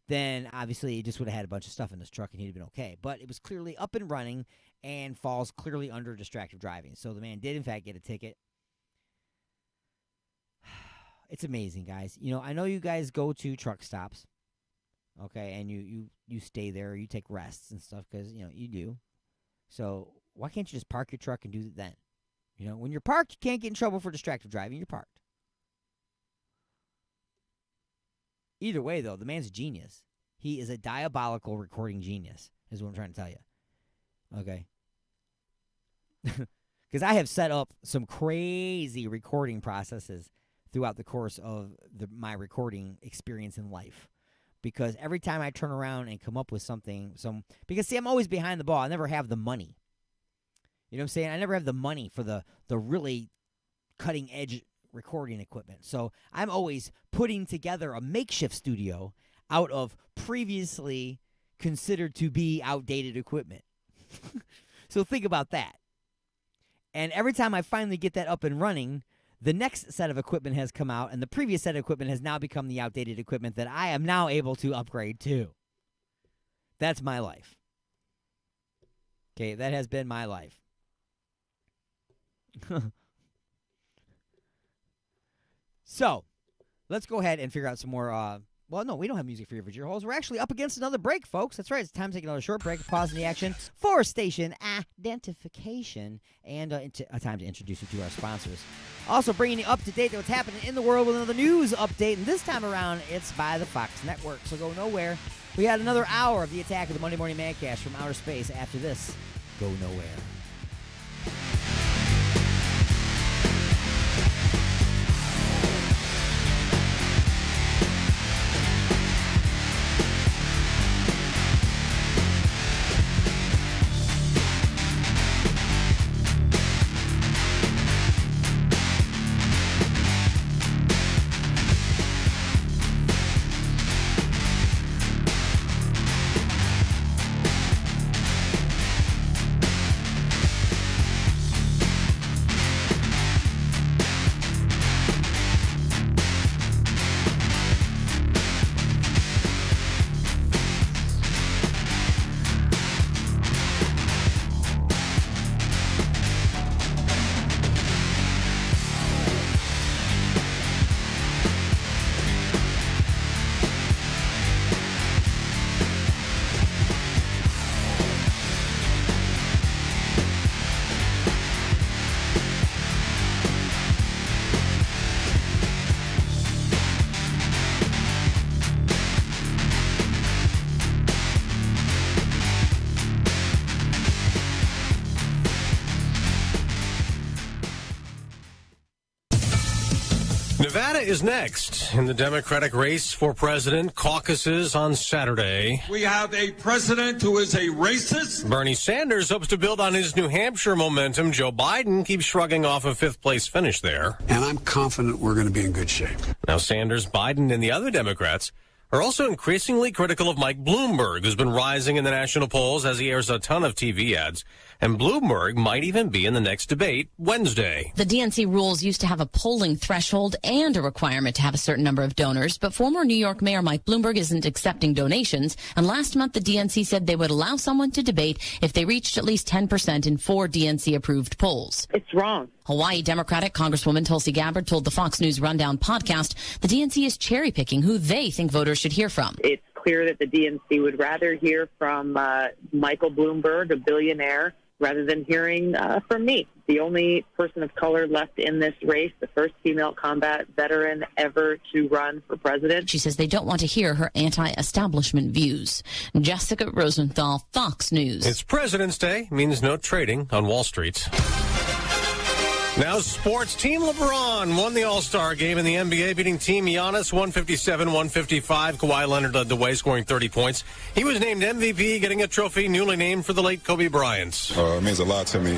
S4: then obviously he just would have had a bunch of stuff in his truck and he'd have been okay. But it was clearly up and running and falls clearly under distracted driving. So the man did, in fact, get a ticket. It's amazing, guys. You know, I know you guys go to truck stops, okay, and you stay there, you take rests and stuff because, you know, you do. So why can't you just park your truck and do it then? You know, when you're parked, you can't get in trouble for distracted driving. You're parked. Either way, though, the man's a genius. He is a diabolical recording genius, is what I'm trying to tell you. Okay? Because I have set up some crazy recording processes throughout the course of my recording experience in life. Because every time I turn around and come up with something, because, see, I'm always behind the ball. I never have the money. You know what I'm saying? I never have the money for the really cutting-edge recording equipment. So I'm always putting together a makeshift studio out of previously considered to be outdated equipment. So think about that. And every time I finally get that up and running, the next set of equipment has come out, and the previous set of equipment has now become the outdated equipment that I am now able to upgrade to. That's my life. Okay, that has been my life. So, let's go ahead and figure out some more. Well, no, we don't have music for your Virginia holes. We're actually up against another break, folks. That's right. It's time to take another short break, pause in the action for station identification, and a time to introduce you to our sponsors. Also, bringing you up to date to what's happening in the world with another news update, and this time around, it's by the Fox Network, so go nowhere. We had another hour of the Attack of the Monday Morning Madcast from outer space. After this, go nowhere.
S11: Nevada is next in the Democratic race for president. Caucuses on Saturday.
S18: We have a president who is a racist.
S11: Bernie Sanders hopes to build on his New Hampshire momentum. Joe Biden keeps shrugging off a fifth-place finish there.
S23: And I'm confident we're going to be in good shape.
S11: Now Sanders, Biden, and the other Democrats are also increasingly critical of Mike Bloomberg, who's been rising in the national polls as he airs a ton of TV ads. And Bloomberg might even be in the next debate Wednesday.
S24: The DNC rules used to have a polling threshold and a requirement to have a certain number of donors, but former New York Mayor Mike Bloomberg isn't accepting donations. And last month, the DNC said they would allow someone to debate if they reached at least 10% in 4 DNC-approved polls.
S25: It's wrong.
S24: Hawaii Democratic Congresswoman Tulsi Gabbard told the Fox News Rundown podcast the DNC is cherry-picking who they think voters should hear from.
S25: It's clear that the DNC would rather hear from Michael Bloomberg, a billionaire, rather than hearing from me, the only person of color left in this race, the first female combat veteran ever to run for president.
S24: She says they don't want to hear her anti-establishment views. Jessica Rosenthal, Fox News.
S11: It's President's Day, means no trading on Wall Street. Now sports. Team LeBron won the All-Star game in the NBA, beating Team Giannis 157-155. Kawhi Leonard led the way, scoring 30 points. He was named MVP, getting a trophy newly named for the late Kobe Bryant.
S26: It means a lot to me.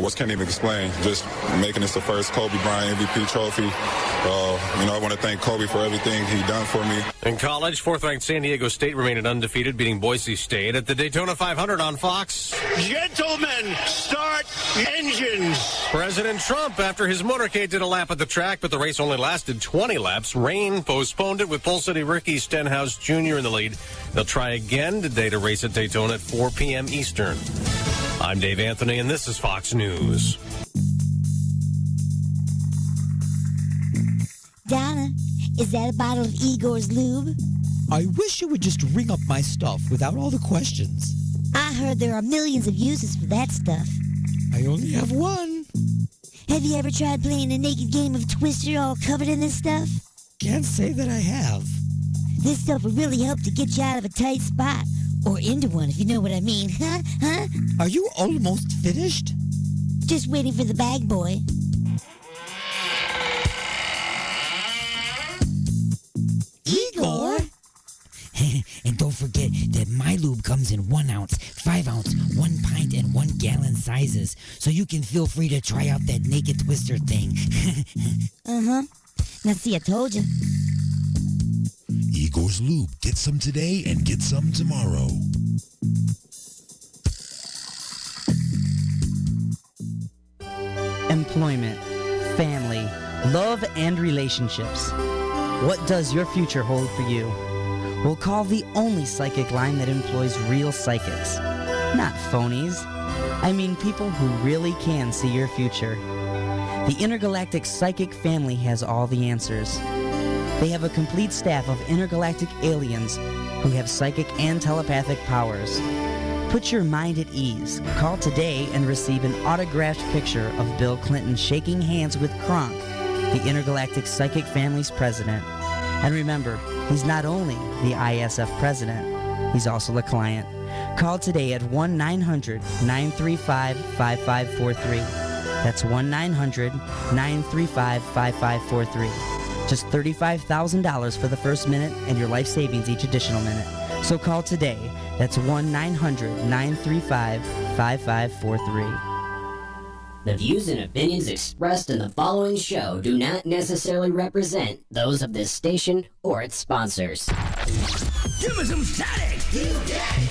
S26: Words can't even explain. Just making this the first Kobe Bryant MVP trophy. I want to thank Kobe for everything he done for me.
S11: In college, fourth-ranked San Diego State remained undefeated, beating Boise State at the Daytona 500 on Fox.
S18: Gentlemen, start engines.
S11: President Trump, after his motorcade, did a lap at the track, but the race only lasted 20 laps. Rain postponed it with Pole City Ricky Stenhouse Jr. in the lead. They'll try again today to race at Daytona at 4 p.m. Eastern. I'm Dave Anthony, and this is Fox News.
S27: Donna, is that a bottle of Igor's lube?
S10: I wish you would just ring up my stuff without all the questions.
S27: I heard there are millions of uses for that stuff.
S10: I only have one.
S27: Have you ever tried playing a naked game of Twister all covered in this stuff?
S10: Can't say that I have.
S27: This stuff will really help to get you out of a tight spot. Or into one, if you know what I mean. Huh?
S10: Are you almost finished?
S27: Just waiting for the bag boy.
S10: Igor? And don't forget that my lube comes in 1 ounce, 5 ounce, 1 pint, and 1 gallon sizes. So you can feel free to try out that naked twister thing.
S27: Uh-huh. Now see, I told you.
S19: Igor's Lube. Get some today and get some tomorrow.
S21: Employment, family, love, and relationships. What does your future hold for you? We'll call the only psychic line that employs real psychics. Not phonies. I mean people who really can see your future. The Intergalactic Psychic Family has all the answers. They have a complete staff of intergalactic aliens who have psychic and telepathic powers. Put your mind at ease. Call today and receive an autographed picture of Bill Clinton shaking hands with Kronk, the Intergalactic Psychic Family's president. And remember, he's not only the ISF president, he's also the client. Call today at 1-900-935-5543. That's 1-900-935-5543. Just $35,000 for the first minute and your life savings each additional minute. So call today. That's 1-900-935-5543.
S1: The views and opinions expressed in the following show do not necessarily represent those of this station or its sponsors.
S2: Give me some static! You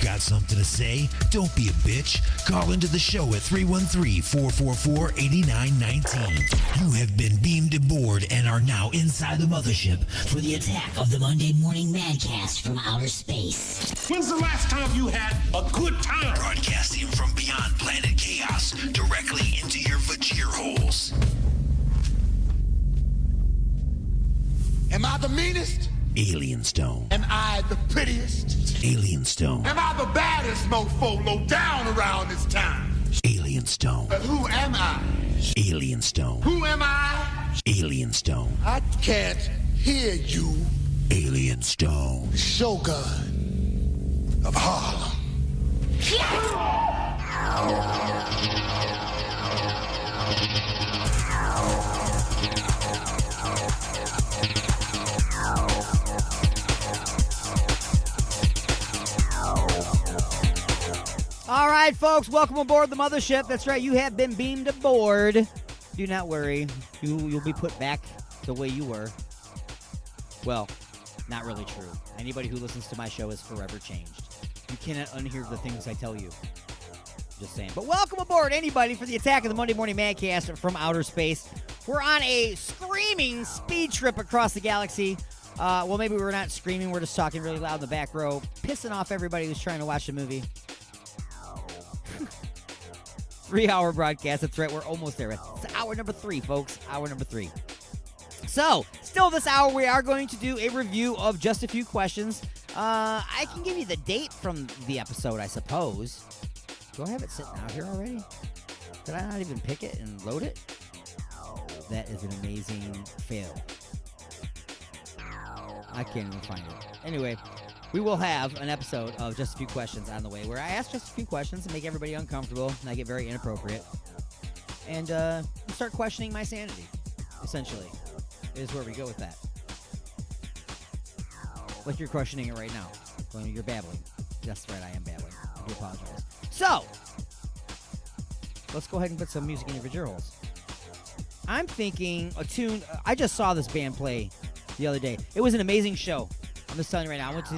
S2: got something to say? Don't be a bitch. Call into the show at 313-444-8919. You have been beamed aboard and are now inside the mothership
S1: For the attack of the Monday Morning Madcast from outer space.
S18: When's the last time you had a good time?
S2: broadcasting from beyond planet chaos directly into your vajir holes.
S3: Am I the meanest?
S2: Alien Stone.
S3: Am I the prettiest?
S2: Alien Stone.
S3: Am I the baddest mofo low down around this town?
S2: Alien Stone.
S3: But who am I?
S2: Alien Stone.
S3: Who am I?
S2: Alien Stone.
S3: I can't hear you.
S2: Alien Stone.
S3: Shogun of Harlem.
S4: All right, folks, welcome aboard the mothership. That's right, you have been beamed aboard. Do not worry, you'll be put back the way you were. Well, not really true. Anybody who listens to my show is forever changed. You cannot unhear the things I tell you. Just saying. But welcome aboard, anybody, for the attack of the Monday Morning Madcast from outer space. We're on a screaming speed trip across the galaxy. Well, maybe we're not screaming. We're just talking really loud in the back row, pissing off everybody who's trying to watch the movie. 3-hour broadcast. That's right. We're almost there. It's hour number 3, folks. Hour number 3. So, still this hour, we are going to do a review of Just a Few Questions. I can give you the date from the episode, I suppose. Do I have it sitting out here already? Did I not even pick it and load it? That is an amazing fail. I can't even find it. Anyway, we will have an episode of Just a Few Questions on the way where I ask just a few questions and make everybody uncomfortable, and I get very inappropriate. And start questioning my sanity, essentially, is where we go with that. Like you're questioning it right now. Well, you're babbling. That's right, I am babbling. I do apologize. So, let's go ahead and put some music in your vajir holes. I'm thinking a tune. I just saw this band play the other day. It was an amazing show. I'm just telling you right now. I went to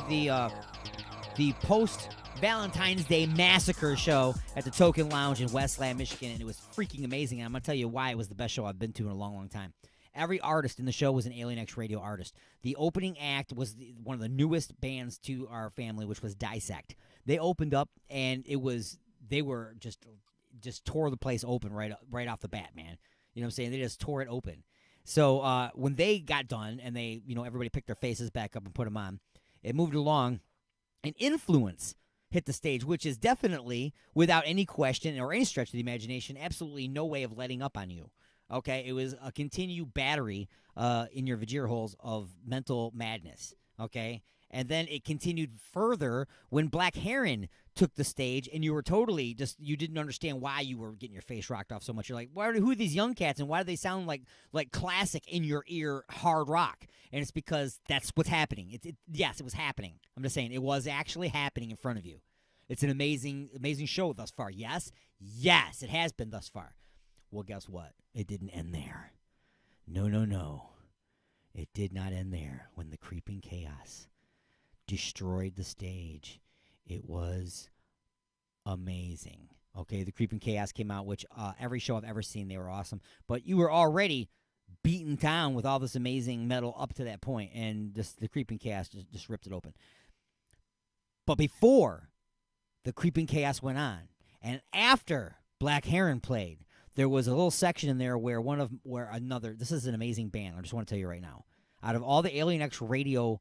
S4: the post-Valentine's Day Massacre show at the Token Lounge in Westland, Michigan, and it was freaking amazing. And I'm going to tell you why it was the best show I've been to in a long, long time. Every artist in the show was an Alien X Radio artist. The opening act was one of the newest bands to our family, which was Dissect. They opened up, and they were just tore the place open right off the bat, man. You know what I'm saying? They just tore it open. So when they got done and they, everybody picked their faces back up and put them on, it moved along. And Influence hit the stage, which is definitely, without any question or any stretch of the imagination, absolutely no way of letting up on you. Okay, it was a continued battery in your vajir holes of mental madness. Okay, and then it continued further when Black Heron took the stage, and you were totally you didn't understand why you were getting your face rocked off so much. You're like, who are these young cats, and why do they sound like classic in your ear hard rock? And it's because that's what's happening. Yes, it was happening. I'm just saying it was actually happening in front of you. It's an amazing show thus far. Yes, it has been thus far. Well, guess what? It didn't end there. No. It did not end there. When the Creeping Chaos destroyed the stage, it was amazing. Okay, the Creeping Chaos came out, which every show I've ever seen, they were awesome. But you were already beaten down with all this amazing metal up to that point, and the Creeping Chaos just ripped it open. But before the Creeping Chaos went on, and after Black Heron played, there was a little section in there where this is an amazing band. I just want to tell you right now. Out of all the Alien X Radio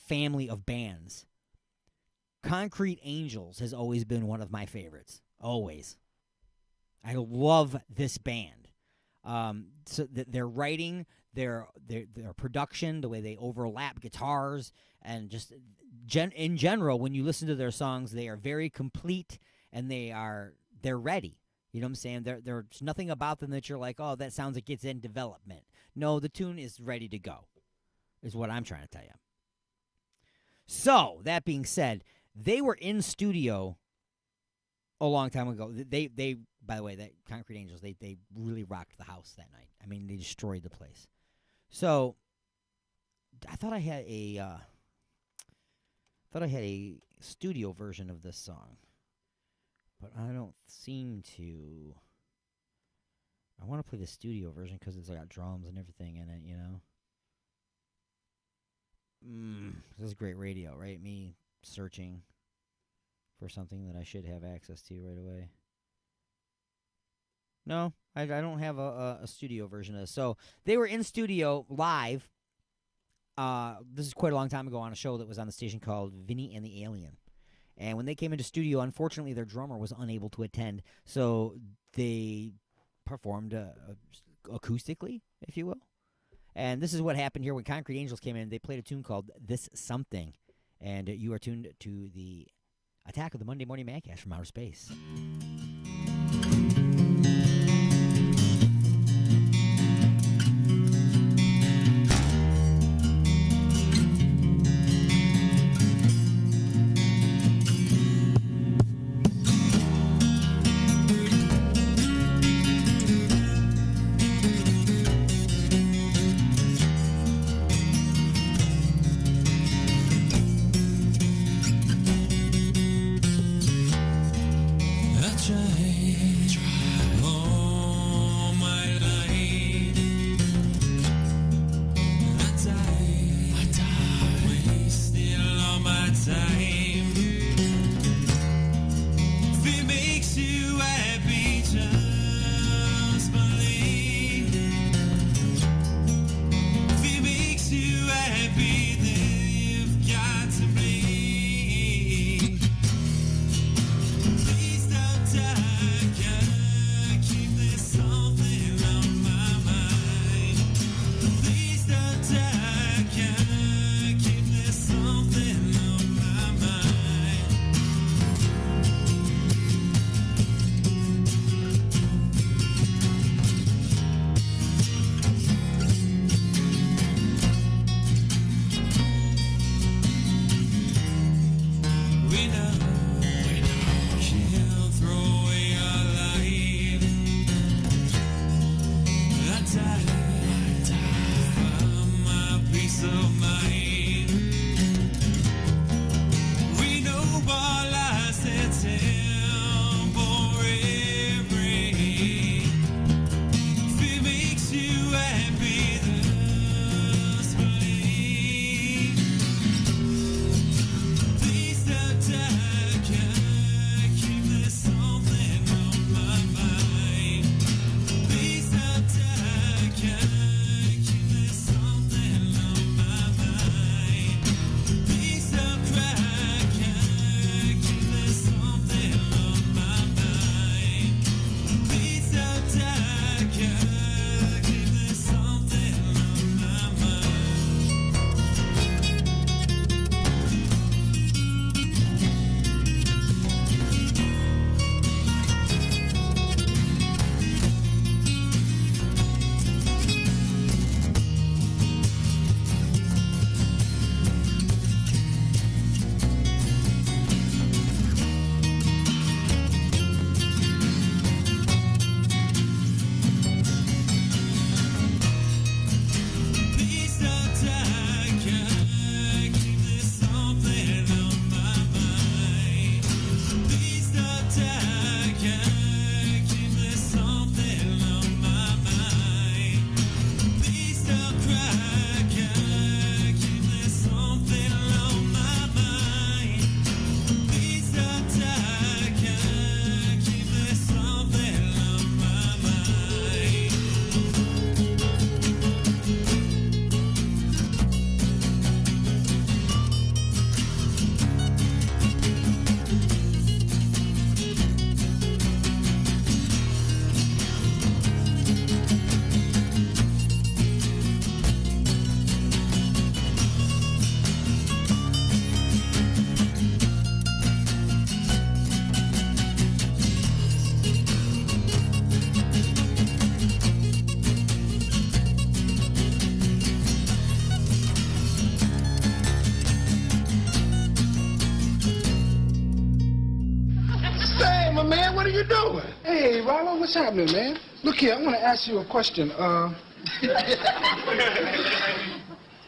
S4: family of bands, Concrete Angels has always been one of my favorites. Always. I love this band. So their writing, their production, the way they overlap guitars, and just in general, when you listen to their songs, they are very complete, and they're ready. You know what I'm saying? There's nothing about them that you're like, oh, that sounds like it's in development. No, the tune is ready to go, is what I'm trying to tell you. So, that being said, they were in studio a long time ago. They by the way, that Concrete Angels, they really rocked the house that night. I mean, they destroyed the place. So, I thought I had a studio version of this song. But I don't seem to. I want to play the studio version because it's got drums and everything in it, you know? This is great radio, right? Me searching for something that I should have access to right away. No, I don't have a studio version of this. So they were in studio live. This is quite a long time ago on a show that was on the station called Vinny and the Alien. And when they came into studio, unfortunately, their drummer was unable to attend, so they performed acoustically, if you will. And this is what happened here when Concrete Angels came in. They played a tune called This Something, and you are tuned to the Attack of the Monday Morning Madcast from Outer Space.
S3: doing?
S23: Hey, Rollo, what's happening, man? Look here, I want to ask you a question.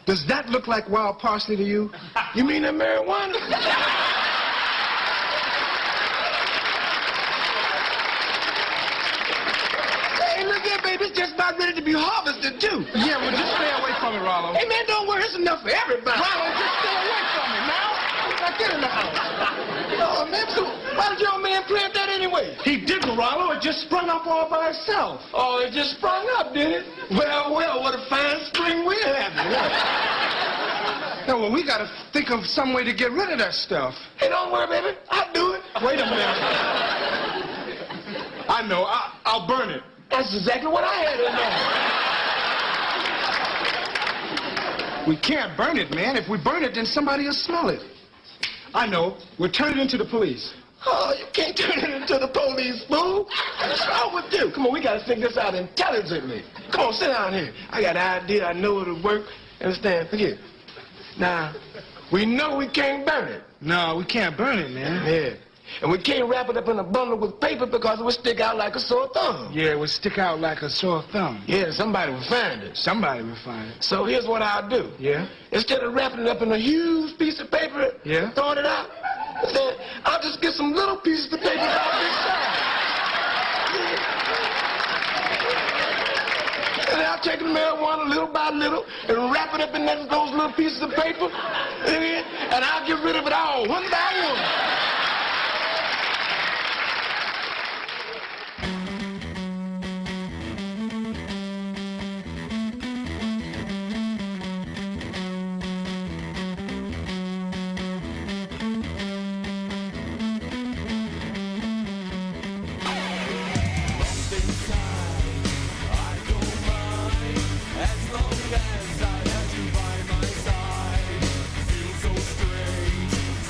S23: Does that look like wild parsley to you?
S3: You mean that marijuana? Hey, look here, baby. It's just about ready to be harvested, too.
S23: Yeah, well, just stay away from it, Rollo.
S3: Hey, man, don't worry. It's enough for everybody.
S23: Rollo, just stay away from it now. Now get in the house.
S3: Oh, man, so why did your man plant that anyway?
S23: He didn't, Rollo. It just sprung up all by itself.
S3: Oh, it just sprung up, did it? Well, what a fine spring we're having.
S23: No, well, we got to think of some way to get rid of that stuff.
S3: Hey, don't worry, baby. I'll do it.
S23: Wait a minute. I know. I'll burn it.
S3: That's exactly what I had in mind.
S23: We can't burn it, man. If we burn it, then somebody will smell it. I know. We'll turn it into the police.
S3: Oh, you can't turn it into the police, fool. What's wrong with you? Come on, we got to figure this out intelligently. Come on, sit down here. I got an idea. I know it'll work. Understand? Look here. Now, we know we can't burn it.
S23: No, we can't burn it, man.
S3: Yeah. And we can't wrap it up in a bundle with paper because it would stick out like a sore thumb.
S23: Yeah, it would stick out like a sore thumb.
S3: Yeah, somebody will find it.
S23: Somebody will find it.
S3: So here's what I'll do.
S23: Yeah?
S3: Instead of wrapping it up in a huge piece of paper,
S23: yeah,
S3: throwing it out, then I'll just get some little pieces of paper out this side. And I'll take the marijuana little by little and wrap it up in those little pieces of paper, and I'll get rid of it all one by one.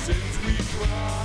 S8: Since we cried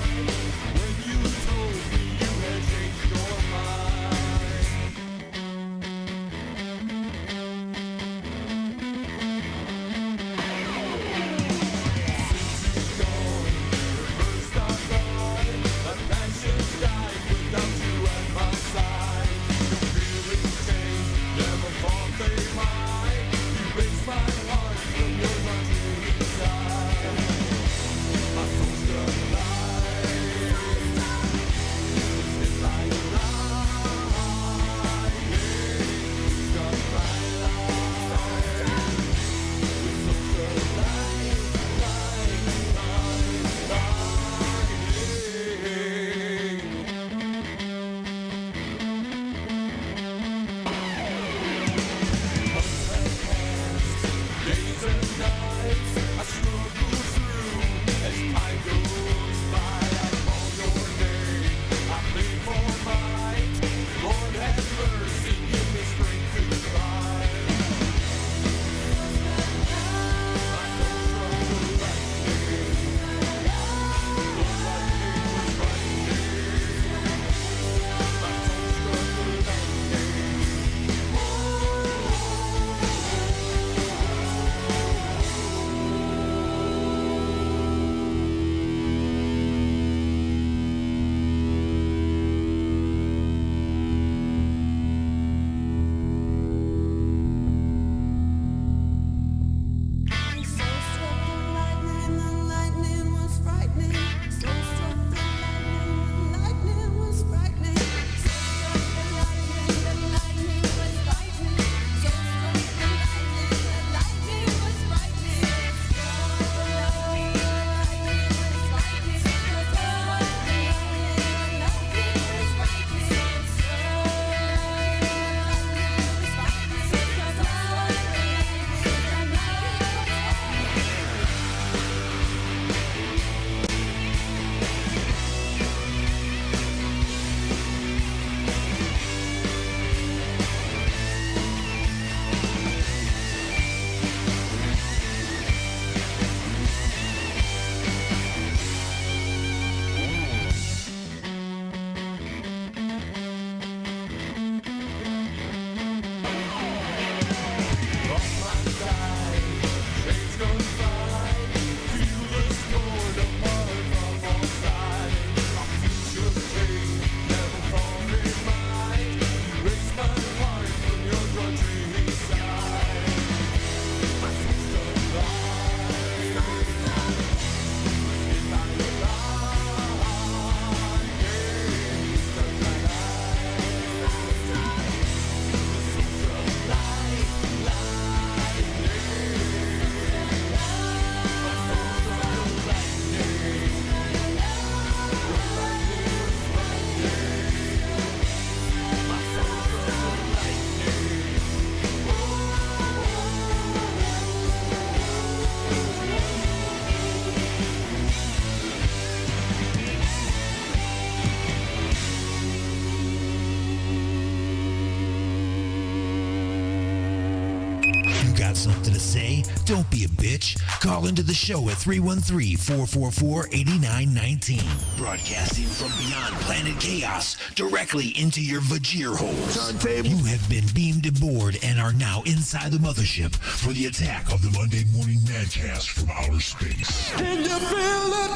S2: something to say? Don't be a bitch. Call into the show at 313-444-8919. Broadcasting from beyond planet chaos directly into your Vajir holes. You have been beamed aboard and are now inside the mothership for the attack of the Monday Morning Madcast from outer space.
S8: Can you feel it?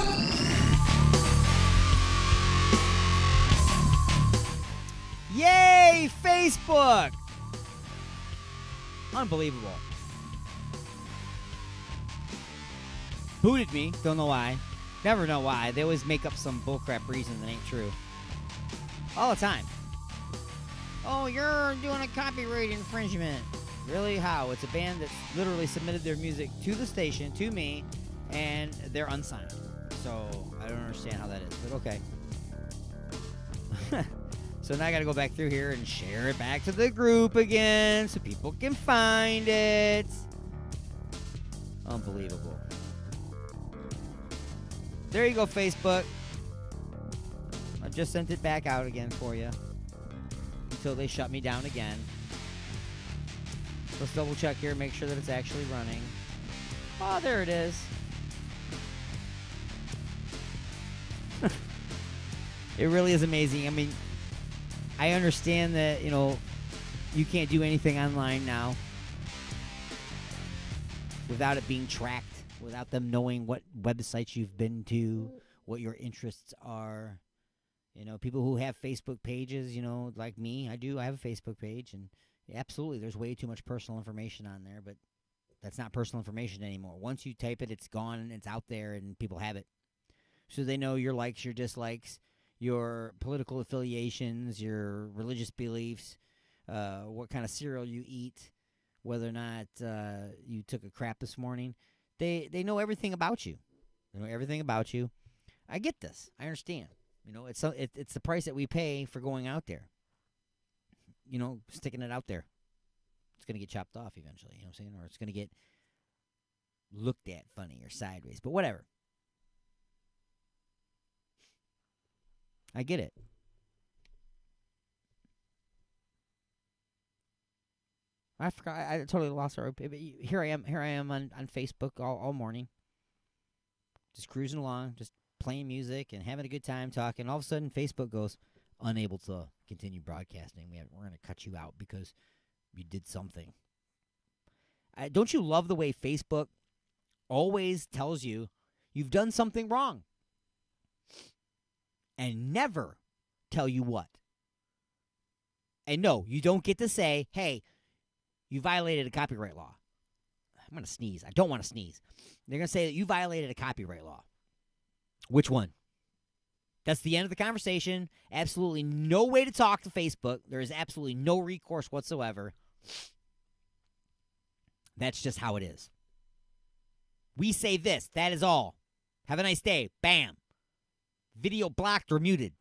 S4: Yay, Facebook! Unbelievable. Booted me. Don't know why. Never know why. They always make up some bullcrap reason that ain't true. All the time. Oh, you're doing a copyright infringement. Really? How? It's a band that's literally submitted their music to the station, to me, and they're unsigned. So I don't understand how that is, but okay. So now I got to go back through here and share it back to the group again so people can find it. Unbelievable. There you go, Facebook. I just sent it back out again for you until they shut me down again. Let's double check here, make sure that it's actually running. Oh, there it is. It really is amazing. I mean, I understand that, you know, you can't do anything online now without it being tracked, without them knowing what websites you've been to, what your interests are. You know, people who have Facebook pages, you know, like me, I have a Facebook page, and absolutely, there's way too much personal information on there, but that's not personal information anymore. Once you type it, it's gone, and it's out there, and people have it. So they know your likes, your dislikes, your political affiliations, your religious beliefs, what kind of cereal you eat, whether or not you took a crap this morning. They know everything about you. They know everything about you. I get this. I understand. You know, it's the price that we pay for going out there. You know, sticking it out there. It's going to get chopped off eventually, you know what I'm saying? Or it's going to get looked at funny or sideways. But whatever. I get it. I forgot. I totally lost our. Here I am on Facebook all morning, just cruising along, just playing music and having a good time talking. All of a sudden, Facebook goes unable to continue broadcasting. We're going to cut you out because you did something. Don't you love the way Facebook always tells you you've done something wrong? And never tell you what. And no, you don't get to say, hey, you violated a copyright law. I'm going to sneeze. I don't want to sneeze. They're going to say that you violated a copyright law. Which one? That's the end of the conversation. Absolutely no way to talk to Facebook. There is absolutely no recourse whatsoever. That's just how it is. We say this. That is all. Have a nice day. Bam. Video blocked or muted.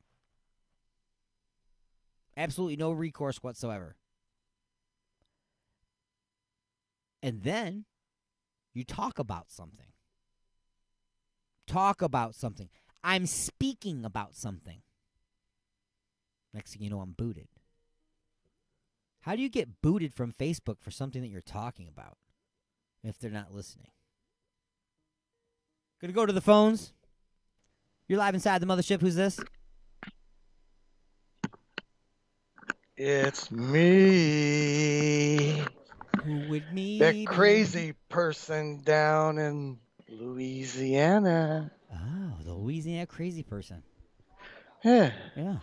S4: Absolutely no recourse whatsoever. And then you talk about something. Talk about something. I'm speaking about something. Next thing you know, I'm booted. How do you get booted from Facebook for something that you're talking about if they're not listening? Gonna go to the phones. You're live inside the mothership. Who's this?
S9: It's me.
S4: Who would me?
S9: That crazy person down in Louisiana.
S4: Oh, the Louisiana crazy person.
S9: Yeah.
S4: Yeah.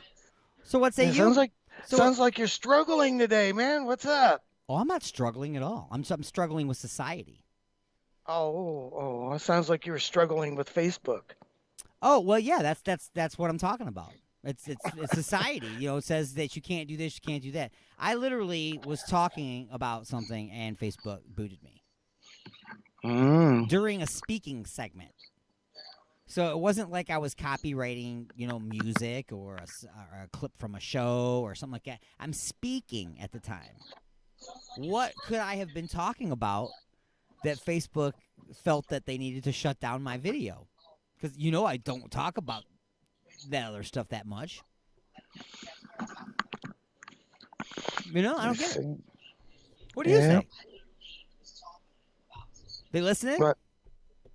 S4: So what say you?
S9: Sounds like you're struggling today, man. What's up?
S4: Oh, I'm not struggling at all. I'm struggling with society.
S9: Oh, it sounds like you were struggling with Facebook.
S4: Oh, well, yeah, that's what I'm talking about. It's society. You know, it says that you can't do this, you can't do that. I literally was talking about something, and Facebook booted me during a speaking segment. So it wasn't like I was copywriting, you know, music or a clip from a show or something like that. I'm speaking at the time. What could I have been talking about that Facebook felt that they needed to shut down my video? Because, you know, I don't talk about that other stuff that much. You know, I don't get it. What do you say? They listening?
S9: What?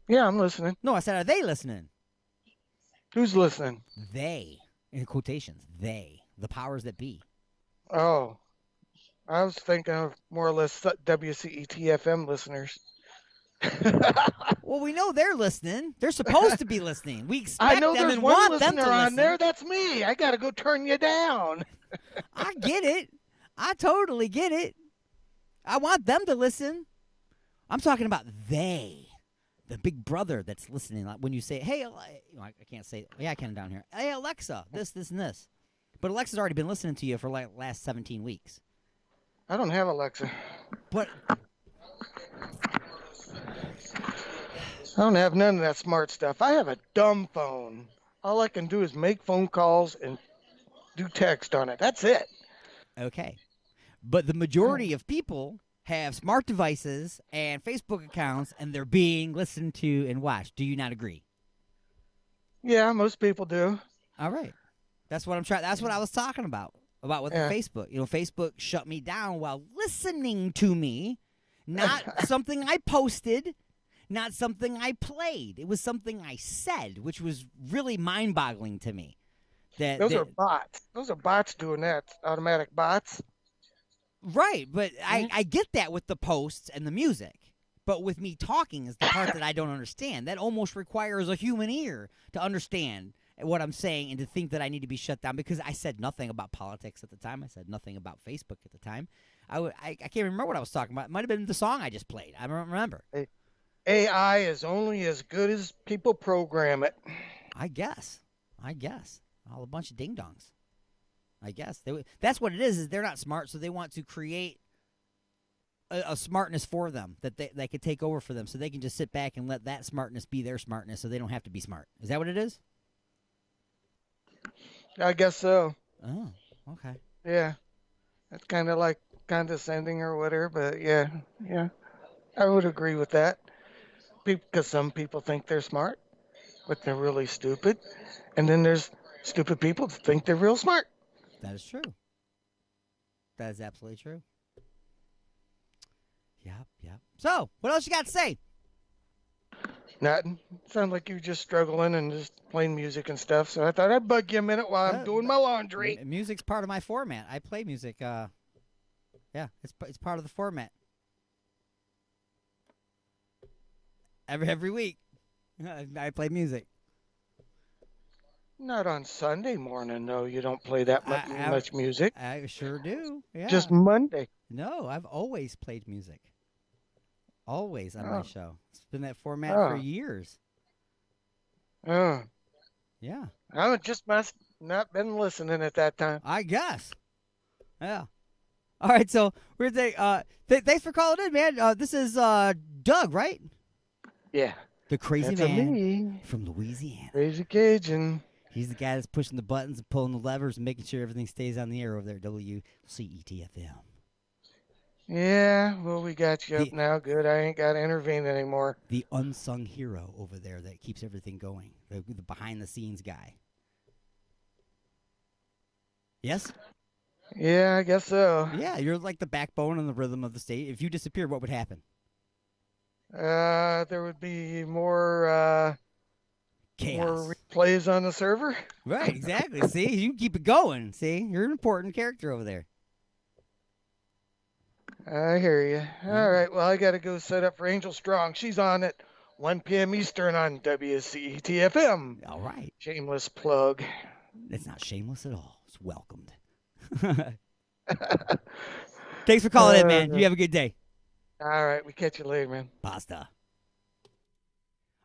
S9: Yeah, I'm listening.
S4: No, I said, are they listening?
S9: Who's listening?
S4: They, in quotations, they, the powers that be.
S9: Oh, I was thinking of more or less WCET-FM listeners.
S4: Well, we know they're listening. They're supposed to be listening. We expect
S9: I know
S4: them
S9: there's
S4: and
S9: one
S4: want them
S9: listener
S4: to
S9: on
S4: listen.
S9: there. That's me. I got to go turn you down.
S4: I get it. I totally get it. I want them to listen. I'm talking about they, the big brother that's listening. Like when you say, hey, I can't say, yeah, I can down here. Hey, Alexa, this, and this. But Alexa's already been listening to you for like last 17 weeks.
S9: I don't have Alexa.
S4: But
S9: I don't have none of that smart stuff. I have a dumb phone. All I can do is make phone calls and do text on it. That's it.
S4: Okay. But the majority of people have smart devices and Facebook accounts, and they're being listened to and watched. Do you not agree?
S9: Yeah, most people do.
S4: All right. That's what I'm trying. That's what I was talking about with the Facebook. You know, Facebook shut me down while listening to me, not something I posted, not something I played. It was something I said, which was really mind-boggling to me.
S9: Those are bots. Those are bots doing that. Automatic bots.
S4: Right, but I get that with the posts and the music. But with me talking is the part that I don't understand. That almost requires a human ear to understand what I'm saying and to think that I need to be shut down because I said nothing about politics at the time. I said nothing about Facebook at the time. I can't remember what I was talking about. It might have been the song I just played. I don't remember.
S9: AI is only as good as people program it.
S4: I guess. All a bunch of ding-dongs. I guess. That's what it is they're not smart, so they want to create a smartness for them that they could take over for them so they can just sit back and let that smartness be their smartness so they don't have to be smart. Is that what it is?
S9: I guess so.
S4: Oh, okay.
S9: Yeah. That's kind of like condescending or whatever, but yeah. I would agree with that. Because some people think they're smart, but they're really stupid. And then there's stupid people that think they're real smart.
S4: That is true. That is absolutely true. Yep. So, what else you got to say?
S9: Nothing. Sounds like you're just struggling and just playing music and stuff. So I thought I'd bug you a minute while I'm doing my laundry.
S4: Music's part of my format. I play music. Yeah, it's part of the format. Every week, I play music.
S9: Not on Sunday morning, no. You don't play that much music.
S4: I sure do. Yeah.
S9: Just Monday.
S4: No, I've always played music. Always on my show. It's been that format for years.
S9: Oh.
S4: Yeah.
S9: I just must not been listening at that time.
S4: I guess. Yeah. All right, so we're thanks for calling in, man. This is Doug, right?
S9: Yeah.
S4: The crazy
S9: That's
S4: man
S9: me.
S4: from Louisiana.
S9: Crazy Cajun.
S4: He's the guy that's pushing the buttons and pulling the levers and making sure everything stays on the air over there at WCET-FM.
S9: Yeah, well, we got you up now. Good. I ain't got to intervene anymore.
S4: The unsung hero over there that keeps everything going. The behind-the-scenes guy. Yes?
S9: Yeah, I guess so.
S4: Yeah, you're like the backbone and the rhythm of the state. If you disappeared, what would happen?
S9: There would be more
S4: chaos.
S9: More replays on the server.
S4: Right, exactly. See, you keep it going. See, you're an important character over there.
S9: I hear you. All right, well, I got to go set up for Angel Strong. She's on at 1 p.m. Eastern on WCET-FM.
S4: All right.
S9: Shameless plug.
S4: It's not shameless at all. It's welcomed. Thanks for calling in, man. You have a good day.
S9: All right, we catch you later, man.
S4: Pasta.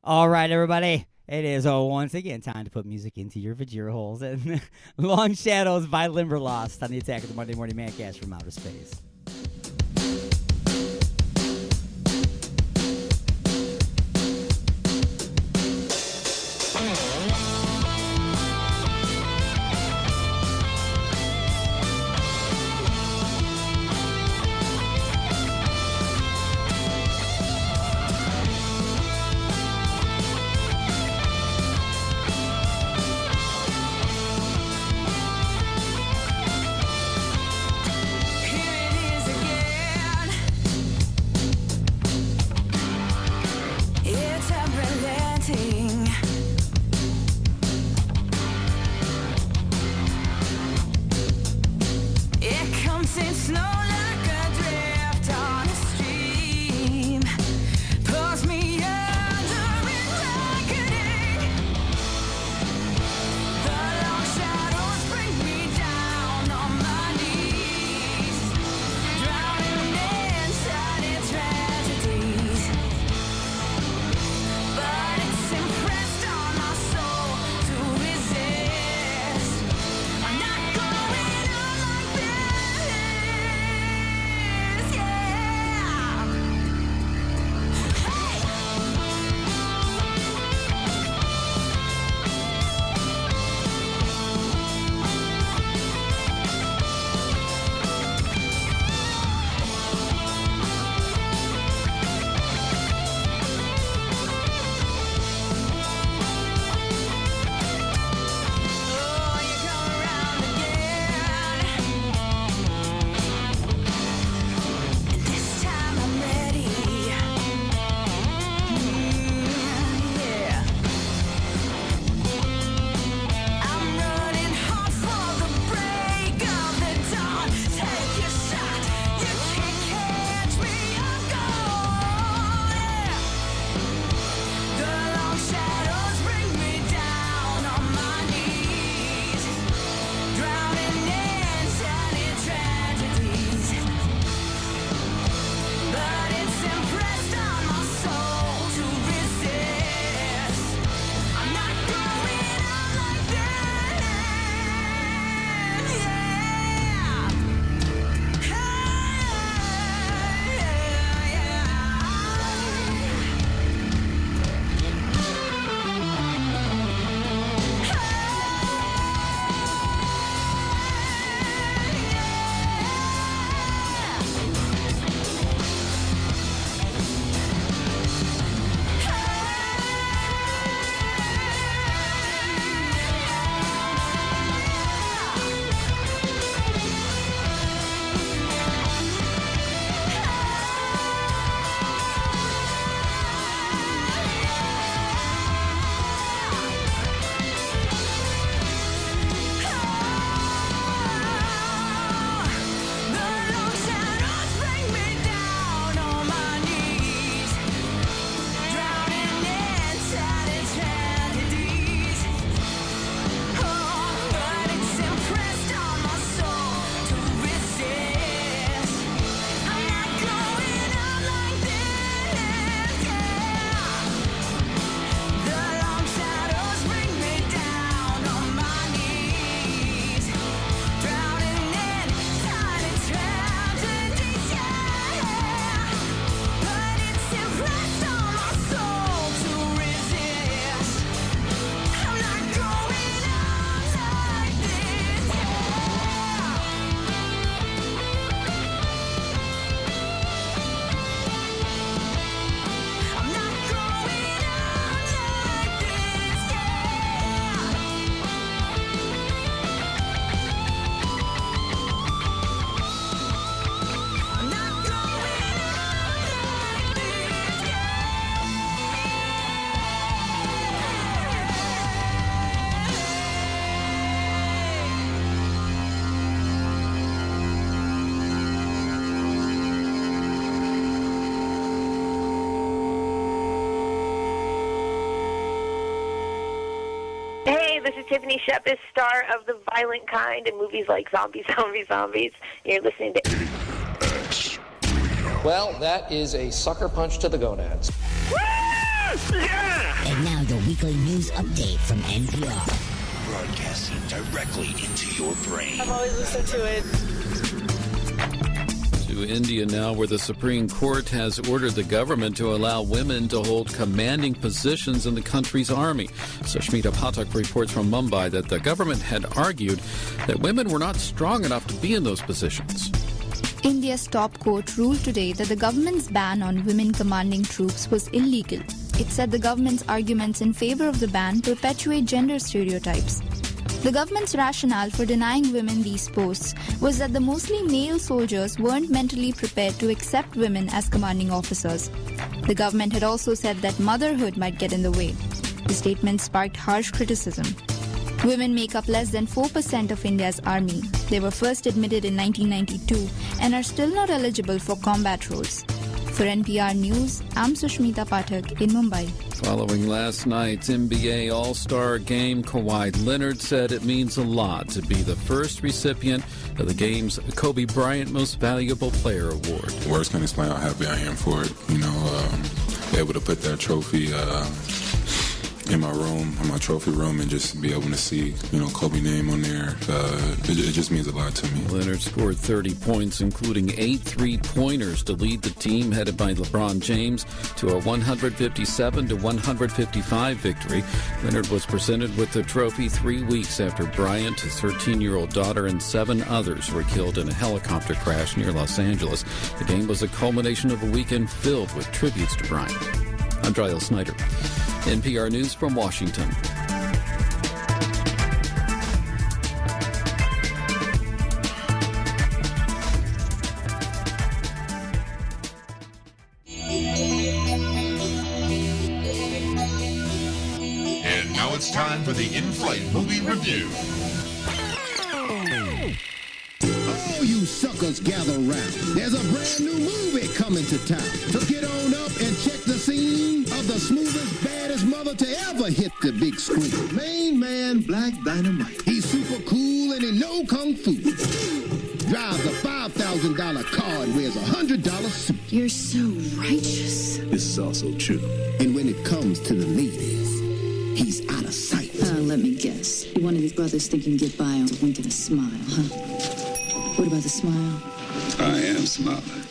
S4: All right, everybody. It is once again time to put music into your vajira holes. And Long Shadows by Limberlost on the Attack of the Monday Morning Mancast from Outer Space.
S8: Here it
S7: This is Tiffany Shepis, star of The Violent Kind in movies like Zombies, Zombies, Zombies. You're listening to...
S6: Well, that is a sucker punch to the gonads.
S2: Yeah!
S27: And now your weekly news update from NPR.
S2: Broadcasting directly into your brain.
S7: I've always listened to it.
S12: To India now, where the Supreme Court has ordered the government to allow women to hold commanding positions in the country's army. Sushmita Pathak reports from Mumbai that the government had argued that women were not strong enough to be in those positions.
S13: India's top court ruled today that the government's ban on women commanding troops was illegal. It said the government's arguments in favor of the ban perpetuate gender stereotypes. The government's rationale for denying women these posts was that the mostly male soldiers weren't mentally prepared to accept women as commanding officers. The government had also said that motherhood might get in the way. The statement sparked harsh criticism. Women make up less than 4% of India's army. They were first admitted in 1992 and are still not eligible for combat roles. For NPR News, I'm Sushmita Pathak in Mumbai.
S12: Following last night's NBA All-Star game, Kawhi Leonard said it means a lot to be the first recipient of the game's Kobe Bryant Most Valuable Player Award.
S26: Words can't explain how happy I am for it. Able to put that trophy in my room, in my trophy room, and just be able to see, Kobe name on there. It just means a lot to me.
S12: Leonard scored 30 points, including 8 3-pointers to lead the team headed by LeBron James to a 157-155 victory. Leonard was presented with the trophy 3 weeks after Bryant, his 13-year-old daughter, and 7 others were killed in a helicopter crash near Los Angeles. The game was a culmination of a weekend filled with tributes to Bryant. I'm Giles Snyder. NPR News from Washington.
S19: And now it's time for the in-flight movie review.
S14: All you suckers gather round. There's a brand new movie coming to town. So get on up and check the scene of the smoothest, baddest mother to ever hit the big screen. Main man, Black Dynamite. He's super cool and he know kung fu. Drives a $5,000 car and wears a $100 suit.
S15: You're so righteous.
S14: This is also true. And when it comes to the ladies, he's out of sight.
S15: Let me guess. You're one of these brothers think you can get by on a wink and a smile, huh? What about the smile?
S14: I am smiling.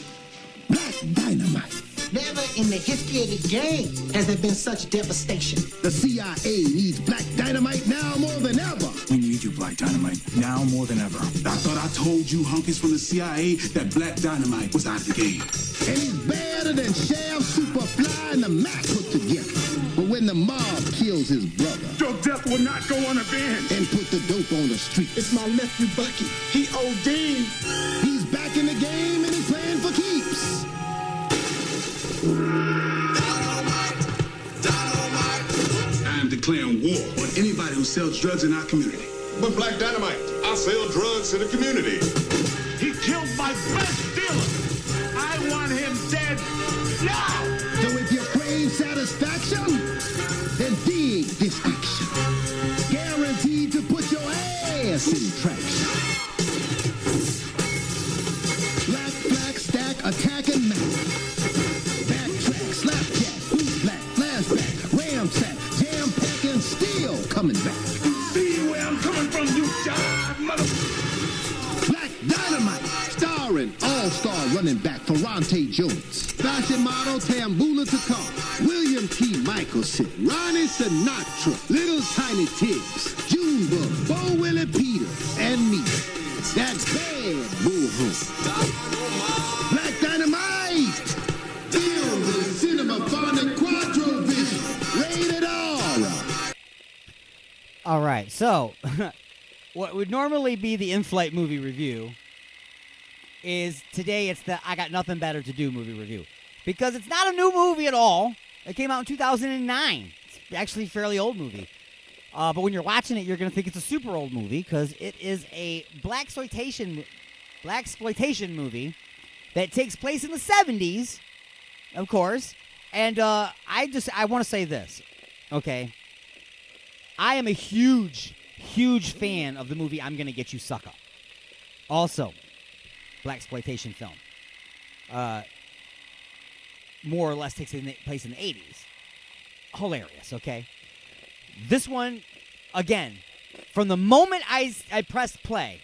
S14: Black Dynamite.
S16: Never in the history of the game has there been such devastation.
S14: The CIA needs Black Dynamite now more than ever.
S17: We need you, Black Dynamite, now more than ever.
S28: I thought I told you hunkies from the CIA that Black Dynamite was out of the game.
S14: And he's better than Shaft, Superfly, and the Mac put together. But when the mob kills his brother,
S28: your death will not go unavenged.
S14: And put the dope on the street.
S16: It's my nephew Bucky. He OD'd.
S14: He's back in the game and he's playing for keeps.
S28: I am declaring war on anybody who sells drugs in our community.
S19: But Black Dynamite, I sell drugs to the community.
S18: He killed my best dealer. I want him dead now.
S14: So if you crave satisfaction, then dig this action. Guaranteed to put your ass in traction. Black, stack, attack, and mac. Backtrack, slapjack, boot black, flashback, ramsack, jam pack, and still coming back.
S18: See where I'm coming from, you jive mother.
S14: Black Dynamite, starring all-star running back Ferrante Jones, fashion model Tambula Takar, William T. Michelson, Ronnie Sinatra, Little Tiny Tibbs, Junebug, Bo Willie Peters, and me. That's bad bullhorn. Black Dynamite! Filled with cinemaphonic quadro vision. Rated R.
S4: All right, so what would normally be the in-flight movie review is today it's the I Got Nothing Better to Do movie review. Because it's not a new movie at all. It came out in 2009. It's actually a fairly old movie. But when you're watching it, you're going to think it's a super old movie because it is a blaxploitation movie that takes place in the 70s, of course. And I want to say this, okay? I am a huge, huge fan of the movie I'm Gonna Get You Sucker. Also, blaxploitation film. More or less takes place in the 80s. Hilarious, okay? This one, again, from the moment I pressed play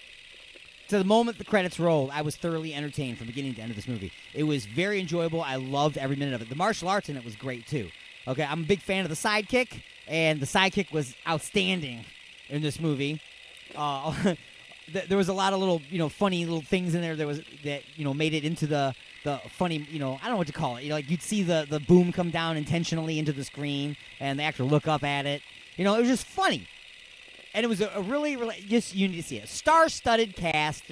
S4: to the moment the credits rolled, I was thoroughly entertained from beginning to end of this movie. It was very enjoyable. I loved every minute of it. The martial arts in it was great, too. Okay, I'm a big fan of the sidekick, and the sidekick was outstanding in this movie. There was a lot of little, funny little things in there that made it into the funny, I don't know what to call it. Like you'd see the boom come down intentionally into the screen, and the actor look up at it. It was just funny. And it was a really, really, you need to see it. Star-studded cast.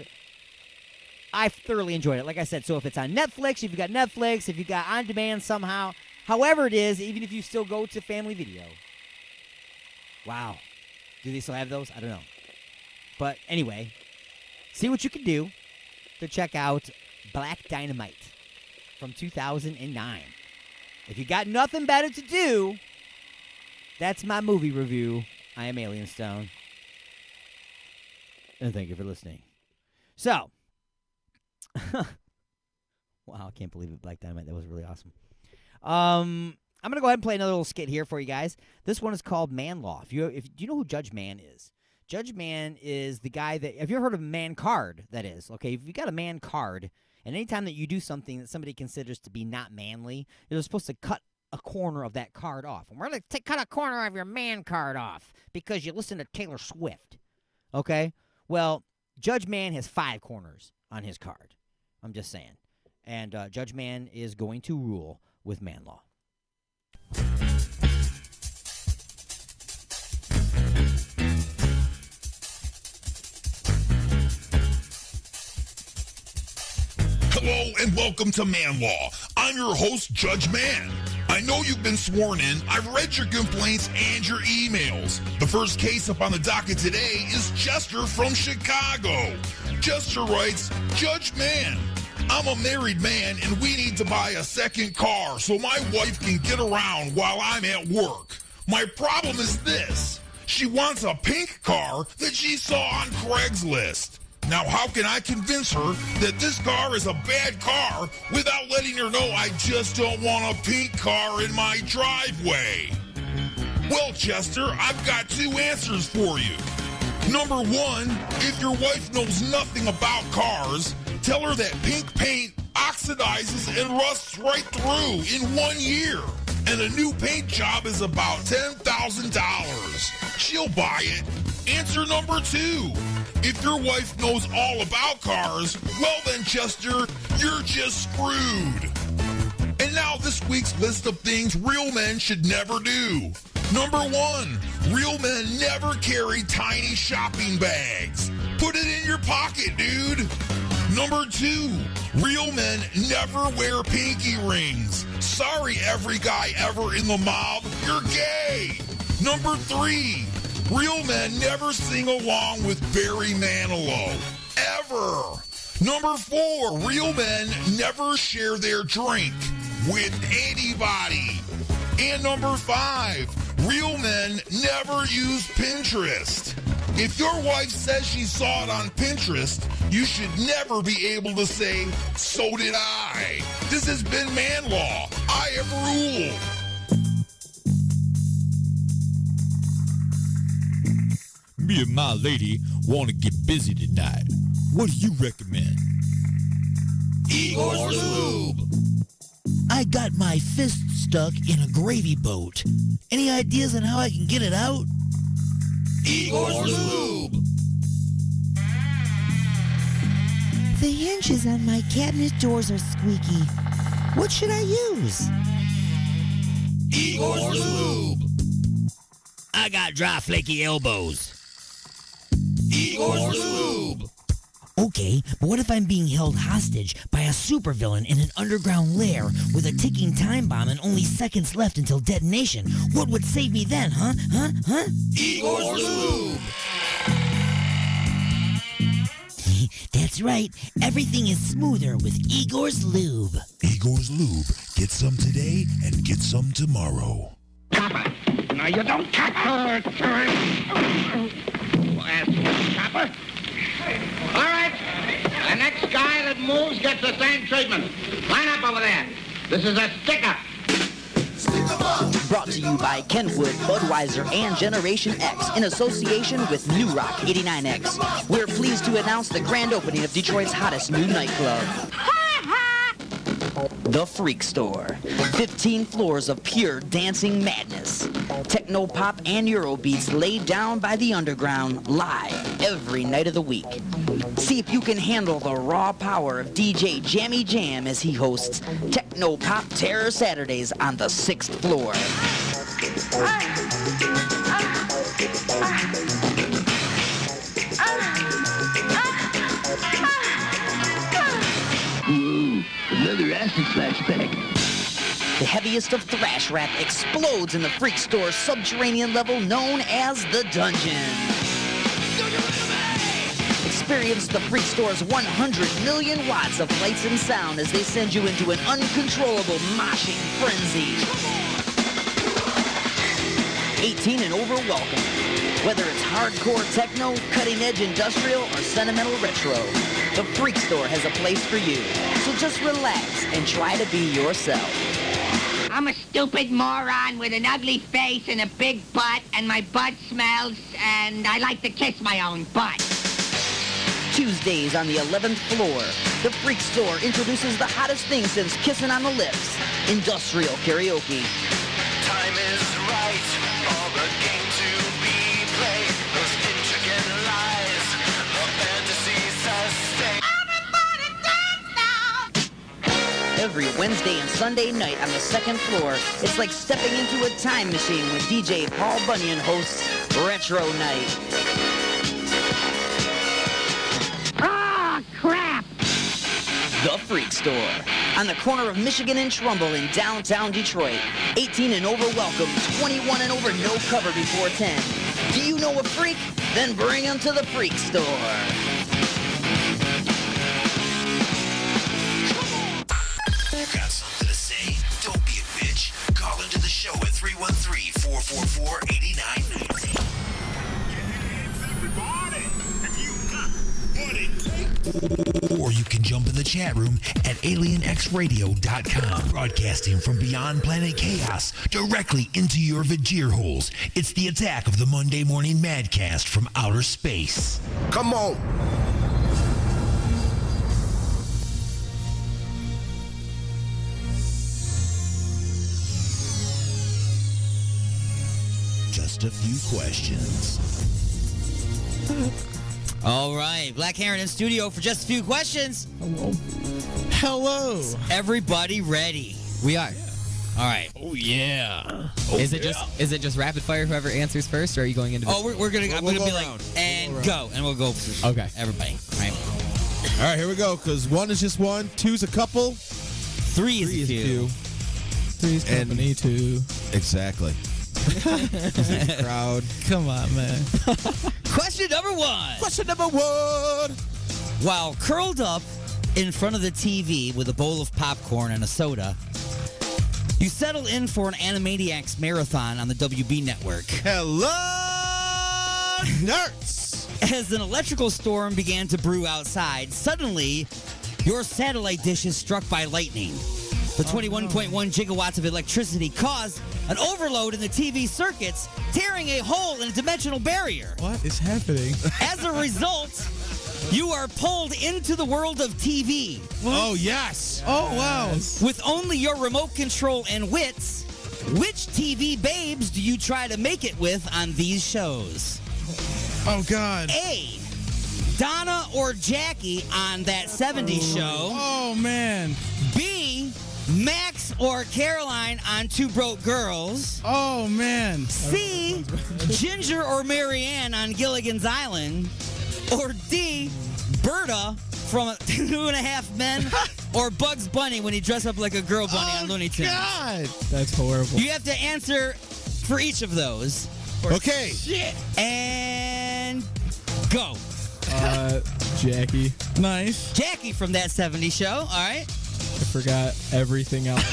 S4: I thoroughly enjoyed it. Like I said, so if it's on Netflix, if you've got Netflix, if you've got on demand somehow, however it is, even if you still go to Family Video. Wow. Do they still have those? I don't know. But anyway, see what you can do to check out Black Dynamite from 2009. If you got nothing better to do, that's my movie review. I am Alien Stone. And thank you for listening. So, wow, I can't believe it, Black Dynamite. That was really awesome. I'm going to go ahead and play another little skit here for you guys. This one is called Man Law. Do you know who Judge Man is? Judge Man is the guy that, have you ever heard of man card, that is? Okay, if you got a man card, and anytime that you do something that somebody considers to be not manly, you're supposed to cut a corner of that card off. And we're going to cut a corner of your man card off because you listen to Taylor Swift. Okay? Well, Judge Man has 5 corners on his card. I'm just saying. And Judge Man is going to rule with man law.
S19: Hello and welcome to Man Law. I'm your host, Judge Man. I know you've been sworn in. I've read your complaints and your emails. The first case up on the docket today is Chester from Chicago. Chester writes, Judge Man, I'm a married man and we need to buy a second car so my wife can get around while I'm at work. My problem is this. She wants a pink car that she saw on Craigslist. Now, how can I convince her that this car is a bad car without letting her know I just don't want a pink car in my driveway? Well, Chester, I've got 2 answers for you. Number 1, if your wife knows nothing about cars, tell her that pink paint oxidizes and rusts right through in 1 year. And a new paint job is about $10,000. She'll buy it. Answer number 2. If your wife knows all about cars, well then, Chester, you're just screwed. And now this week's list of things real men should never do. Number 1, real men never carry tiny shopping bags. Put it in your pocket, dude. Number 2, real men never wear pinky rings. Sorry, every guy ever in the mob, you're gay. Number 3, real men never sing along with Barry Manilow. Ever. Number 4, real men never share their drink with anybody. And number 5, real men never use Pinterest. If your wife says she saw it on Pinterest, you should never be able to say, so did I. This has been Man Law. I have ruled.
S5: Me and my lady want to get busy tonight. What do you recommend?
S2: Igor's Lube.
S10: I got my fist stuck in a gravy boat. Any ideas on how I can get it out?
S2: Igor's Lube.
S27: The hinges on my cabinet doors are squeaky. What should I use?
S2: Igor's Lube.
S10: I got dry, flaky elbows.
S2: Igor's Lube.
S10: Okay, but what if I'm being held hostage by a supervillain in an underground lair with a ticking time bomb and only seconds left until detonation? What would save me then, huh?
S2: Igor's Lube.
S10: That's right. Everything is smoother with Igor's Lube.
S19: Igor's Lube. Get some today and get some tomorrow.
S3: Copper.
S18: Now you don't catch her. Copper. All right. The next guy that moves gets the same treatment. Line up over there. This is a stick-up.
S10: Brought to you by Kenwood, Budweiser, and Generation X in association with New Rock 89X. We're pleased to announce the grand opening of Detroit's hottest new nightclub. The Freak Store. 15 floors of pure dancing madness. Techno pop and Euro beats laid down by the underground live every night of the week. See if you can handle the raw power of DJ Jammy Jam as he hosts Techno Pop Terror Saturdays on the 6th floor.
S8: Whoa, another acid flashback.
S10: The heaviest of thrash rap explodes in the Freak Store's subterranean level known as the Dungeon. Experience the Freak Store's 100 million watts of lights and sound as they send you into an uncontrollable moshing frenzy. 18 and over welcome. Whether it's hardcore techno, cutting-edge industrial, or sentimental retro, the Freak Store has a place for you. So just relax and try to be yourself.
S1: I'm a stupid moron with an ugly face and a big butt, and my butt smells, and I like to kiss my own butt.
S10: Tuesdays on the 11th floor, the Freak Store introduces the hottest thing since kissing on the lips, industrial karaoke.
S8: Time is right for the game to be played. Those intricate lies, the fantasies sustain.
S10: Every Wednesday and Sunday night on the 2nd floor, it's like stepping into a time machine when DJ Paul Bunyan hosts Retro Night.
S1: Ah, crap!
S10: The Freak Store, on the corner of Michigan and Trumbull in downtown Detroit. 18 and over welcome, 21 and over no cover before 10. Do you know a freak? Then bring him to the Freak Store.
S2: Got something to say? Don't be a bitch. Call into the show at 313-444-8919. Or you can jump in the chat room at alienxradio.com. Broadcasting from beyond planet chaos directly into your vajir holes. It's the attack of the Monday Morning Madcast from outer space.
S3: Come on.
S2: Just a few questions.
S4: All right, Black Heron in studio for just a few questions.
S11: Hello.
S4: Everybody ready?
S11: We are.
S4: All right.
S11: Oh yeah.
S20: Is it just rapid fire? Whoever answers first, or are you going into?
S4: Oh, we're gonna. I'm
S11: We'll
S4: gonna
S11: go
S4: be
S11: around.
S4: like, and
S11: We'll
S4: go, and we'll go.
S20: Okay.
S4: Everybody. All right.
S11: All right, here we go. Because 1 is just 1, 2's a couple,
S4: 3 is a few.
S11: 3's company, 2. Exactly. Crowd.
S20: Come on, man.
S4: Question number 1.
S11: Question number 1.
S4: While curled up in front of the TV with a bowl of popcorn and a soda, you settle in for an Animaniacs marathon on the WB network.
S11: Hello, nerds.
S4: As an electrical storm began to brew outside, suddenly your satellite dish is struck by lightning. The 21.1 gigawatts of electricity caused an overload in the TV circuits, tearing a hole in a dimensional barrier.
S11: What is happening?
S4: As a result, you are pulled into the world of TV.
S11: Oh, yes. Oh, wow.
S4: With only your remote control and wits, which TV babes do you try to make it with on these shows?
S11: Oh, God.
S4: A, Donna or Jackie on That 70s Show.
S11: Oh, man.
S4: B, Max or Caroline on Two Broke Girls.
S11: Oh, man.
S4: C, Ginger or Marianne on Gilligan's Island. Or D, Berta from 2.5 Men. Or Bugs Bunny when he dressed up like a girl bunny on Looney Tunes.
S11: God.
S20: That's horrible.
S4: You have to answer for each of those.
S11: Okay.
S4: Shit. And go.
S20: Jackie.
S11: Nice.
S4: Jackie from That 70s Show. All right.
S6: forgot everything else.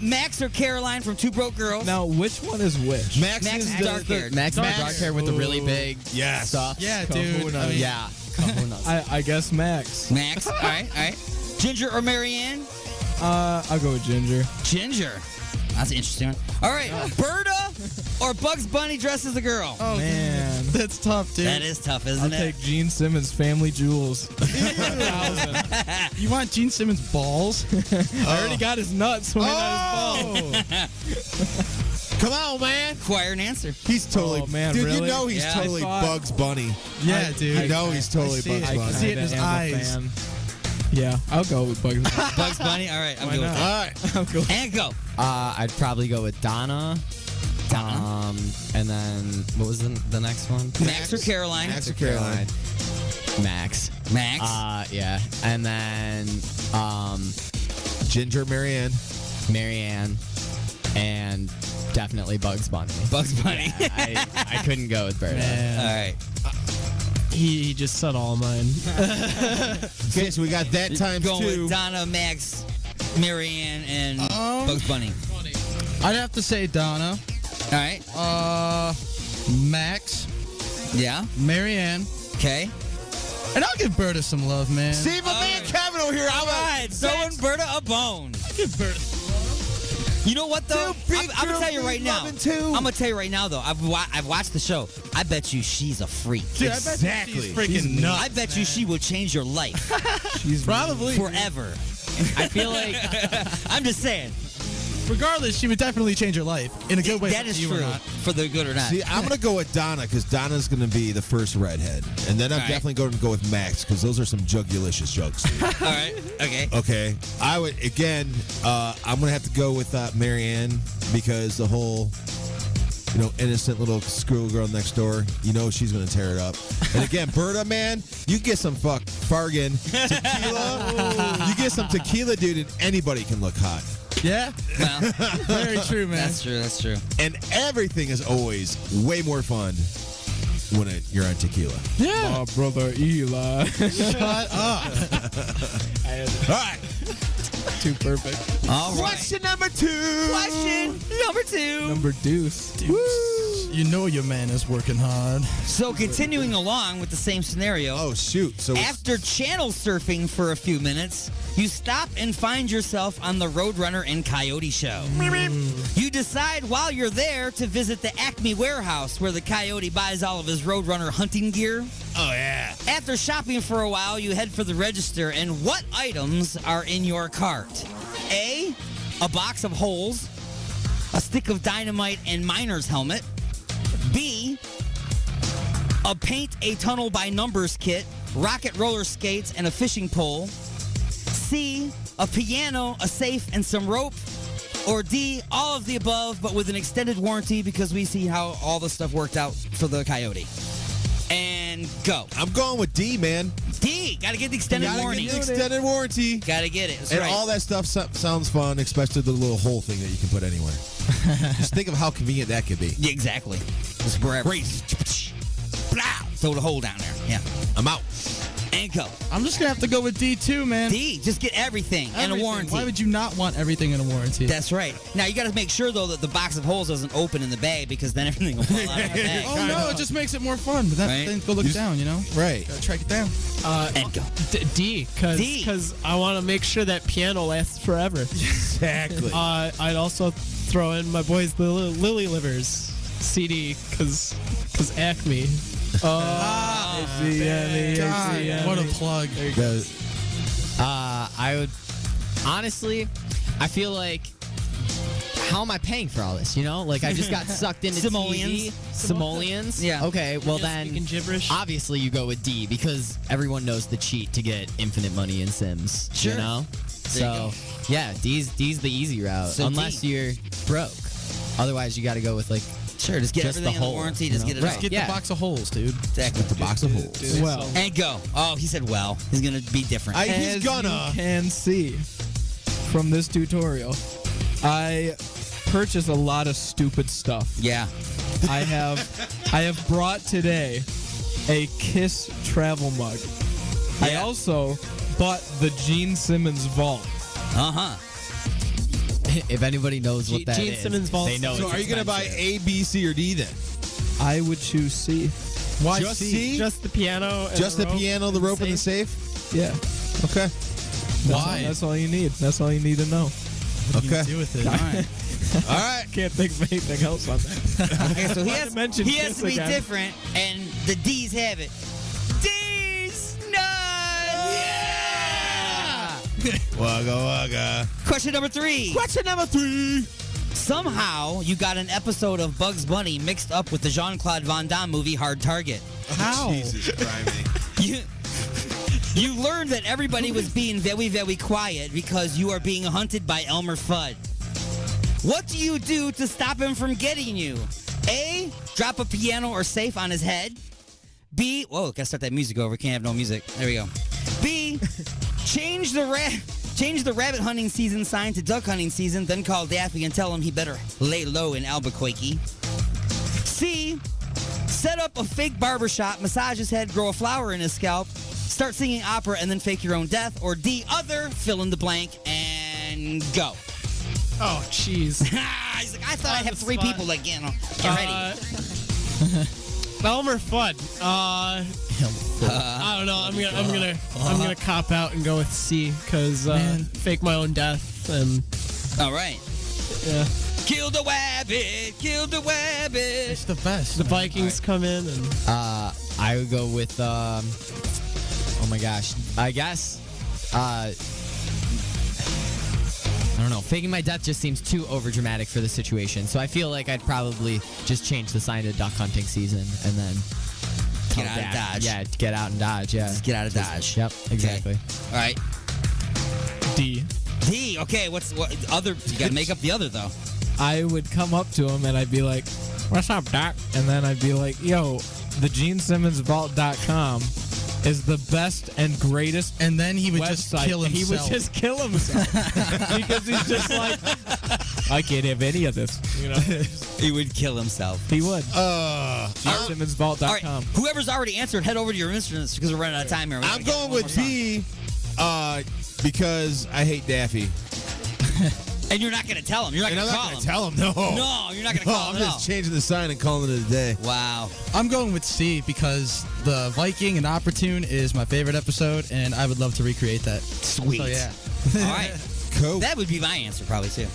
S4: Max or Caroline from Two Broke Girls?
S6: Now, which one is which?
S4: Max is dark hair.
S20: Max dark hair with the really big stuff.
S6: Yeah, dude. I mean,
S20: Yeah.
S6: I guess Max.
S4: Max. All right. Ginger or Marianne?
S6: I'll go with Ginger.
S4: Ginger. That's an interesting one. All right. Berta or Bugs Bunny dressed as a girl?
S6: Oh, man. That's tough, dude.
S4: That is tough, isn't
S6: I'll
S4: it?
S6: take Gene Simmons' Family Jewels. You want Gene Simmons' balls? I already got his nuts. Why not his balls?
S11: Come on, man.
S4: Acquire an answer.
S11: He's totally,
S6: Oh, man,
S11: dude.
S6: really?
S11: You know he's
S4: Yeah,
S11: totally Bugs Bunny.
S6: Yeah, dude.
S11: You know he's totally Bugs
S6: I
S11: Bunny.
S6: can see it in his eyes. Yeah, I'll go with Bugs Bunny.
S4: Bugs Bunny? All right. I'm
S6: Why
S4: good with
S6: not?
S4: that.
S11: All right.
S6: I'll go.
S4: And go.
S20: I'd probably go with Donna. And then what was the next one?
S4: Max or Caroline?
S11: Max or Caroline.
S20: Max.
S4: Max.
S20: Yeah. And then
S11: Ginger, Marianne.
S20: Marianne, and definitely Bugs Bunny.
S4: Bugs Bunny.
S20: Yeah, I couldn't go with Berta.
S4: All right.
S6: He just said all mine.
S11: Okay, so we got that times
S4: Going
S11: two.
S4: with Donna, Max, Marianne, and Bugs Bunny.
S6: I'd have to say Donna.
S4: All right.
S6: Max.
S4: Yeah.
S6: Marianne.
S4: Okay.
S6: And I'll give Berta some love, man.
S11: See, my man Kevin over here.
S4: All right. Throwing Berta a bone.
S6: Give Berta.
S4: You know what, though? I'm going to tell you right now. I'm going to tell you right now, though. I've watched the show. I bet you she's a freak.
S6: Dude, I bet she's freaking nuts.
S4: I bet you she will change your life.
S6: She's probably
S4: forever.
S20: I feel like
S4: I'm just saying.
S6: regardless, she would definitely change her life in a good way.
S4: That is true. For the good or not.
S11: See, I'm going to go with Donna because Donna's going to be the first redhead. And then I'm definitely going to go with Max because those are some jugulicious jokes.
S4: All right. Okay.
S11: Okay. I would, again, I'm going to have to go with Marianne because the whole, innocent little schoolgirl next door, she's going to tear it up. And again, Berta, man, you get some Fargan tequila. You get some tequila, dude, and anybody can look hot.
S6: Yeah.
S4: Well,
S6: very true, man.
S4: That's true. That's true.
S11: And everything is always way more fun when you're on tequila.
S6: Yeah. My brother Eli. Shut up.
S11: All right.
S6: Too perfect.
S4: All right.
S11: Question number 2.
S4: Question number 2.
S6: Number deuce. You know your man is working hard.
S4: So continuing along with the same scenario.
S11: Oh, shoot. So
S4: after channel surfing for a few minutes, you stop and find yourself on the Roadrunner and Coyote show. You decide while you're there to visit the Acme warehouse where the Coyote buys all of his Roadrunner hunting gear.
S11: Oh, yeah.
S4: After shopping for a while, you head for the register, and what items are in your cart? A box of holes, a stick of dynamite and miner's helmet. B, a paint a tunnel by numbers kit, rocket roller skates, and a fishing pole. C, a piano, a safe, and some rope. Or D, all of the above, but with an extended warranty because we see how all the stuff worked out for the Coyote. And go.
S11: I'm going with D, man.
S4: D, gotta get the extended warranty.
S11: Get the extended warranty.
S4: Gotta get it. That's
S11: and
S4: right.
S11: all that stuff sounds fun, especially the little hole thing that you can put anywhere. Just think of how convenient that could be.
S4: Yeah, exactly. Just wherever. Throw the hole down there. Yeah.
S11: I'm out.
S4: And go.
S6: I'm just going to have to go with D2, man.
S4: D, just get everything and a warranty.
S6: Why would you not want everything in a warranty?
S4: That's right. Now, you got to make sure, though, that the box of holes doesn't open in the bag because then everything will fall out of the bag.
S6: Oh, no, it just makes it more fun. But then go look down,
S11: Right.
S6: Gotta track it down.
S4: And go.
S7: D, because I want to make sure that piano lasts forever.
S11: Exactly.
S7: I'd also throw in my boys, the Lily Livers CD, because Acme.
S6: God, what a plug.
S11: There you go.
S20: I would honestly, I feel like, how am I paying for all this? Like I just got sucked into
S4: Simoleons.
S20: Simoleons.
S4: Yeah.
S20: Okay. Well then,
S7: speaking gibberish.
S20: obviously you go with D because everyone knows the cheat to get infinite money in Sims.
S4: Sure.
S20: So yeah, D's the easy route
S4: So
S20: unless
S4: D.
S20: you're broke. Otherwise, you got to go with like.
S4: Sure, just get everything in the
S20: hole,
S4: warranty. Just get it
S20: Right.
S4: out.
S6: Get the box of holes, dude.
S4: Exactly.
S11: The box of holes.
S6: Well,
S4: And go. Oh, he said well. He's going to be different.
S6: as you can see from this tutorial, I purchase a lot of stupid stuff.
S4: Yeah.
S6: I have brought today a Kiss travel mug. I also bought the Gene Simmons vault.
S20: If anybody knows what that
S7: Gene
S20: is,
S7: Simmons Vault.
S20: they know.
S11: So
S20: it's
S11: are you going to buy
S20: expensive.
S11: A, B, C, or D then?
S6: I would choose C.
S7: Why
S11: Just C?
S7: Just the piano. And
S11: Just the
S7: rope
S11: piano, the rope, and the safe?
S6: Yeah.
S11: Okay.
S6: Why? That's all you need. That's all you need to know.
S11: Okay.
S7: do with it.
S4: All right.
S11: All right.
S6: Can't think of anything else on that.
S4: Okay, so he has
S6: Kiss
S4: to be
S6: again.
S4: different, and the D's have it. D's nuts! Yeah!
S11: Wagga wagga.
S4: Question number 3.
S11: Question number 3.
S4: Somehow you got an episode of Bugs Bunny mixed up with the Jean-Claude Van Damme movie Hard Target.
S6: How?
S11: Jesus Christ.
S4: You learned that everybody was being very, very quiet because you are being hunted by Elmer Fudd. What do you do to stop him from getting you? A, drop a piano or safe on his head. B, whoa, gotta start that music over. Can't have no music. There we go. B, change the rabbit hunting season sign to duck hunting season, then call Daffy and tell him he better lay low in Albuquerque. C, set up a fake barbershop, massage his head, grow a flower in his scalp, start singing opera, and then fake your own death. Or D, other, fill in the blank, and go.
S7: Oh, jeez.
S4: He's like, I thought I'd have 3 people like, get ready.
S7: Elmer Fudd. I don't know. I'm gonna cop out and go with C because fake my own death and.
S4: All right.
S7: Yeah.
S4: Kill the wabbit. Kill the wabbit.
S6: It's the best.
S7: The Vikings come in and.
S20: I would go with. Oh my gosh. I guess. I don't know. Faking my death just seems too overdramatic for the situation. So I feel like I'd probably just change the sign to duck hunting season and then
S4: Get out of Dodge.
S20: Yeah, get out and dodge. Yeah,
S4: Just get out of Dodge.
S20: Yep, exactly.
S4: Okay. All right.
S6: D.
S4: D. Okay. What other? You gotta make up the other though.
S6: I would come up to him and I'd be like, "What's up, Doc?" And then I'd be like, "Yo, the GeneSimmonsVault.com is the best and greatest."
S9: And then he would just
S6: website.
S9: kill himself.
S6: He would just kill himself because he's just like, I can't have any of this. You know,
S4: He would kill himself.
S6: he would.
S4: All
S6: GeneSimmonsVault.com.
S4: right. Whoever's already answered, head over to your instruments because we're running out of time here. We
S11: I'm
S4: gotta get
S11: going
S4: one
S11: with
S4: more
S11: B because I hate Daffy.
S4: song. And you're not gonna tell him. You're not
S11: And
S4: gonna
S11: I'm
S4: call
S11: not
S4: him.
S11: going to tell him, no.
S4: No, you're not gonna call
S11: I'm
S4: him.
S11: just changing the sign and calling it a day.
S4: Wow.
S9: I'm going with C because the Viking and Opera Tune is my favorite episode, and I would love to recreate that.
S4: Sweet.
S9: So yeah.
S4: All right.
S11: Cool.
S4: That would be my answer probably too.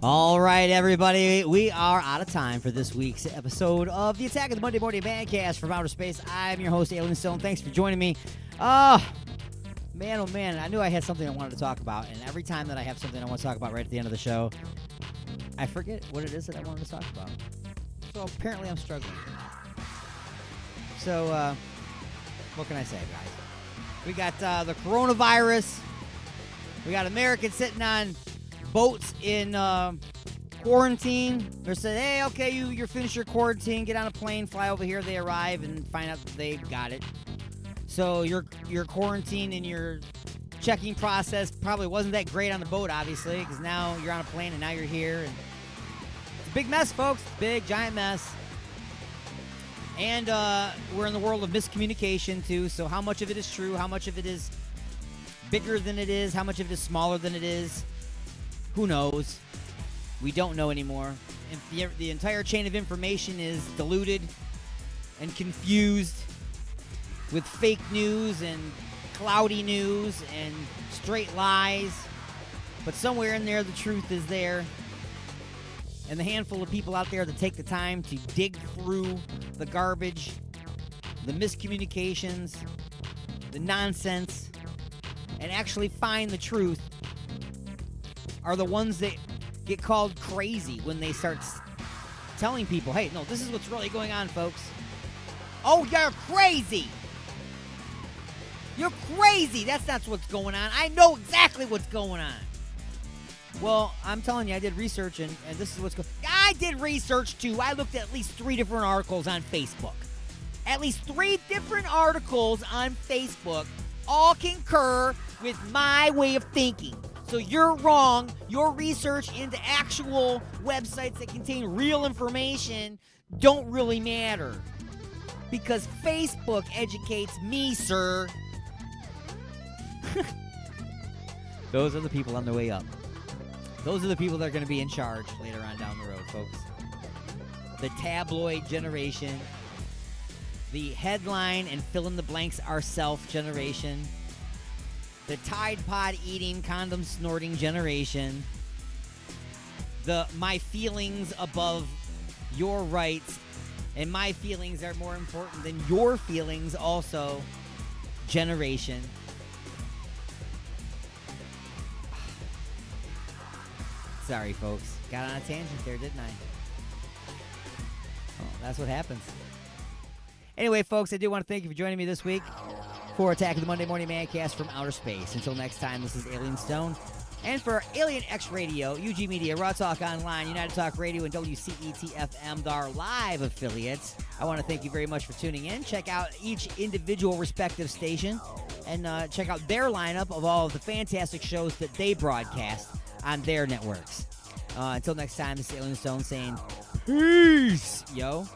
S4: All right, everybody. We are out of time for this week's episode of the Attack of the Monday Morning Bandcast from Outer Space. I'm your host, Alien Stone. Thanks for joining me. Man, oh man, I knew I had something I wanted to talk about, and every time that I have something I want to talk about right at the end of the show, I forget what it is that I wanted to talk about. So apparently I'm struggling. So, what can I say, guys? We got the coronavirus. We got Americans sitting on boats in quarantine. They're saying, hey, okay, you're finished your quarantine. Get on a plane, fly over here. They arrive and find out they got it. So your quarantine and your checking process probably wasn't that great on the boat, obviously, because now you're on a plane and now you're here. And it's a big mess, folks. Big, giant mess. And we're in the world of miscommunication, too. So how much of it is true? How much of it is bigger than it is? How much of it is smaller than it is? Who knows? We don't know anymore. And the entire chain of information is diluted and confused with fake news and cloudy news and straight lies. But somewhere in there, the truth is there. And the handful of people out there that take the time to dig through the garbage, the miscommunications, the nonsense, and actually find the truth are the ones that get called crazy when they start telling people, hey, no, this is what's really going on, folks. Oh, you're crazy. You're crazy. That's not what's going on. I know exactly what's going on. Well, I'm telling you, I did research, and this is what's going on. I did research, too. I looked at least 3 different articles on Facebook. At least 3 different articles on Facebook all concur with my way of thinking. So you're wrong. Your research into actual websites that contain real information don't really matter. Because Facebook educates me, sir. Those are the people on their way up. Those are the people that are going to be in charge later on down the road, folks. The tabloid generation. The headline and fill-in-the-blanks ourself generation. The Tide Pod eating, condom snorting generation. The my feelings above your rights and my feelings are more important than your feelings also generation. Sorry, folks. Got on a tangent there, didn't I? Oh, that's what happens. Anyway, folks, I do want to thank you for joining me this week for Attack of the Monday Morning Mancast from Outer Space. Until next time, this is Alien Stone. And for Alien X Radio, UG Media, Raw Talk Online, United Talk Radio, and WCET-FM, our live affiliates, I want to thank you very much for tuning in. Check out each individual respective station and check out their lineup of all of the fantastic shows that they broadcast on their networks. Until next time, this is Alien Stone saying peace, yo.